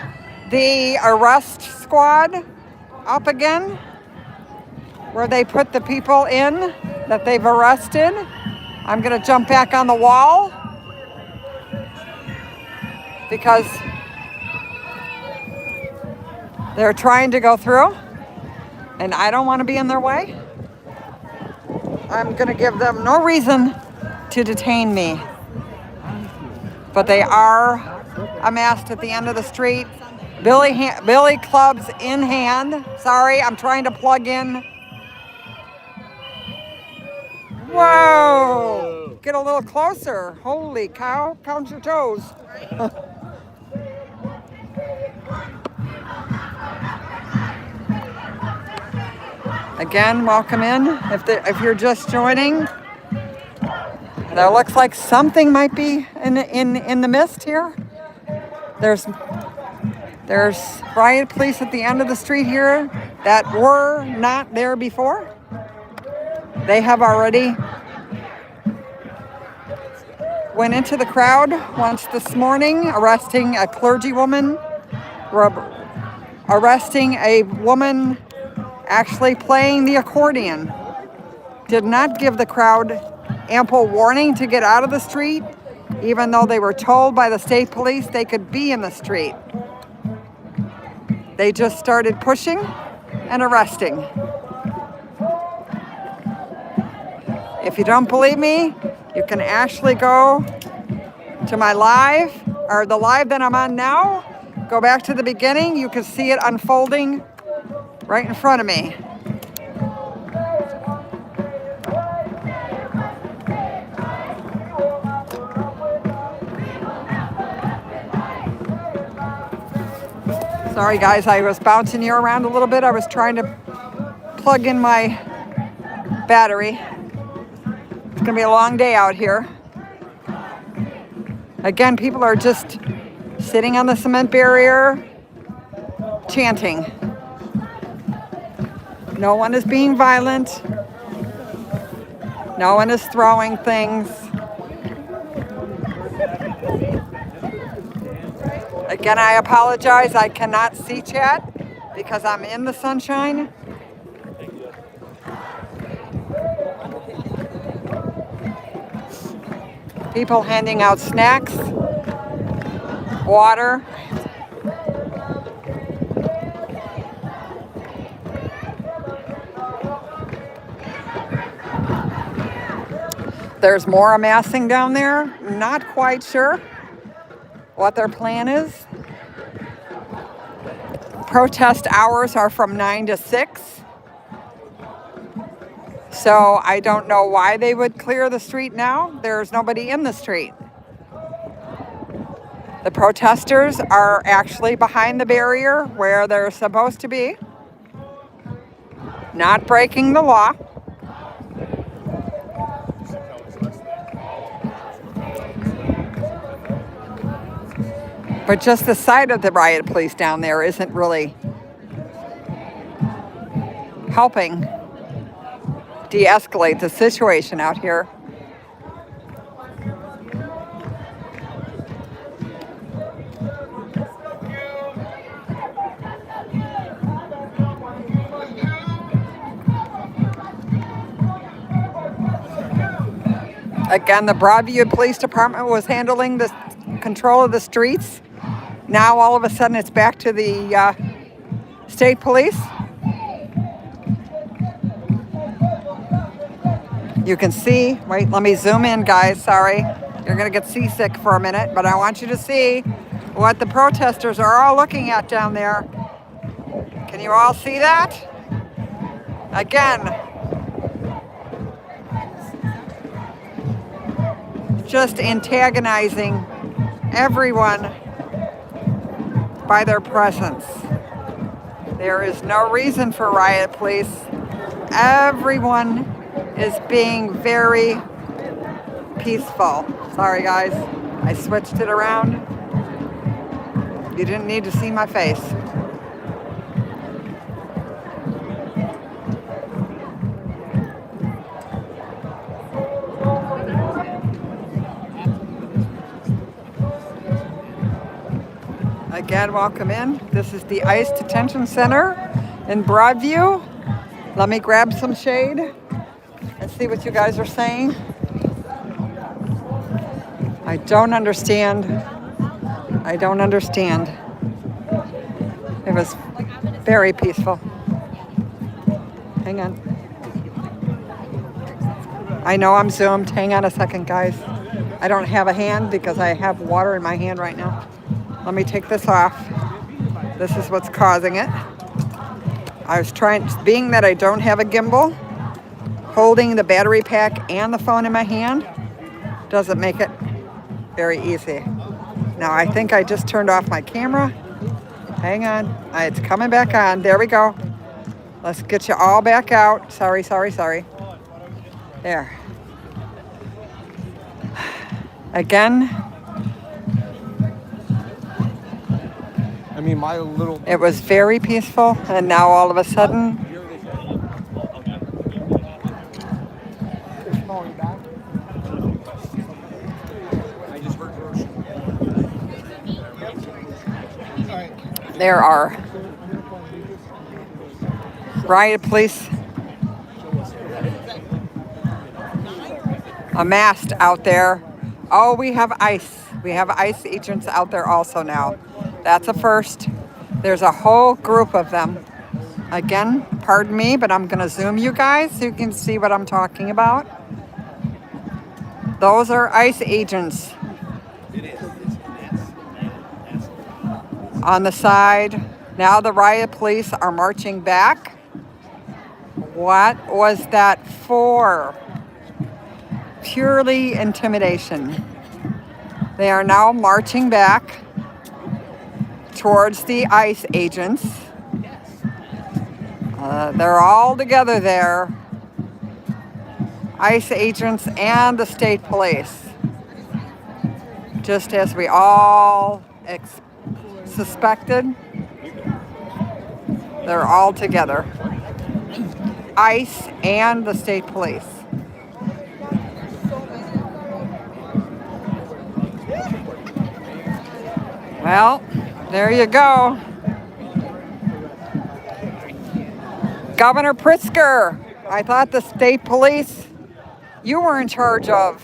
the arrest squad up again, where they put the people in that they've arrested. I'm gonna jump back on the wall because they're trying to go through and I don't want to be in their way. I'm gonna give them no reason to detain me. But they are amassed at the end of the street. Billy clubs in hand. Sorry, I'm trying to plug in. Whoa! Get a little closer. Holy cow, count your toes. Again, welcome in. If you're just joining, there looks like something might be in the mist here. There's riot police at the end of the street here that were not there before. They have already went into the crowd once this morning, arresting a clergywoman, arresting a woman actually playing the accordion. Did not give the crowd ample warning to get out of the street, even though they were told by the state police they could be in the street. They just started pushing and arresting. If you don't believe me, you can actually go to my live, or the live that I'm on now. Go back to the beginning. You can see it unfolding right in front of me. Sorry guys, I was bouncing you around a little bit. I was trying to plug in my battery. It's gonna be a long day out here. Again, people are just sitting on the cement barrier, chanting. No one is being violent. No one is throwing things. Again, I apologize. I cannot see chat because I'm in the sunshine. People handing out snacks, water. There's more amassing down there. Not quite sure what their plan is. Protest hours are from 9 to 6. So I don't know why they would clear the street now. There's nobody in the street. The protesters are actually behind the barrier where they're supposed to be, not breaking the law. But just the sight of the riot police down there isn't really helping de-escalate the situation out here. Again, the Broadview Police Department was handling the control of the streets. Now all of a sudden it's back to the state police. You can see, wait, let me zoom in, guys, sorry. You're gonna get seasick for a minute, but I want you to see what the protesters are all looking at down there. Can you all see that? Again, just antagonizing everyone by their presence. There is no reason for riot police. Everyone is being very peaceful. Sorry guys, I switched it around. You didn't need to see my face. Again, welcome in. This is the ICE Detention Center in Broadview. Let me grab some shade and see what you guys are saying. I don't understand. I don't understand. It was very peaceful. Hang on. I know I'm zoomed. Hang on a second, guys. I don't have a hand because I have water in my hand right now. Let me take this off. This is what's causing it. I was trying, being that I don't have a gimbal, holding the battery pack and the phone in my hand doesn't make it very easy. Now I think I just turned off my camera. Hang on, it's coming back on. There we go. Let's get you all back out. Sorry. There. Again, I mean, my little... it was very peaceful, and now all of a sudden, there are riot police amassed out there. Oh, we have ICE. We have ICE agents out there also now. That's a first. There's a whole group of them. Again, pardon me, but I'm gonna zoom you guys so you can see what I'm talking about. Those are ICE agents. On the side. Now the riot police are marching back. What was that for? Purely intimidation. They are now marching back towards the ICE agents. They're all together there. ICE agents and the state police. Just as we all suspected, they're all together. ICE and the state police. Well, there you go. Governor Pritzker, I thought the state police you were in charge of.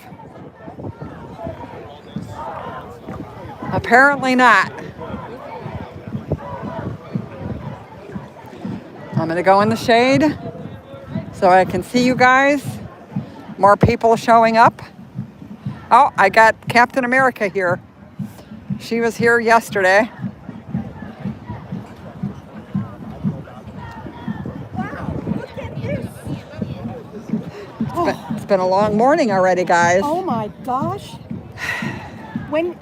Apparently not. I'm gonna go in the shade so I can see you guys. More people showing up. Oh, I got Captain America here. She was here yesterday. It's been a long morning already, guys. Oh my gosh. When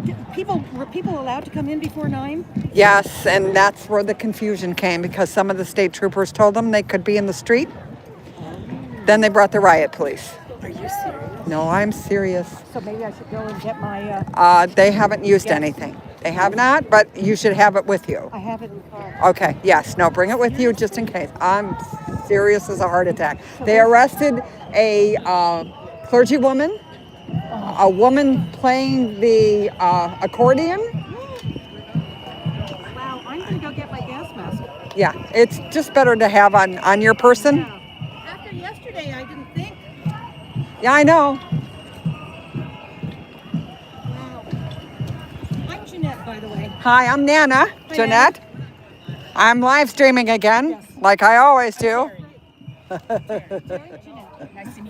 were people allowed to come in before 9? Yes, and that's where the confusion came because some of the state troopers told them they could be in the street. Then they brought the riot police. Are you serious? No, I'm serious. So maybe I should go and get my... They haven't used anything. They have not, but you should have it with you. I have it in the car. Okay, yes, no, bring it with you just in case. I'm serious as a heart attack. They arrested a clergywoman, a woman playing the accordion. Wow, I'm gonna go get my gas mask. Yeah, it's just better to have on your person. After yesterday, I didn't think. Yeah, I know. Wow. I'm Jeanette, by the way. Hi, I'm Nana, Hi, Jeanette. I'm live streaming again, like I always do.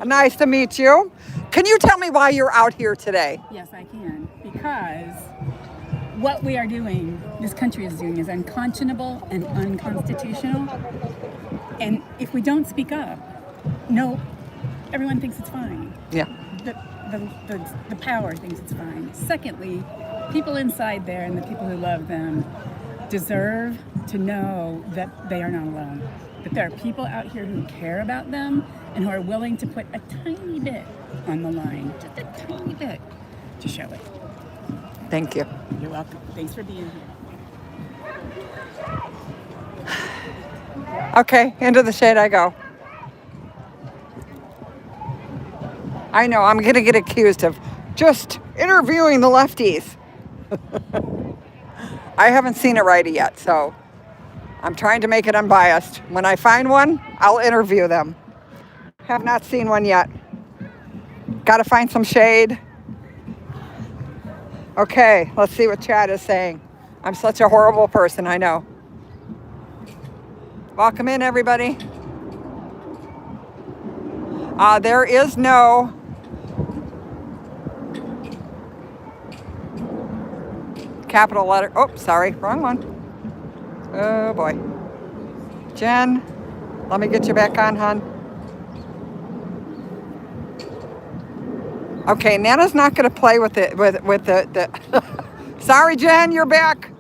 Nice to meet you. Can you tell me why you're out here today? Yes, I can. Because what we are doing, this country is doing, is unconscionable and unconstitutional. And if we don't speak up, no, everyone thinks it's fine. Yeah. The power thinks it's fine. Secondly, people inside there and the people who love them deserve to know that they are not alone. That there are people out here who care about them and who are willing to put a tiny bit on the line, just a tiny bit, to show it. Thank you. You're welcome. Thanks for being here. Okay, into the shade I go. I know, I'm gonna get accused of just interviewing the lefties. I haven't seen a righty yet, so I'm trying to make it unbiased. When I find one, I'll interview them. Have not seen one yet. Gotta find some shade. Okay, let's see what Chad is saying. I'm such a horrible person, I know. Welcome in, everybody. There is no capital letter. Oh, sorry, wrong one. Oh boy. Jen, let me get you back on, hon. Okay, Nana's not going to play with it with the Sorry, Jen, you're back.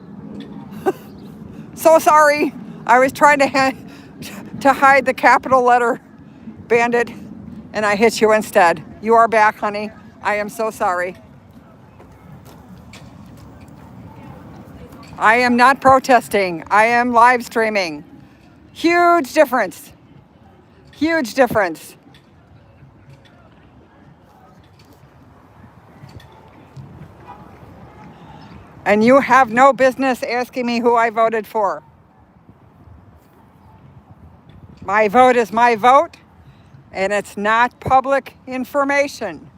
So sorry. I was trying to hide the capital letter bandit, and I hit you instead. You are back, honey. I am so sorry. I am not protesting. I am live streaming. Huge difference. Huge difference. And you have no business asking me who I voted for. My vote is my vote, and it's not public information.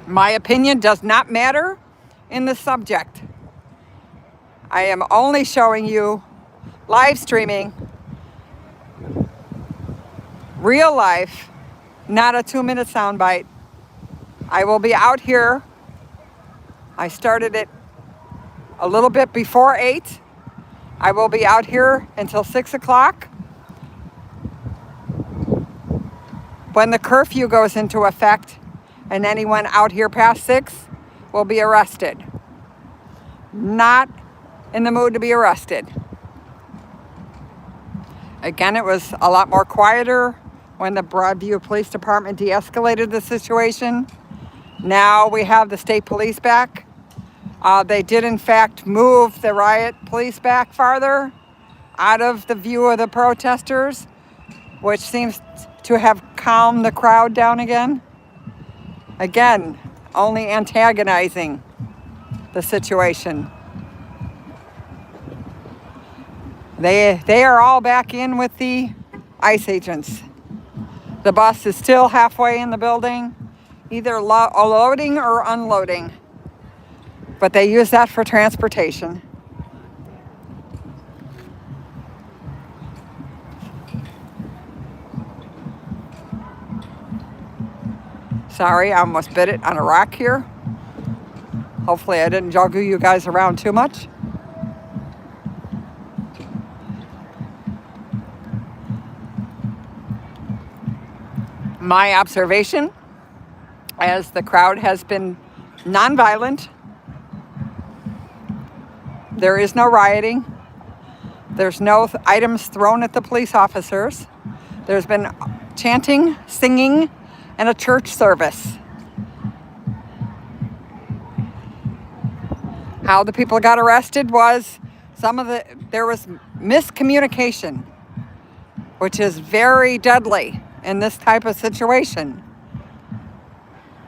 My opinion does not matter in the subject. I am only showing you live streaming, real life, not a 2-minute soundbite. I will be out here. I started it a little bit before 8. I will be out here until 6 o'clock. When the curfew goes into effect, and anyone out here past 6 will be arrested. Not in the mood to be arrested. Again, it was a lot more quieter when the Broadview Police Department de-escalated the situation. Now we have the state police back. They did in fact move the riot police back farther out of the view of the protesters, which seems to have calmed the crowd down again. Again, only antagonizing the situation. They are all back in with the ICE agents. The bus is still halfway in the building, either loading or unloading. But they use that for transportation. Sorry, I almost bit it on a rock here. Hopefully I didn't juggle you guys around too much. My observation, as the crowd has been nonviolent, there is no rioting. There's no items thrown at the police officers. There's been chanting, singing, and a church service. How the people got arrested was there was miscommunication, which is very deadly in this type of situation.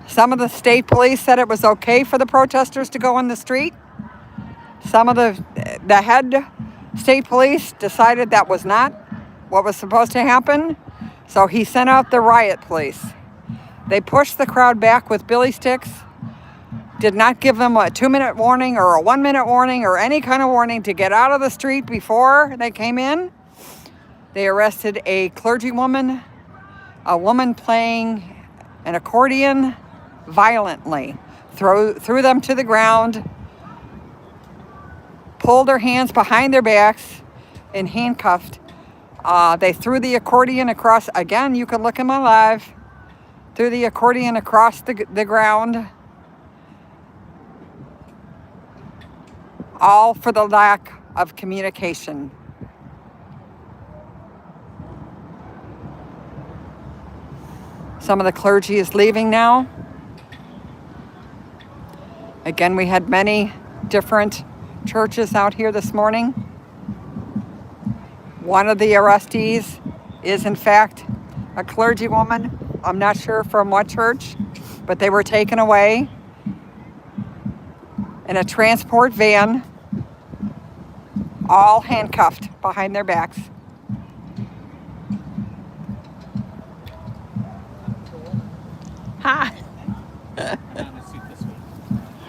Some of the state police said it was okay for the protesters to go in the street. Some of the head state police decided that was not what was supposed to happen, so he sent out the riot police. They pushed the crowd back with billy sticks, did not give them a 2-minute warning or a 1-minute warning or any kind of warning to get out of the street before they came in. They arrested a clergywoman, a woman playing an accordion violently, threw them to the ground, pulled their hands behind their backs, and handcuffed. They threw the accordion across, again, you can look in my live, threw the accordion across the ground, all for the lack of communication. Some of the clergy is leaving now. Again, we had many different churches out here this morning. One of the arrestees is, in fact, a clergywoman. I'm not sure from what church, but they were taken away in a transport van, all handcuffed behind their backs. Hi.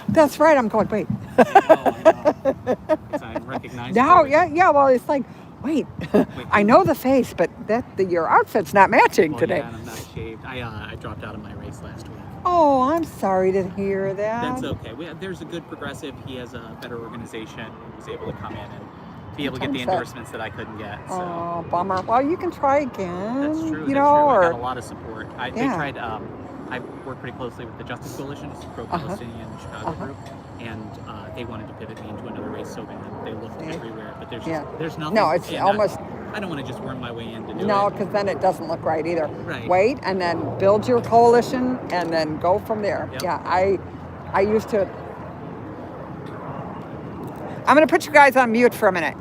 That's right. I'm going, wait. I'm recognizable. Now, yeah. Well, it's like, wait. I know the face, but your outfit's not matching today. Yeah, and I'm not shaved. I dropped out of my race last week. Oh, I'm sorry to hear that. That's okay. There's a good progressive. He has a better organization. He was able to come in and be able to get the endorsements that I couldn't get. So. Oh, bummer. Well, you can try again. That's true. You That's know, true. or I got a lot of support. They tried. I work pretty closely with the Justice Coalition, it's a pro-Palestinian Chicago group, and they wanted to pivot me into another race so bad. They looked everywhere, but there's nothing. No, it's almost. I don't want to just worm my way in to do it. No, because then it doesn't look right either. Right. Wait, and then build your coalition, and then go from there. Yep. Yeah, I used to. I'm going to put you guys on mute for a minute.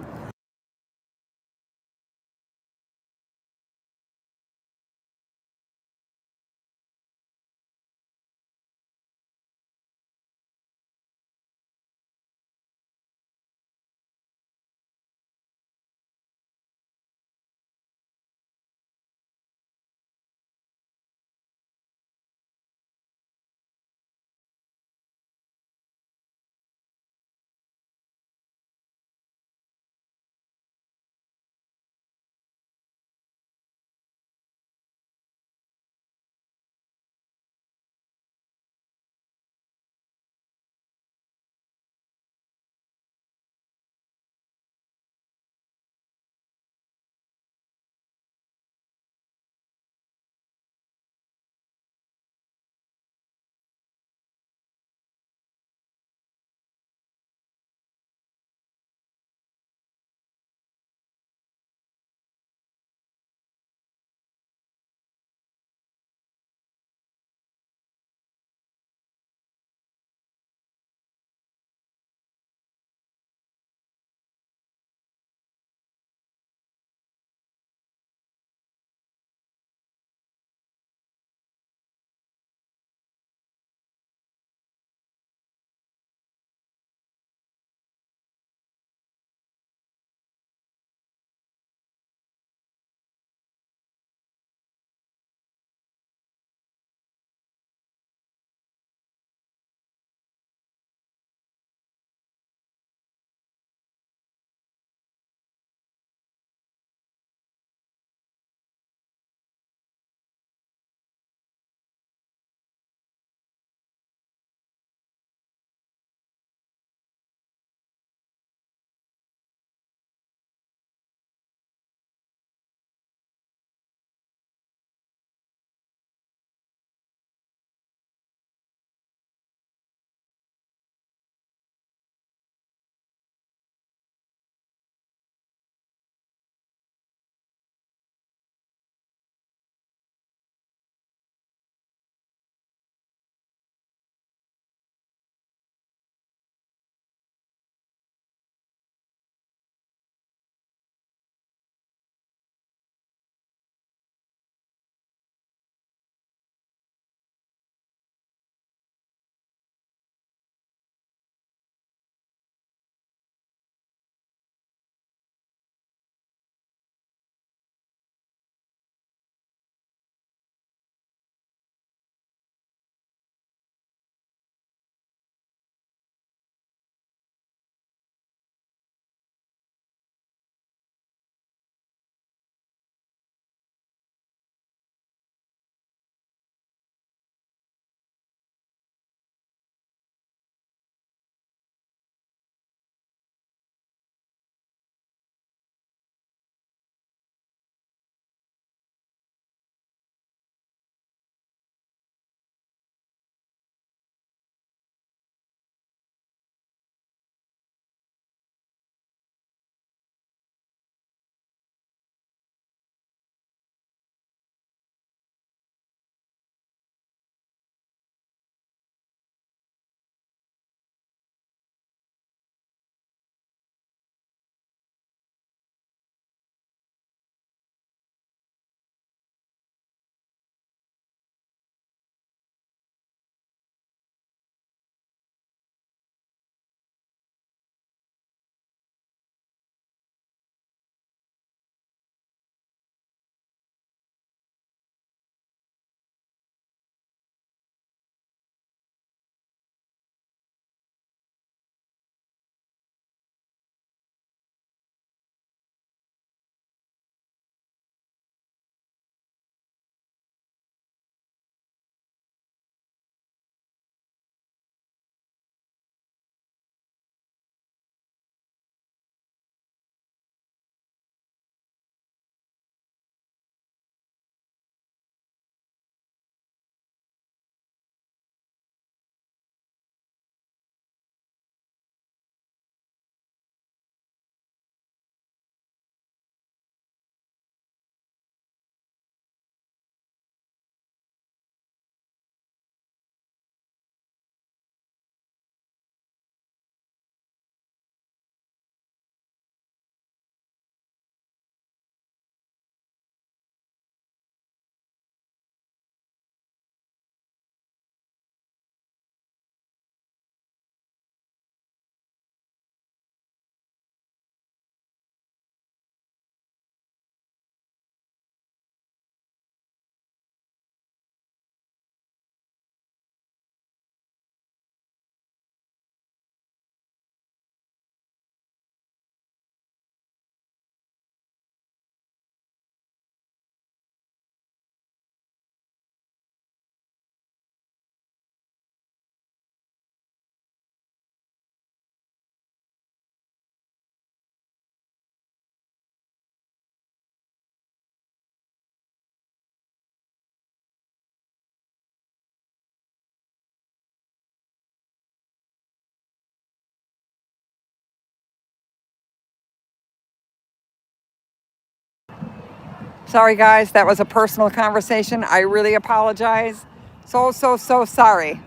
Sorry, guys, that was a personal conversation. I really apologize. So sorry.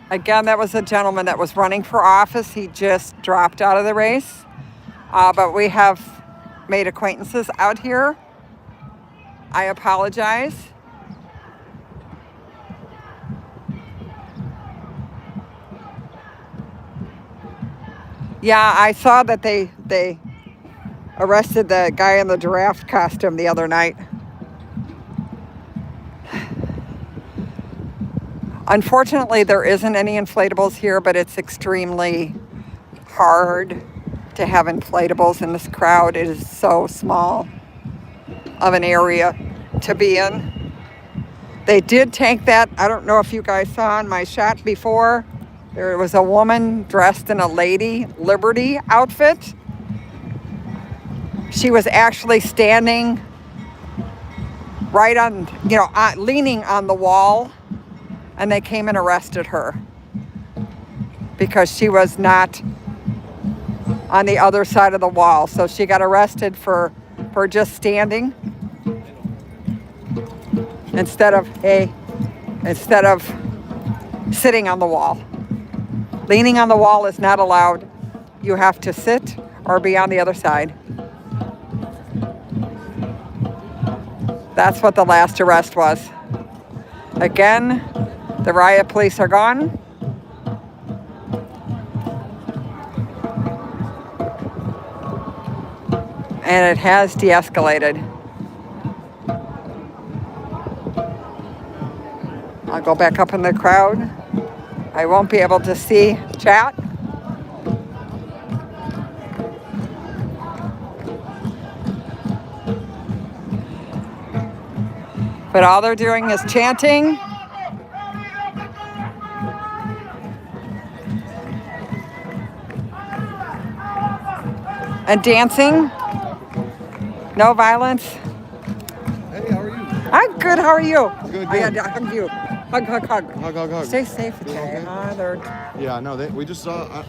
Again, that was a gentleman that was running for office. He just dropped out of the race. But we have made acquaintances out here. I apologize. Yeah, I saw that they arrested the guy in the giraffe costume the other night. Unfortunately, there isn't any inflatables here, but it's extremely hard to have inflatables in this crowd. It is so small of an area to be in. They did take that. I don't know if you guys saw in my shot before. There was a woman dressed in a Lady Liberty outfit. She was actually standing right on, leaning on the wall, and they came and arrested her because she was not on the other side of the wall. So she got arrested for just standing instead of sitting on the wall. Leaning on the wall is not allowed. You have to sit or be on the other side. That's what the last arrest was. Again, the riot police are gone. And it has de-escalated. I'll go back up in the crowd. I won't be able to see chat. But all they're doing is chanting. And dancing. No violence. Hey, how are you? I'm good. How are you? Good. I got to hug you. Hug. Hug. Stay safe today. Yeah, no, we just saw.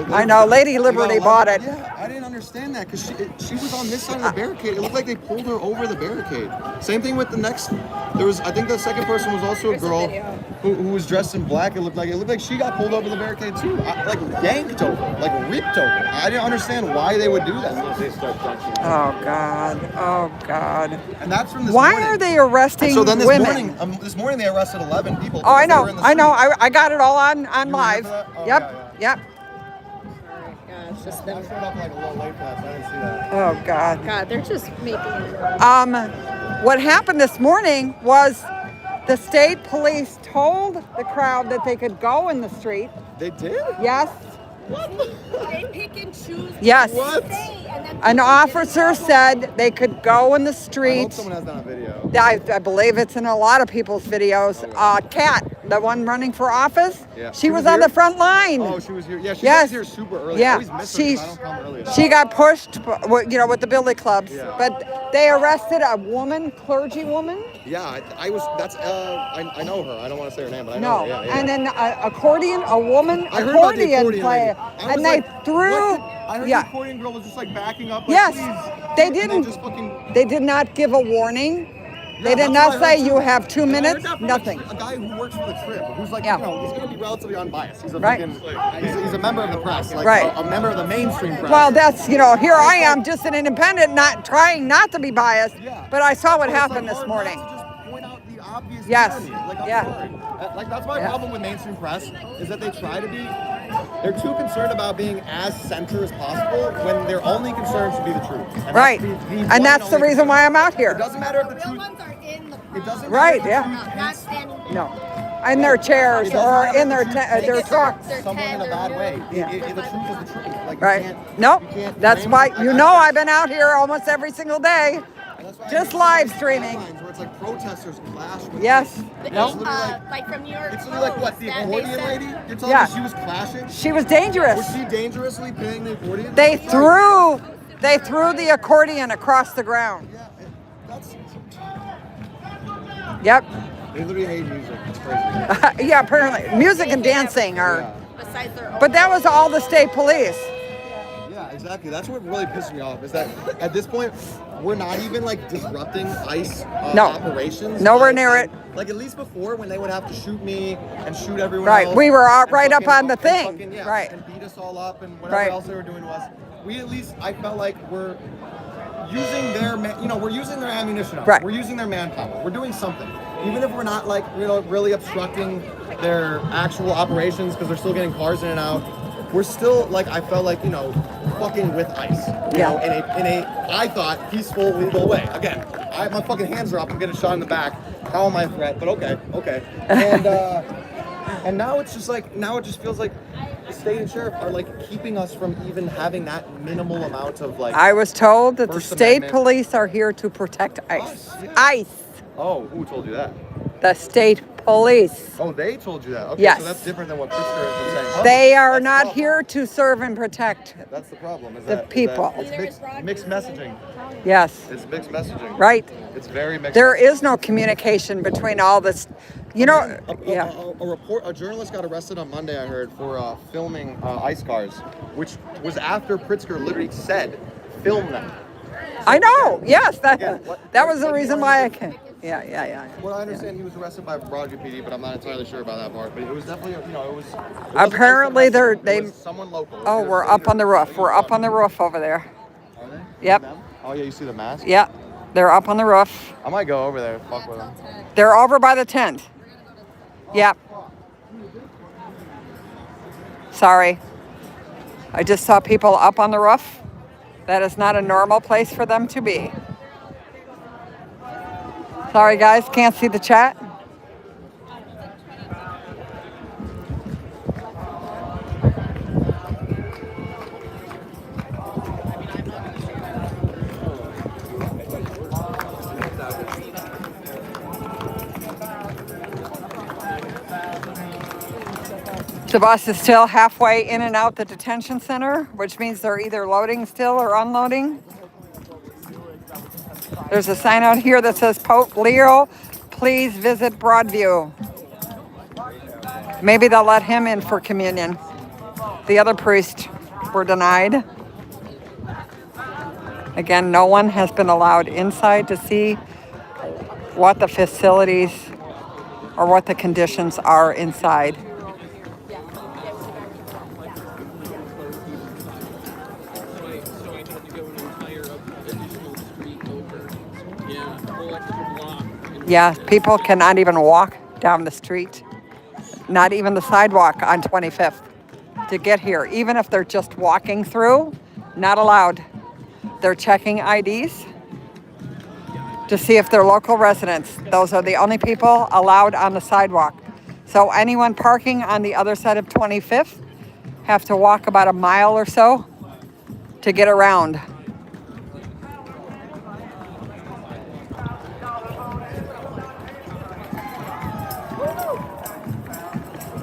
I know, Lady Liberty bought it. Yeah, I didn't understand that because she was on this side of the barricade. It looked like they pulled her over the barricade. Same thing with the next. There was, I think, the second person was also a girl who was dressed in black. It looked like she got pulled over the barricade too, like yanked over, like ripped over. I didn't understand why they would do that. Oh God. And that's from this Why morning. are they arresting And so then women? This morning they arrested 11 people. Oh, I know. They were in the I got it all on live. Oh, Yep. Yeah, it's just them. I showed up like a little late for that, so I didn't see that. Oh God. God, they're just making. What happened this morning was the state police told the crowd that they could go in the street. They did? Yes. They pick and choose. Yes. What? An officer said they could go in the street. I hope someone has that on video. I believe it's in a lot of people's videos. Kat, the one running for office, Yeah. she was on the front line. Oh, she was here. Yeah, she Yes. was here super early. I Yeah, always miss her 'cause I don't come early enough. she got pushed, with the billy clubs. Yeah. But they arrested a woman, clergy woman. Yeah, I was. That's. I know her. I don't want to say her name, but I know No, her. Yeah. and then a woman I heard about the accordion player, lady. I and was they like, threw. I heard the accordion girl was just like backing up. Like, Yes, please. they And didn't. just fucking, They did not give a warning. They Yeah, did that's not what I say heard, you too. have 2 And I heard minutes. that from Nothing. A guy who works for the Trib, who's like, Yeah. he's going to be relatively unbiased. He's a Right. he's a member of the press, like Right. a member of the mainstream press. Well, that's here I am, just an independent, not trying not to be biased. But I saw what happened this morning. Obvious Yes. tyranny. Like, I'm Yeah. sorry. Like that's my Yeah. problem with mainstream press is that they try to be. They're too concerned about being as center as possible when their only concern should be the truth. And Right. that's the And one that's the only reason why I'm out It here. doesn't matter if the truth. It doesn't Right, matter yeah. if the truth Not standing. No. In their chairs It doesn't or matter in if their the truth their makes trucks. someone in a bad way. Yeah. The truth is the truth. Like, you Right. can't- Nope. you can't That's frame why it. I've been out here almost every single day. That's why I Just hate live these streaming. headlines Where it's like protesters clash with. Yes. It's Nope. literally Like from New York It's literally like what the Post, that accordion they said- lady. You're telling Yeah. me she was clashing? She was dangerous. Was she dangerously playing the accordion? They threw the accordion across the ground. That's. Yep. They literally hate music. It's crazy. Yeah, apparently. Music and dancing are. Besides their own. But that was all the state police. Yeah, exactly. That's what really pissed me off, is that at this point, we're not even like disrupting ICE No. operations. Nowhere near it. Like at least before, when they would have to shoot me and shoot everyone Right. else. We were out and right up fucking- on the and thing. fucking, yeah, Right. and beat us all up and whatever Right. else they were doing to us. We at least, I felt like we're using their, we're using their ammunition up. Right. We're using their manpower. We're doing something. Even if we're not like, really obstructing their actual operations because they're still getting cars in and out. We're still like, I felt like, fucking with ICE. You know, in a, I thought, peaceful, legal way. Again, my fucking hands are up. I'm getting shot in the back. How am I a threat? But okay. And now it's just like, now it just feels like the state and sheriff are like keeping us from even having that minimal amount of like. I was told that the First state Amendment. police are here to protect ICE. ICE. Oh, who told you that? The state police. Oh, they told you that. Okay, Yes. so that's different than what Pritzker has been saying. They are That's the not problem. here to serve and protect That's the problem. Is the that, people. Is that it's mixed messaging. Yes. It's mixed messaging. Right. It's very mixed. There is no communication between all this. A journalist got arrested on Monday, I heard, for filming ICE cars, which was after Pritzker literally said, film them. I know. Yes, that what- that was the reason why I came. Yeah. Well, I understand he was arrested by Broadview PD, but I'm not entirely sure about that part. But it was definitely, it was. It wasn't Apparently, ICE that they. it was someone local. It was Oh, either we're state up or- on the roof. We're up on the roof over there. Are they? Yep. Oh yeah, you see the mask? Yep. They're up on the roof. I might go over there. Fuck with them. They're over by the tent. Yep. Sorry. I just saw people up on the roof. That is not a normal place for them to be. Sorry, guys, can't see the chat. The bus is still halfway in and out the detention center, which means they're either loading still or unloading. There's a sign out here that says, Pope Leo, please visit Broadview. Maybe they'll let him in for communion. The other priests were denied. Again, no one has been allowed inside to see what the facilities or what the conditions are inside. Yeah, people cannot even walk down the street, not even the sidewalk on 25th to get here. Even if they're just walking through, not allowed. They're checking IDs to see if they're local residents. Those are the only people allowed on the sidewalk. So anyone parking on the other side of 25th have to walk about a mile or so to get around.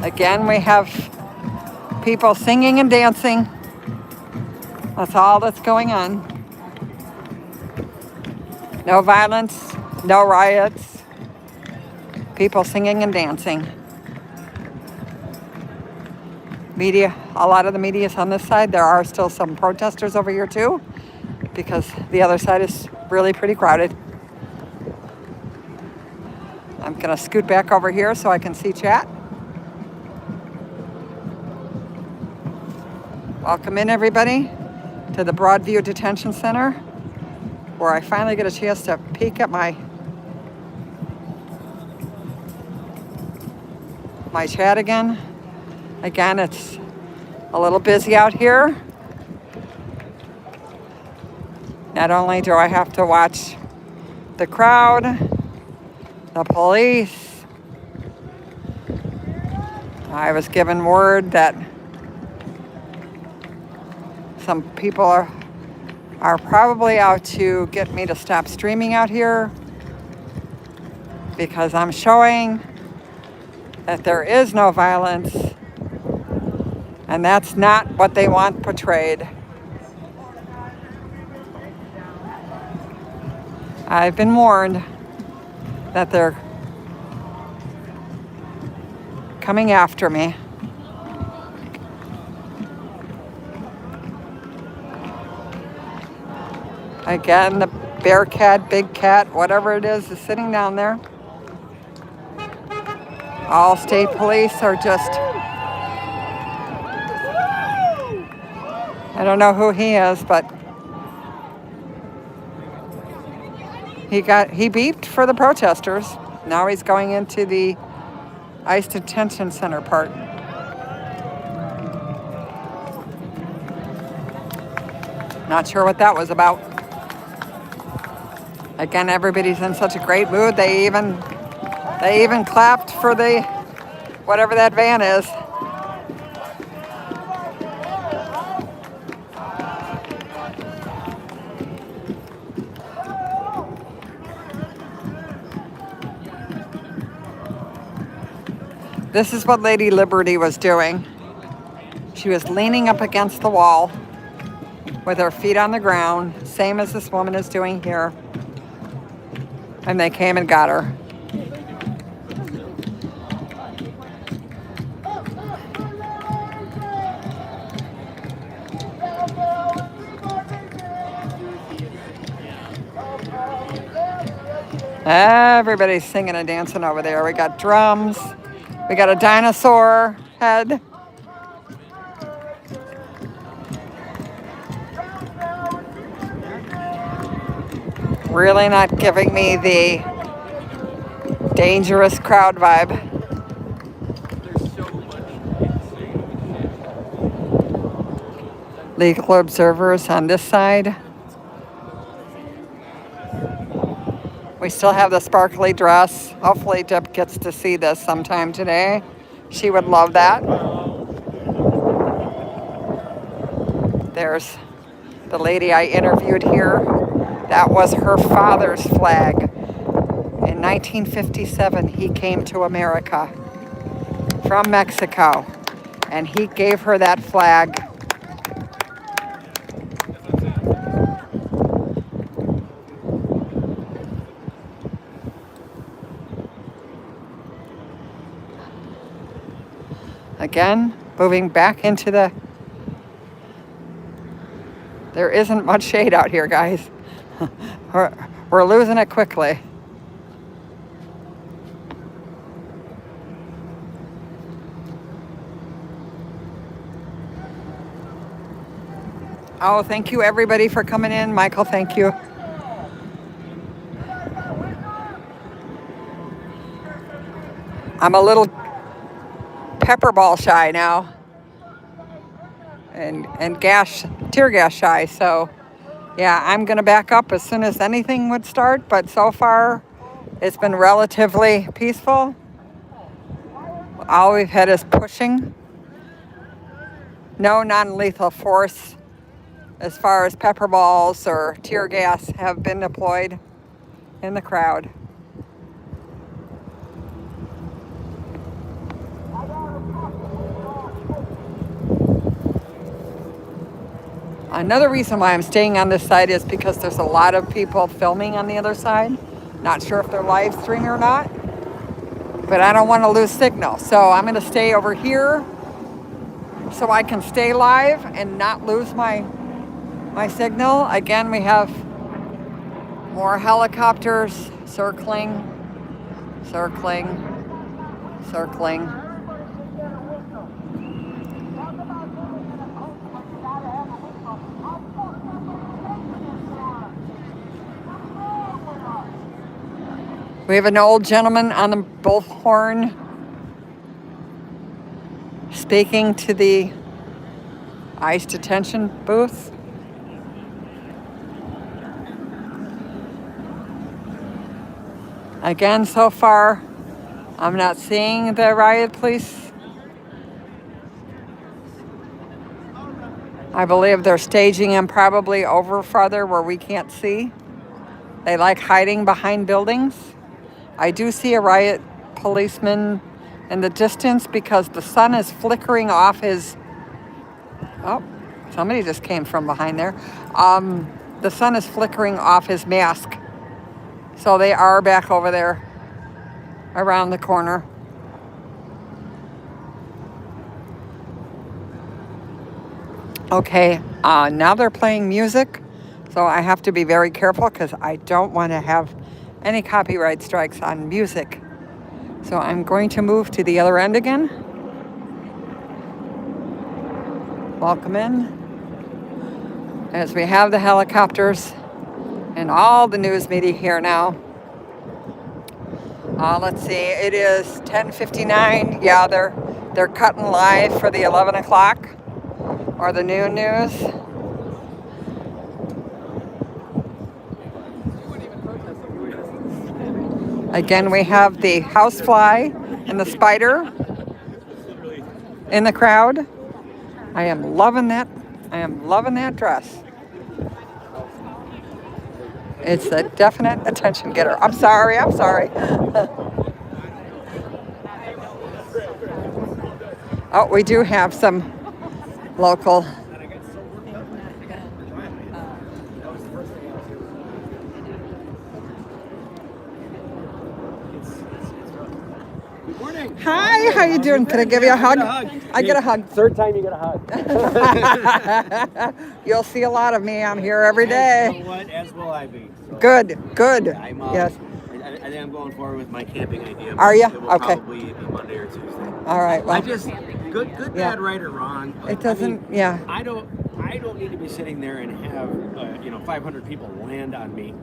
Again, we have people singing and dancing. That's all that's going on. No violence, no riots. People singing and dancing. Media, a lot of the media is on this side. There are still some protesters over here too, because the other side is really pretty crowded. I'm gonna scoot back over here so I can see chat. Welcome in, everybody, to the Broadview Detention Center, where I finally get a chance to peek at my chat again. Again, it's a little busy out here. Not only do I have to watch the crowd, the police. I was given word that some people are probably out to get me to stop streaming out here because I'm showing that there is no violence, and that's not what they want portrayed. I've been warned that they're coming after me. Again, the bear cat, big cat, whatever it is sitting down there. All state police are just, I don't know who he is, but he beeped for the protesters. Now he's going into the ICE detention center part. Not sure what that was about. Again, everybody's in such a great mood. They even clapped for the whatever that van is. This is what Lady Liberty was doing. She was leaning up against the wall with her feet on the ground, same as this woman is doing here. And they came and got her. Everybody's singing and dancing over there. We got drums. We got a dinosaur head. Really not giving me the dangerous crowd vibe. Legal observers on this side. We still have the sparkly dress. Hopefully Deb gets to see this sometime today. She would love that. There's the lady I interviewed here. That was her father's flag. In 1957, he came to America from Mexico, and he gave her that flag. Again, moving back into the... There isn't much shade out here, guys. We're losing it quickly. Oh, thank you everybody for coming in. Michael, thank you. I'm a little pepper ball shy now. And tear gas shy, so yeah, I'm gonna back up as soon as anything would start, but so far it's been relatively peaceful. All we've had is pushing. No non-lethal force as far as pepper balls or tear gas have been deployed in the crowd. Another reason why I'm staying on this side is because there's a lot of people filming on the other side. Not sure if they're live streaming or not, but I don't want to lose signal. So I'm going to stay over here so I can stay live and not lose my signal. Again, we have more helicopters circling. We have an old gentleman on the bullhorn speaking to the ICE detention booth. Again, so far, I'm not seeing the riot police. I believe they're staging them probably over farther where we can't see. They like hiding behind buildings. I do see a riot policeman in the distance because the sun is flickering off his... Oh, somebody just came from behind there. The sun is flickering off his mask. So they are back over there around the corner. Okay, now they're playing music. So I have to be very careful because I don't want to have any copyright strikes on music. So I'm going to move to the other end again. Welcome in. As we have the helicopters and all the news media here now. Let's see, it is 10:59. Yeah, they're cutting live for the 11 o'clock or the noon news. Again, we have the housefly and the spider in the crowd. I am loving that. I am loving that dress. It's a definite attention getter. I'm sorry. Oh, we do have some local. Hi, how you doing? Can I give you a hug? I get a hug. Third time you get a hug. You'll see a lot of me. I'm here every day. You know what? As will I be. So Good. I'm, Yes. I think I'm going forward with my camping idea. Are ya? It will Okay. probably be Monday or Tuesday. All right. Well, I just good, Yeah. bad, right or wrong. It doesn't. Yeah. I don't need to be sitting there and have 500 people land on me.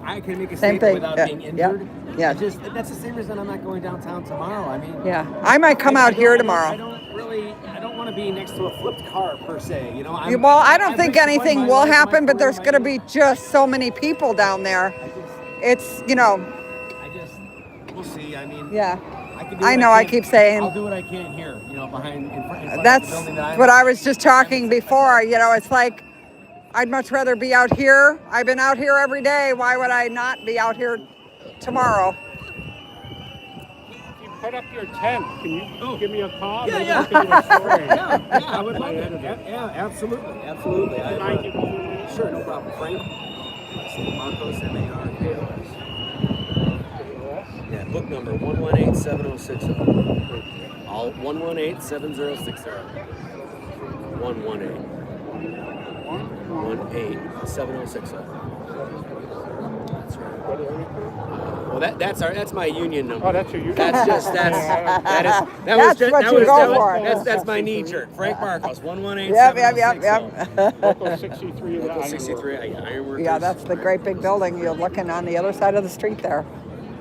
I can make a Same statement thing. without Yeah. being injured. Yeah. That's the same reason I'm not going downtown tomorrow. I mean. Yeah. I might come out here tomorrow. I don't want to be next to a flipped car per se. Well, I don't think anything will happen, but there's going to be just so many people down there. It's. We'll see. I mean. Yeah. I know. I keep saying. I'll do what I can here. Behind in front That's of the building that I'm what I was just talking before. It's like I'd much rather be out here. I've been out here every day. Why would I not be out here tomorrow? You put up your tent. Can you give me a call? Yeah, Maybe yeah. I can do a story. Yeah, I would love it. Yeah, absolutely. Can I give you Sure, no problem. Frank, Marcos, M-A-R-K-O-S. Yeah, book number 118-7060. All 118-7060. 118-7060. That's right. Well, that's my union number. Oh, that's your union. That's my knee jerk. Frank Marcos, 118-7060. Yep. Local 63. Local 63. Ironworkers. Yeah, that's the great big building. You're looking on the other side of the street there.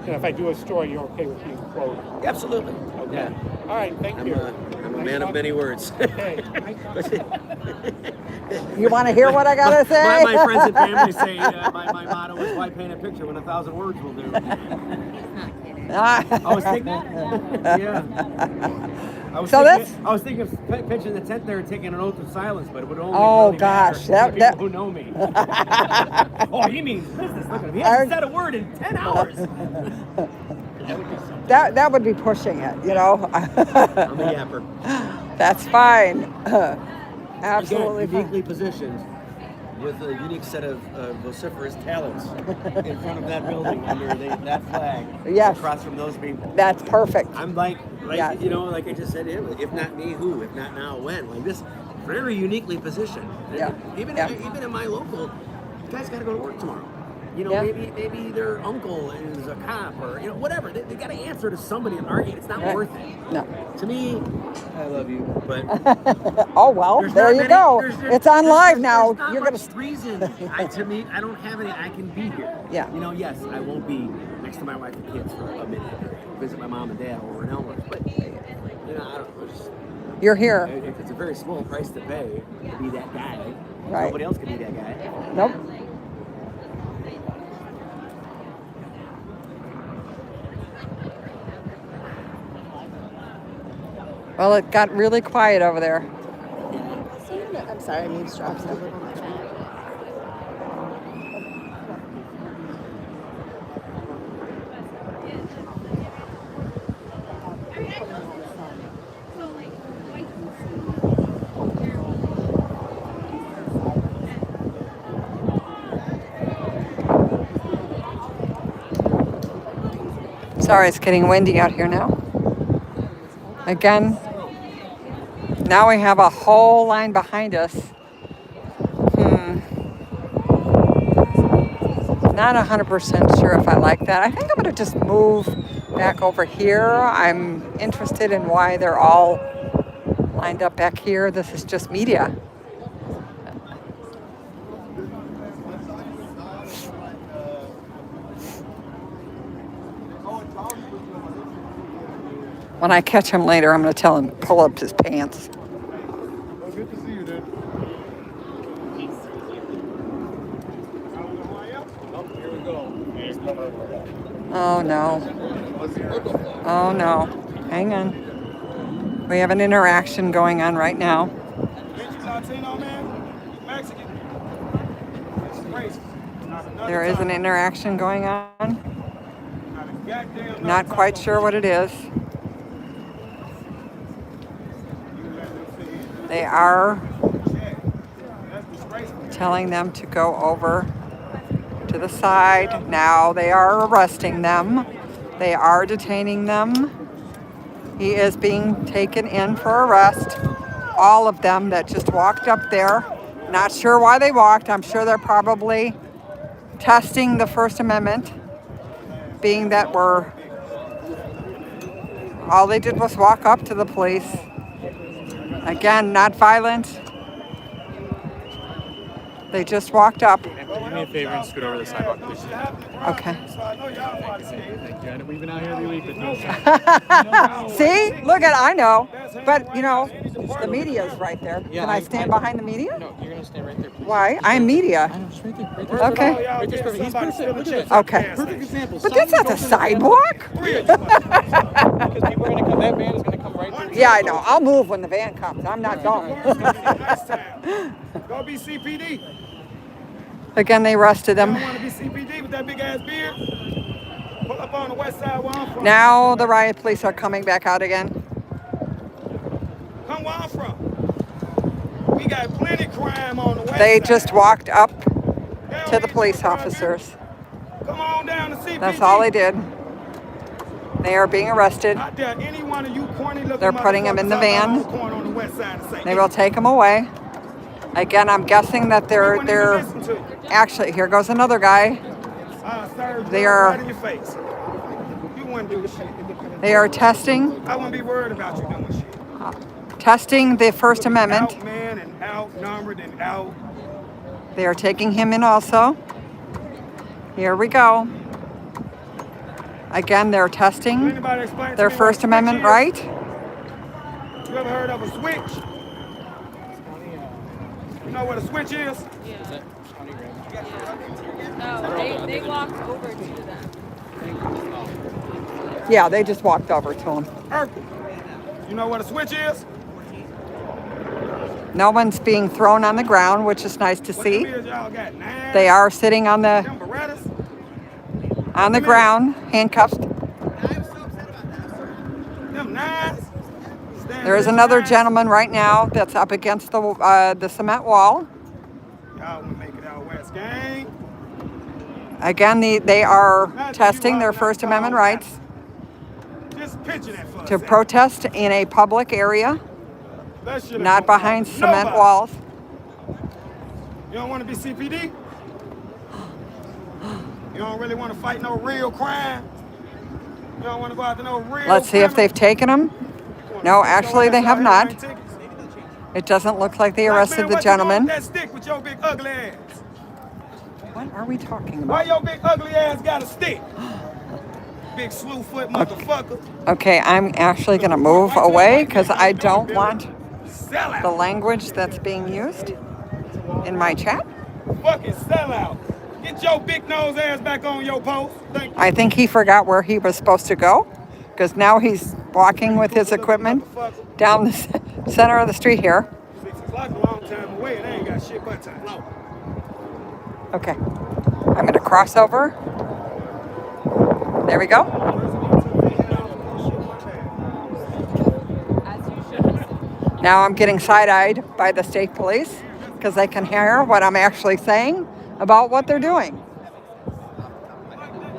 And if I do a story, you're okay with being quoted? Absolutely. Okay. Yeah. All right, thank you. I'm a man of many words. You want to hear what I gotta say? My friends and family say my motto is why paint a picture when 1,000 words will do. I was thinking. Yeah. I was thinking of pitching the tent there and taking an oath of silence, but it would only. Oh really gosh, matter to that people who know me. Oh, he means business. Look at him. He hasn't said a word in 10 hours. That would be pushing it, I'm a yapper. That's fine. Absolutely Again, uniquely positioned with a unique set of vociferous talents in front of that building under that flag. Yes. Across from those people. That's perfect. I'm like Yes. like I just said, if not me, who? If not now, when? Like this, very uniquely positioned. Yeah. Even in my local, you guys got to go to work tomorrow. Yeah. Maybe their uncle is a cop or whatever. They got to answer to somebody and argue. It's not worth it. No. To me, I love you, but oh well, there you go. It's on live now. There's You're not gonna. much reason. To me, I don't have any. I can be here. Yeah. Yes, I won't be next to my wife and kids for a minute. Visit my mom and dad over in Elmwood, but I don't know. You're here. It's a very small price to pay to be that guy. Right. Nobody else can be that guy. Nope. Well, it got really quiet over there. I'm sorry, I'm eavesdropping. Sorry, it's getting windy out here now. Again, now we have a whole line behind us. Not 100% sure if I like that. I think I'm going to just move back over here. I'm interested in why they're all lined up back here. This is just media. When I catch him later, I'm going to tell him to pull up his pants. Well, good to see you, dude. Here we go. Oh no. Oh no. Hang on. We have an interaction going on right now. Latino, man? Mexican? It's crazy. There is an interaction going on. Not quite sure what it is. They are telling them to go over to the side. Now they are arresting them. They are detaining them. He is being taken in for arrest. All of them that just walked up there. Not sure why they walked. I'm sure they're probably testing the First Amendment, being that all they did was walk up to the police. Again, not violent. They just walked up. Do me a favor and scoot over the sidewalk, please. Okay. Thank you. We've been out here every week, but no. See? Look at, I know. But, you know, the media is right there. Yeah, Can I stand behind the media? No, you're going to stand right there, please. Why? I'm media. I know, just right there. Right there. Okay. Right there's perfect. He's perfect. Look at this. Okay. Perfect example. But that's not the sidewalk. Because people are going to come, that van is going to come right through. Yeah, I know. I'll move when the van comes. I'm not going. Go be CPD. Again, they arrested him. You don't want to be CPD with that big ass beard? Pull up on the west side where I'm from. Now the riot police are coming back out again. Come where I'm from. We got plenty crime on the west They side. just walked up to the police officers. Come on down to CPD. That's all they did. They are being arrested. I dare any one of you corny looking They're putting him in the van. on the corner on the west side and say, They will take him away. Again, I'm guessing that they're actually, here goes another guy. They are They are testing. I wouldn't be worried about you doing shit. Testing the First Amendment. Outmanned and outnumbered and out. They are taking him in also. Here we go. Again, they're testing their First Amendment right. You ever heard of a switch? You know what a switch is? Yeah. No, they walked over to them. Yeah, they just walked over to him. You know what a switch is? No one's being thrown on the ground, which is nice to see. They are sitting on the ground, handcuffed. There is another gentleman right now that's up against the cement wall. Y'all want to make it out west, gang? Again, they are testing their First Amendment rights Just picture that for to protest in a public area, not behind cement walls. You don't want to be CPD? You don't really want to fight no real crime? You don't want to go after no real Let's see if they've taken him. No, actually they have not. It doesn't look like they arrested the gentleman. That stick with your big ugly ass. What are we talking about? Why your big ugly ass got a stick? Big slew foot motherfucker. Okay, I'm actually going to move away because I don't want the language that's being used in my chat. Fucking sellout. Get your big nose ass back on your post. Thank you. I think he forgot where he was supposed to go because now he's walking with his equipment down the center of the street here. 6 o'clock a long time away and I ain't got shit but time. Okay, I'm going to cross over. There we go. Now I'm getting side-eyed by the state police because they can hear what I'm actually saying about what they're doing.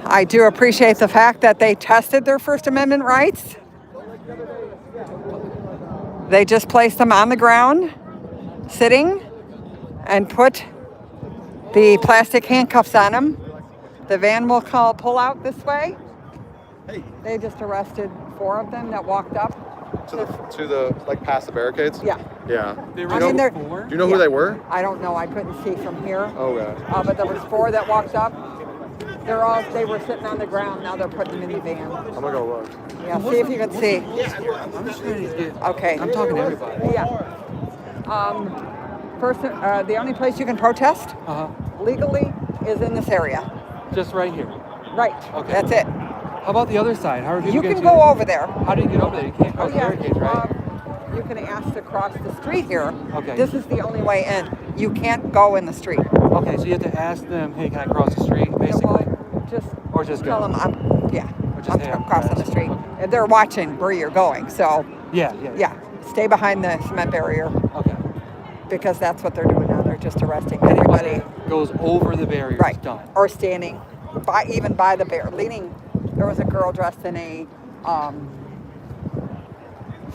I do appreciate the fact that they tested their First Amendment rights. They just placed them on the ground, sitting, and put the plastic handcuffs on them The van will pull out this way. Hey. They just arrested 4 of them that walked up. To the like past the barricades? Yeah. Yeah. Do you know who they were? I don't know. I couldn't see from here. Oh, yeah. But there was 4 that walked up. They were sitting on the ground. Now they're putting them in the van. I'm gonna go look. Yeah, see if you can see. I'm just trying to get. Okay. I'm talking to everybody. Yeah. First, the only place you can protest legally is in this area. Just right here. Right. Okay. That's it. How about the other side? How are people You getting can go over there. How do you get over there? You can't cross the barricades, right? You can ask to cross the street here. Okay. This is the only way in. You can't go in the street. Okay, so you have to ask them, hey, can I cross the street, basically? Or just tell go? them I'm hey, I'm crossing the street. They're watching where you're going, so Yeah. stay behind the cement barrier. Okay. Because that's what they're doing now. They're just arresting everybody. Goes over the barrier. Right. Done. Or standing even by the barrier, leaning. There was a girl dressed in a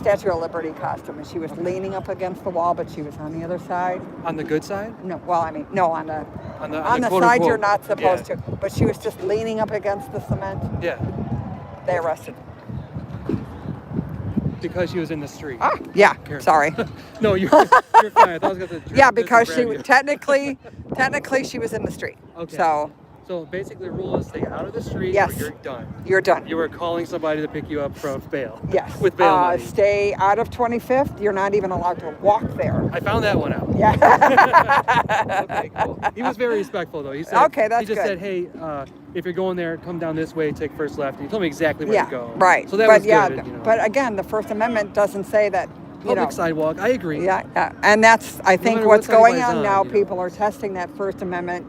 Statue of Liberty costume, and she was leaning up against the wall, but she was on the other side. On the good side? No, well, I mean, no, on the quote, side unquote, you're not supposed to. But she was just leaning up against the cement. Yeah. They arrested. Because she was in the street. Yeah. Careful. Sorry. No, you're fine. I thought I was going to. Yeah, because technically she was in the street. Okay. So basically, the rule is stay out of the street. Yes. Or you're done. You're done. You were calling somebody to pick you up from bail. Yes. With bail money. Stay out of 25th. You're not even allowed to walk there. I found that one out. Yeah. Okay, cool. He was very respectful, though. He said, okay, that's He just good. said, hey, if you're going there, come down this way, take first left. And he told me exactly where to go. Right. So that but was good. You know. But again, the First Amendment doesn't say that. Public sidewalk. I agree. Yeah. And that's, I think, matter what's what side going anybody's on on, now. you know. People are testing that First Amendment.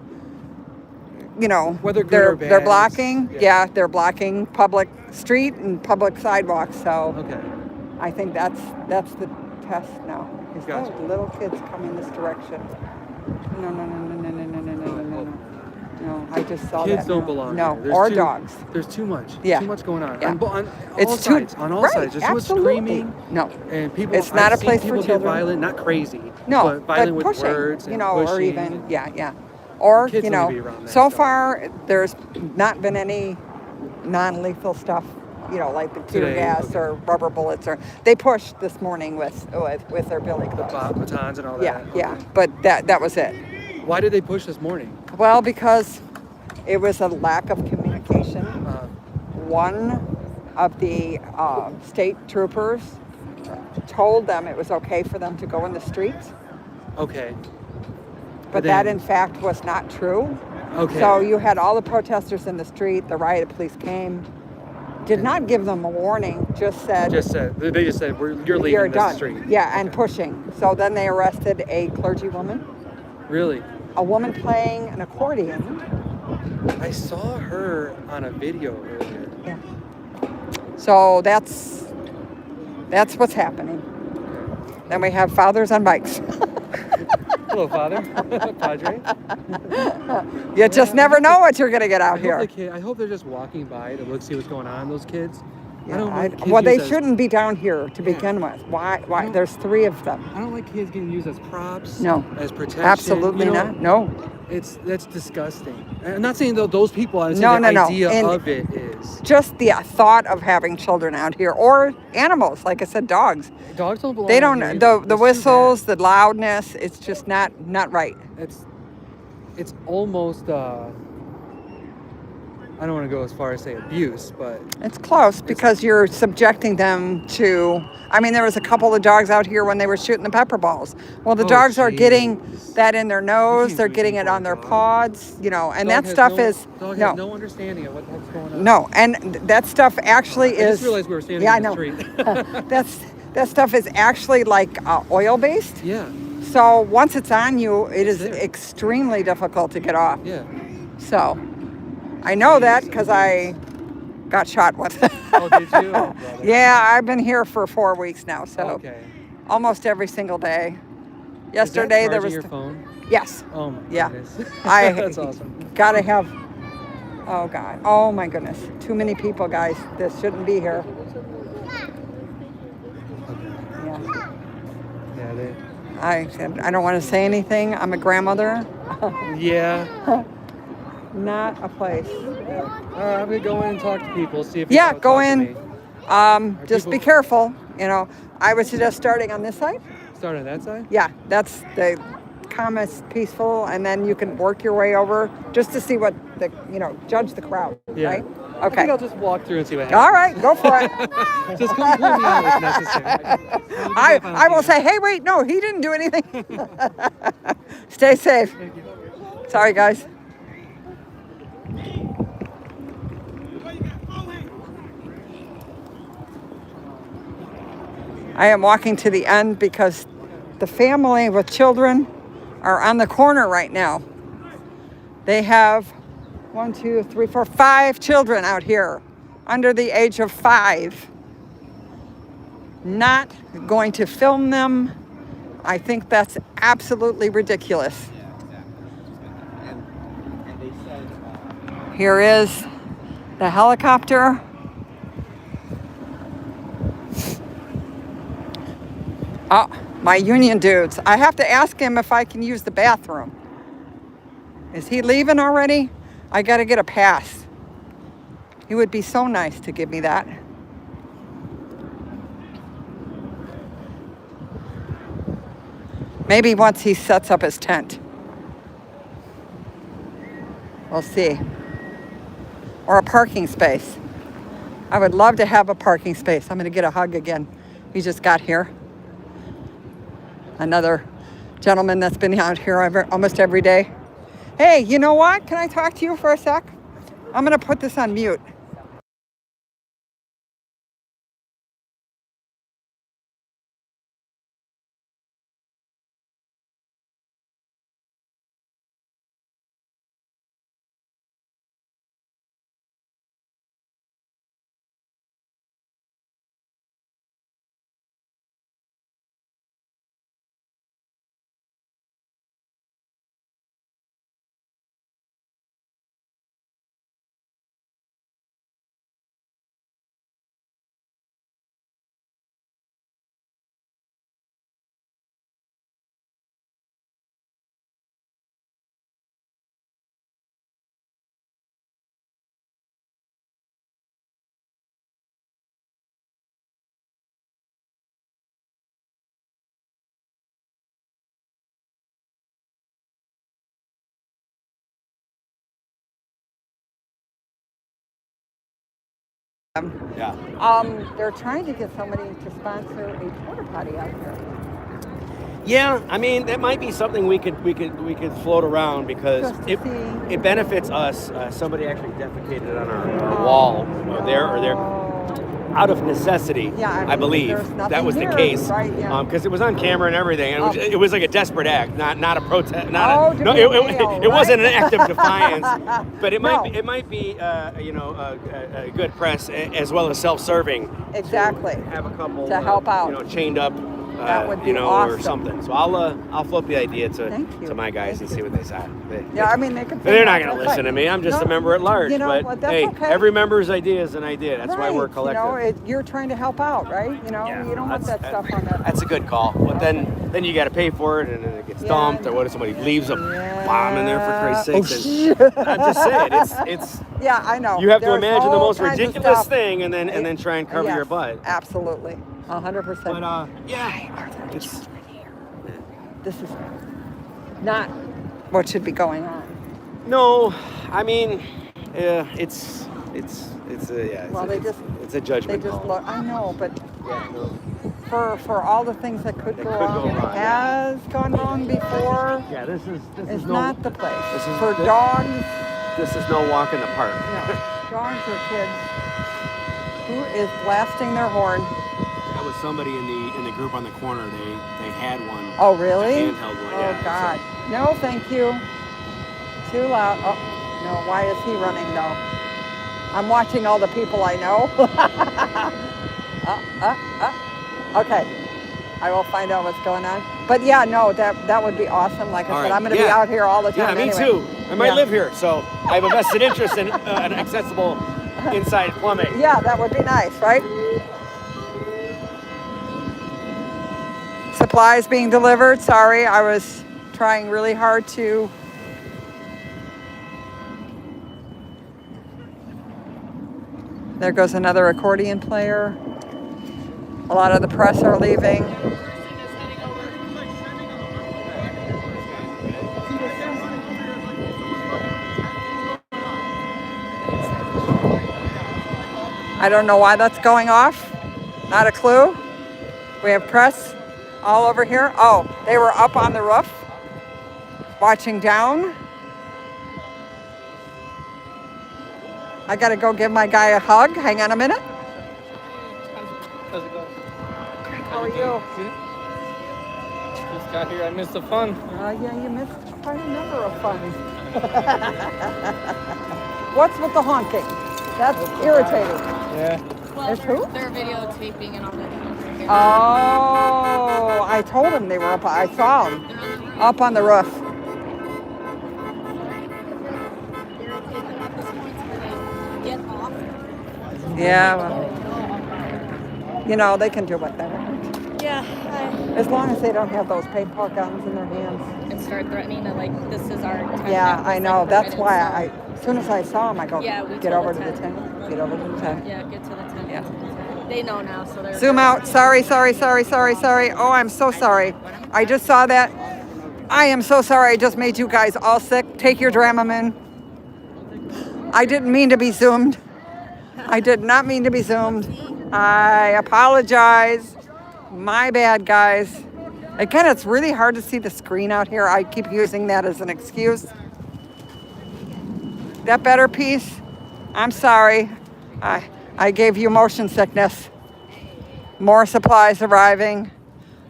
You know, whether good they're or bad, they're blocking. Yeah, they're blocking public street and public sidewalks. So I think that's the test now. Is Gotcha. that little kids coming this direction? No, I just saw that. Kids don't belong No, there. There's or too- dogs. There's too much. Yeah. Too much going on. Yeah. On all It's sides. On all right, sides. There's too much absolutely. screaming. No. And people. It's not I've a place seen for people children. Get violent, not crazy. No, but violent with pushing, words and or pushing. even or Kids don't need to be around that so stuff. far there's not been any non-lethal stuff, like the tear Today, gas or rubber bullets, or they pushed this morning with their billy clubs. Batons and all Yeah, that. yeah, but that was it. Why did they push this morning? Well, because it was a lack of communication. One of the state troopers told them it was okay for them to go in the streets. Okay. But that, in fact, was not true. Okay. So you had all the protesters in the street. The riot police came, did not give them a warning, just said, They just said you're leaving you're this done. street. Yeah, and pushing. So then they arrested a clergy woman, Really? a woman playing an accordion. I saw her on a video earlier. Yeah. So that's what's happening. Then we have fathers on bikes. Hello, Father. Padre. You just never know what you're going to get out here. I hope they're just walking by to look, see what's going on. Those kids. Yeah, I don't like kids well, they used as- shouldn't be down here to begin with. Why? There's 3 of them. I don't like kids getting used as props. No. As protection. Absolutely not. No. That's disgusting. I'm not saying those people. I'm saying No, the no. idea And of it is. just the thought of having children out here, or animals, like I said, dogs. Dogs don't belong. They out don't. here The either. It's too whistles, the loudness. It's just not right. bad. It's almost. I don't want to go as far as say abuse, but It's close because you're subjecting them to. I mean, there was a couple of dogs out here when they were shooting the pepper balls. Well, the Oh, dogs are getting jeez. that in their nose. They're getting it on their paws. And dog that has stuff no- is dog no. has no understanding of what's going on. No, and that stuff actually I is. just realized we were standing yeah, in the I street. know. That stuff is actually like oil based. Yeah. So once it's on you, it is extremely difficult to get off. Yeah. So I know that because I got shot with. Oh, did you? Oh, brother. Yeah, I've been here for 4 weeks now, so Okay. almost every single day. Is that Yesterday there charging was. your phone? Yes. Oh my Yeah. goodness. I That's awesome. Gotta have. Oh God. Oh my goodness. Too many people, guys. This shouldn't be here. Yeah. Yeah. I don't want to say anything. I'm a grandmother. Yeah. not a place. I'm gonna go in and talk to people, see if Yeah, people go talk to in. me. Just be careful. You know, I would suggest starting on this side. Start on that side? Yeah, that's the calmest, peaceful, and then you can work your way over just to see what judge the crowd, Yeah. right? I Okay. think I'll just walk through and see what happens. All right, go for it. Just come pull me out if necessary. I will say, hey, wait, no, he didn't do anything. Stay safe. Sorry, guys. I am walking to the end because the family with children are on the corner right now. They have 1, 2, 3, 4, 5 children out here under the age of 5. Not going to film them. I think that's absolutely ridiculous. Here is the helicopter. Oh, my union dudes. I have to ask him if I can use the bathroom. Is he leaving already? I got to get a pass. He would be so nice to give me that. Maybe once he sets up his tent. We'll see. Or a parking space. I would love to have a parking space. I'm going to get a hug again. He just got here. Another gentleman that's been out here almost every day. Hey, you know what? Can I talk to you for a sec? I'm going to put this on mute. Yeah. They're trying to get somebody to sponsor a porta potty out here. Yeah, I mean that might be something we could float around because it benefits us. Somebody actually defecated on our wall there out of necessity. Yeah, I believe that was the case, right? Yeah. Because it was on camera and everything. And it was like a desperate act, not a protest. It wasn't an act of defiance, but it might be a good press as well as self-serving. Exactly. Have a couple to help out, chained up. That would be awesome. Or something. So I'll float the idea to my guys and see what they say. I mean they could. They're not going to listen to me. I'm just a member at large. But hey, okay. Every member's idea is an idea. That's why we're collective. You're trying to help out, right? You don't want that stuff on there. That's a good call. But then you got to pay for it, and then it gets dumped, or what if somebody leaves a bomb in there for Christ's sake? I'm just saying, it's. Yeah, I know. You have to imagine the most ridiculous thing, and then try and cover your butt. Absolutely. 100%. But yeah, this is not what should be going on. No, I mean, it's a judgment. They just look. I know, but for all the things that could go wrong, and has gone wrong before. Yeah, this is not the place. For dogs. This is no walk in the park. No, dogs or kids. Who is blasting their horn? That was somebody in the group on the corner. They had one. Oh, really? A handheld one. Oh, God. No, thank you. Too loud. Oh, no. Why is he running, though? I'm watching all the people I know. Okay. I will find out what's going on. But, yeah, no, that would be awesome. Like I said, I'm going to be out here all the time. Yeah, me too. I might live here, so I have a vested interest in an accessible inside plumbing. Yeah, that would be nice, right? Supplies being delivered. Sorry, I was trying really hard to There goes another accordion player. A lot of the press are leaving. I don't know why that's going off. Not a clue. We have press all over here. Oh, they were up on the roof, watching down. I gotta go give my guy a hug. Hang on a minute. How's it going? How are you? Just got here. I missed the fun. Yeah, you missed quite a number of fun. What's with the honking? That's irritating. Yeah. Well, It's who? they're videotaping and all that. Oh, I told him they were up. I saw them up on the roof. Yeah, well, you know, they can do whatever. Yeah. As long as they don't have those paintball guns in their hands. And start threatening that, like, this is our tent. Yeah, I know. That's why as soon as I saw them, I go, Yeah, we get told over the to the tent. Get over to the tent. Yeah, get to the tent. Yeah. They know now, so they're... Zoom out. Sorry. Oh, I'm so sorry. I just saw that. I am so sorry. I just made you guys all sick. Take your Dramamine. I didn't mean to be zoomed. I did not mean to be zoomed. I apologize. My bad, guys. Again, it's really hard to see the screen out here. I keep using that as an excuse. That better, Peace? I'm sorry. I gave you motion sickness. More supplies arriving.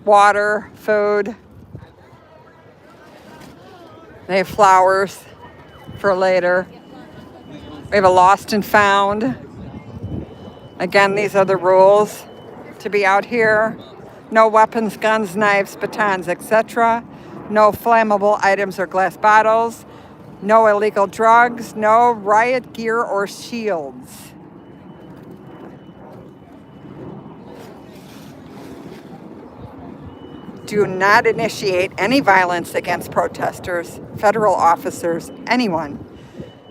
Water, food. They have flowers for later. We have a lost and found. Again, these are the rules to be out here. No weapons, guns, knives, batons, etc. No flammable items or glass bottles. No illegal drugs. No riot gear or shields. Do not initiate any violence against protesters, federal officers, anyone.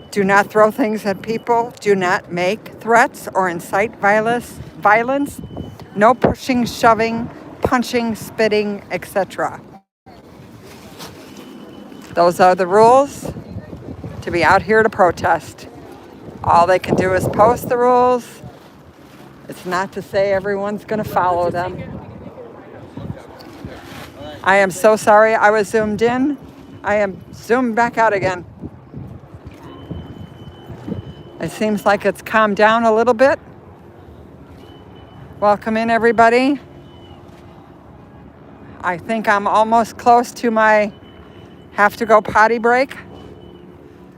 Do not throw things at people. Do not make threats or incite violence. No pushing, shoving, punching, spitting, etc. Those are the rules to be out here to protest. All they can do is post the rules. It's not to say everyone's going to follow them. I am so sorry I was zoomed in. I am zoomed back out again. It seems like it's calmed down a little bit. Welcome in, everybody. I think I'm almost close to my have to go potty break.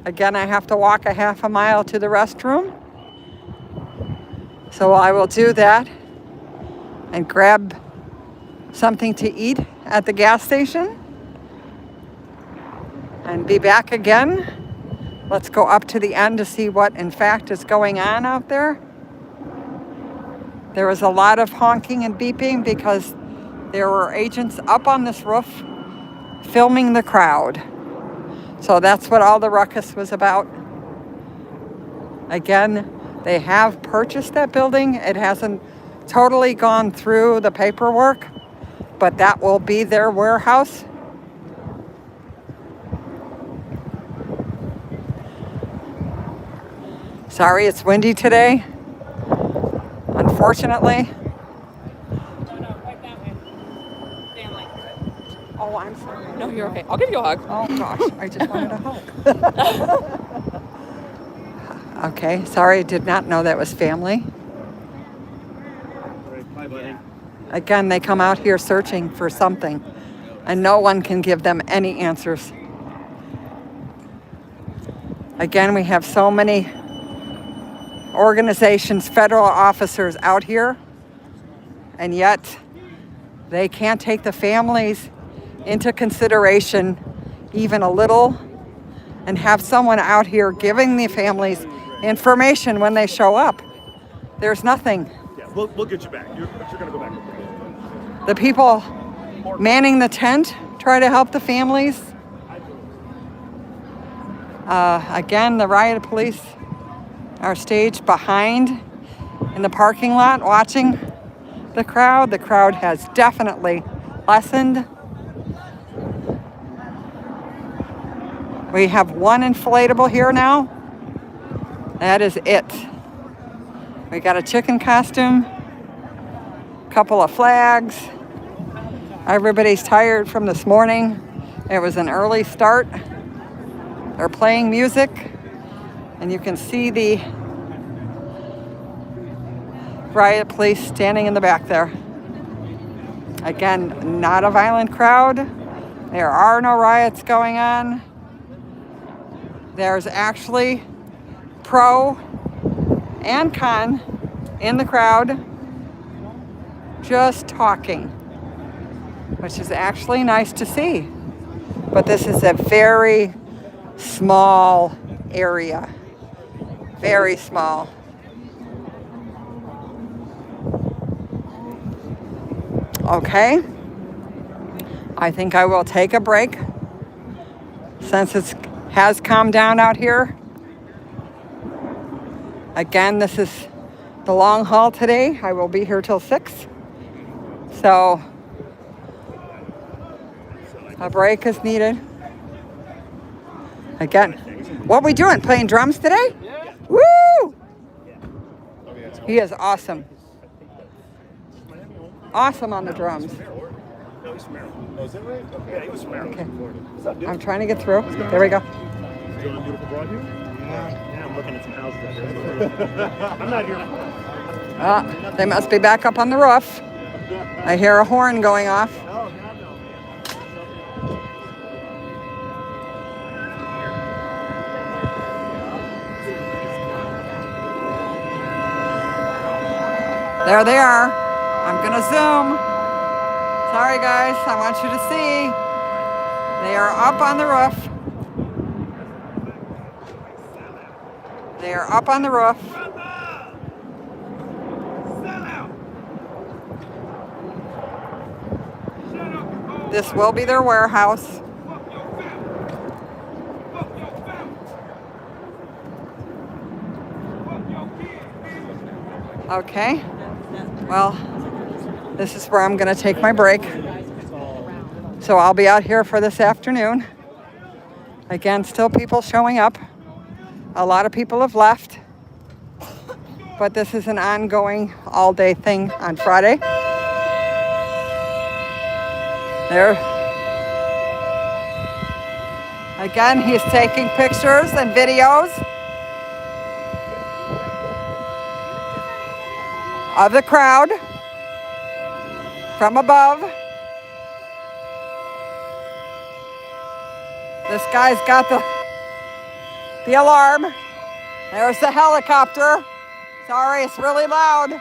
Again, I have to walk a half a mile to the restroom. So I will do that and grab something to eat at the gas station and be back again. Let's go up to the end to see what in fact is going on out there. There was a lot of honking and beeping because there were agents up on this roof filming the crowd. So that's what all the ruckus was about. Again, they have purchased that building. It hasn't totally gone through the paperwork, but that will be their warehouse. Sorry, it's windy today. Unfortunately. Oh, I'm sorry. No, you're okay. I'll give you a hug. Oh gosh, I just wanted a hug. Okay, sorry, I did not know that was family. Bye, buddy. Again, they come out here searching for something, and no one can give them any answers. Again, we have so many organizations, federal officers out here, and yet they can't take the families into consideration even a little and have someone out here giving the families information when they show up. There's nothing. Yeah, we'll get you back. You're going to go back. The people manning the tent try to help the families. Again, the riot police are staged behind in the parking lot watching the crowd. The crowd has definitely lessened. We have one inflatable here now. That is it. We got a chicken costume, a couple of flags. Everybody's tired from this morning. It was an early start. They're playing music, and you can see the riot police standing in the back there. Again, not a violent crowd. There are no riots going on. There's actually pro and con in the crowd just talking, which is actually nice to see. But this is a very small area, very small. Okay, I think I will take a break since it has calmed down out here. Again, this is the long haul today. I will be here till 6. So a break is needed. Again, what are we doing? Playing drums today? Yeah. Woo! He is awesome. Awesome on the drums. Okay. I'm trying to get through. There we go. Doing beautiful Broadview? Yeah, I'm looking at some houses out here. I'm not here. They must be back up on the roof. I hear a horn going off. There they are. I'm gonna zoom. Sorry guys, I want you to see. They are up on the roof. They are up on the roof. This will be their warehouse. Okay. Well, this is where I'm going to take my break. So I'll be out here for this afternoon. Again, still people showing up. A lot of people have left. But this is an ongoing all-day thing on Friday. There. Again, he's taking pictures and videos of the crowd from above. This guy's got the alarm. There's the helicopter. Sorry, it's really loud.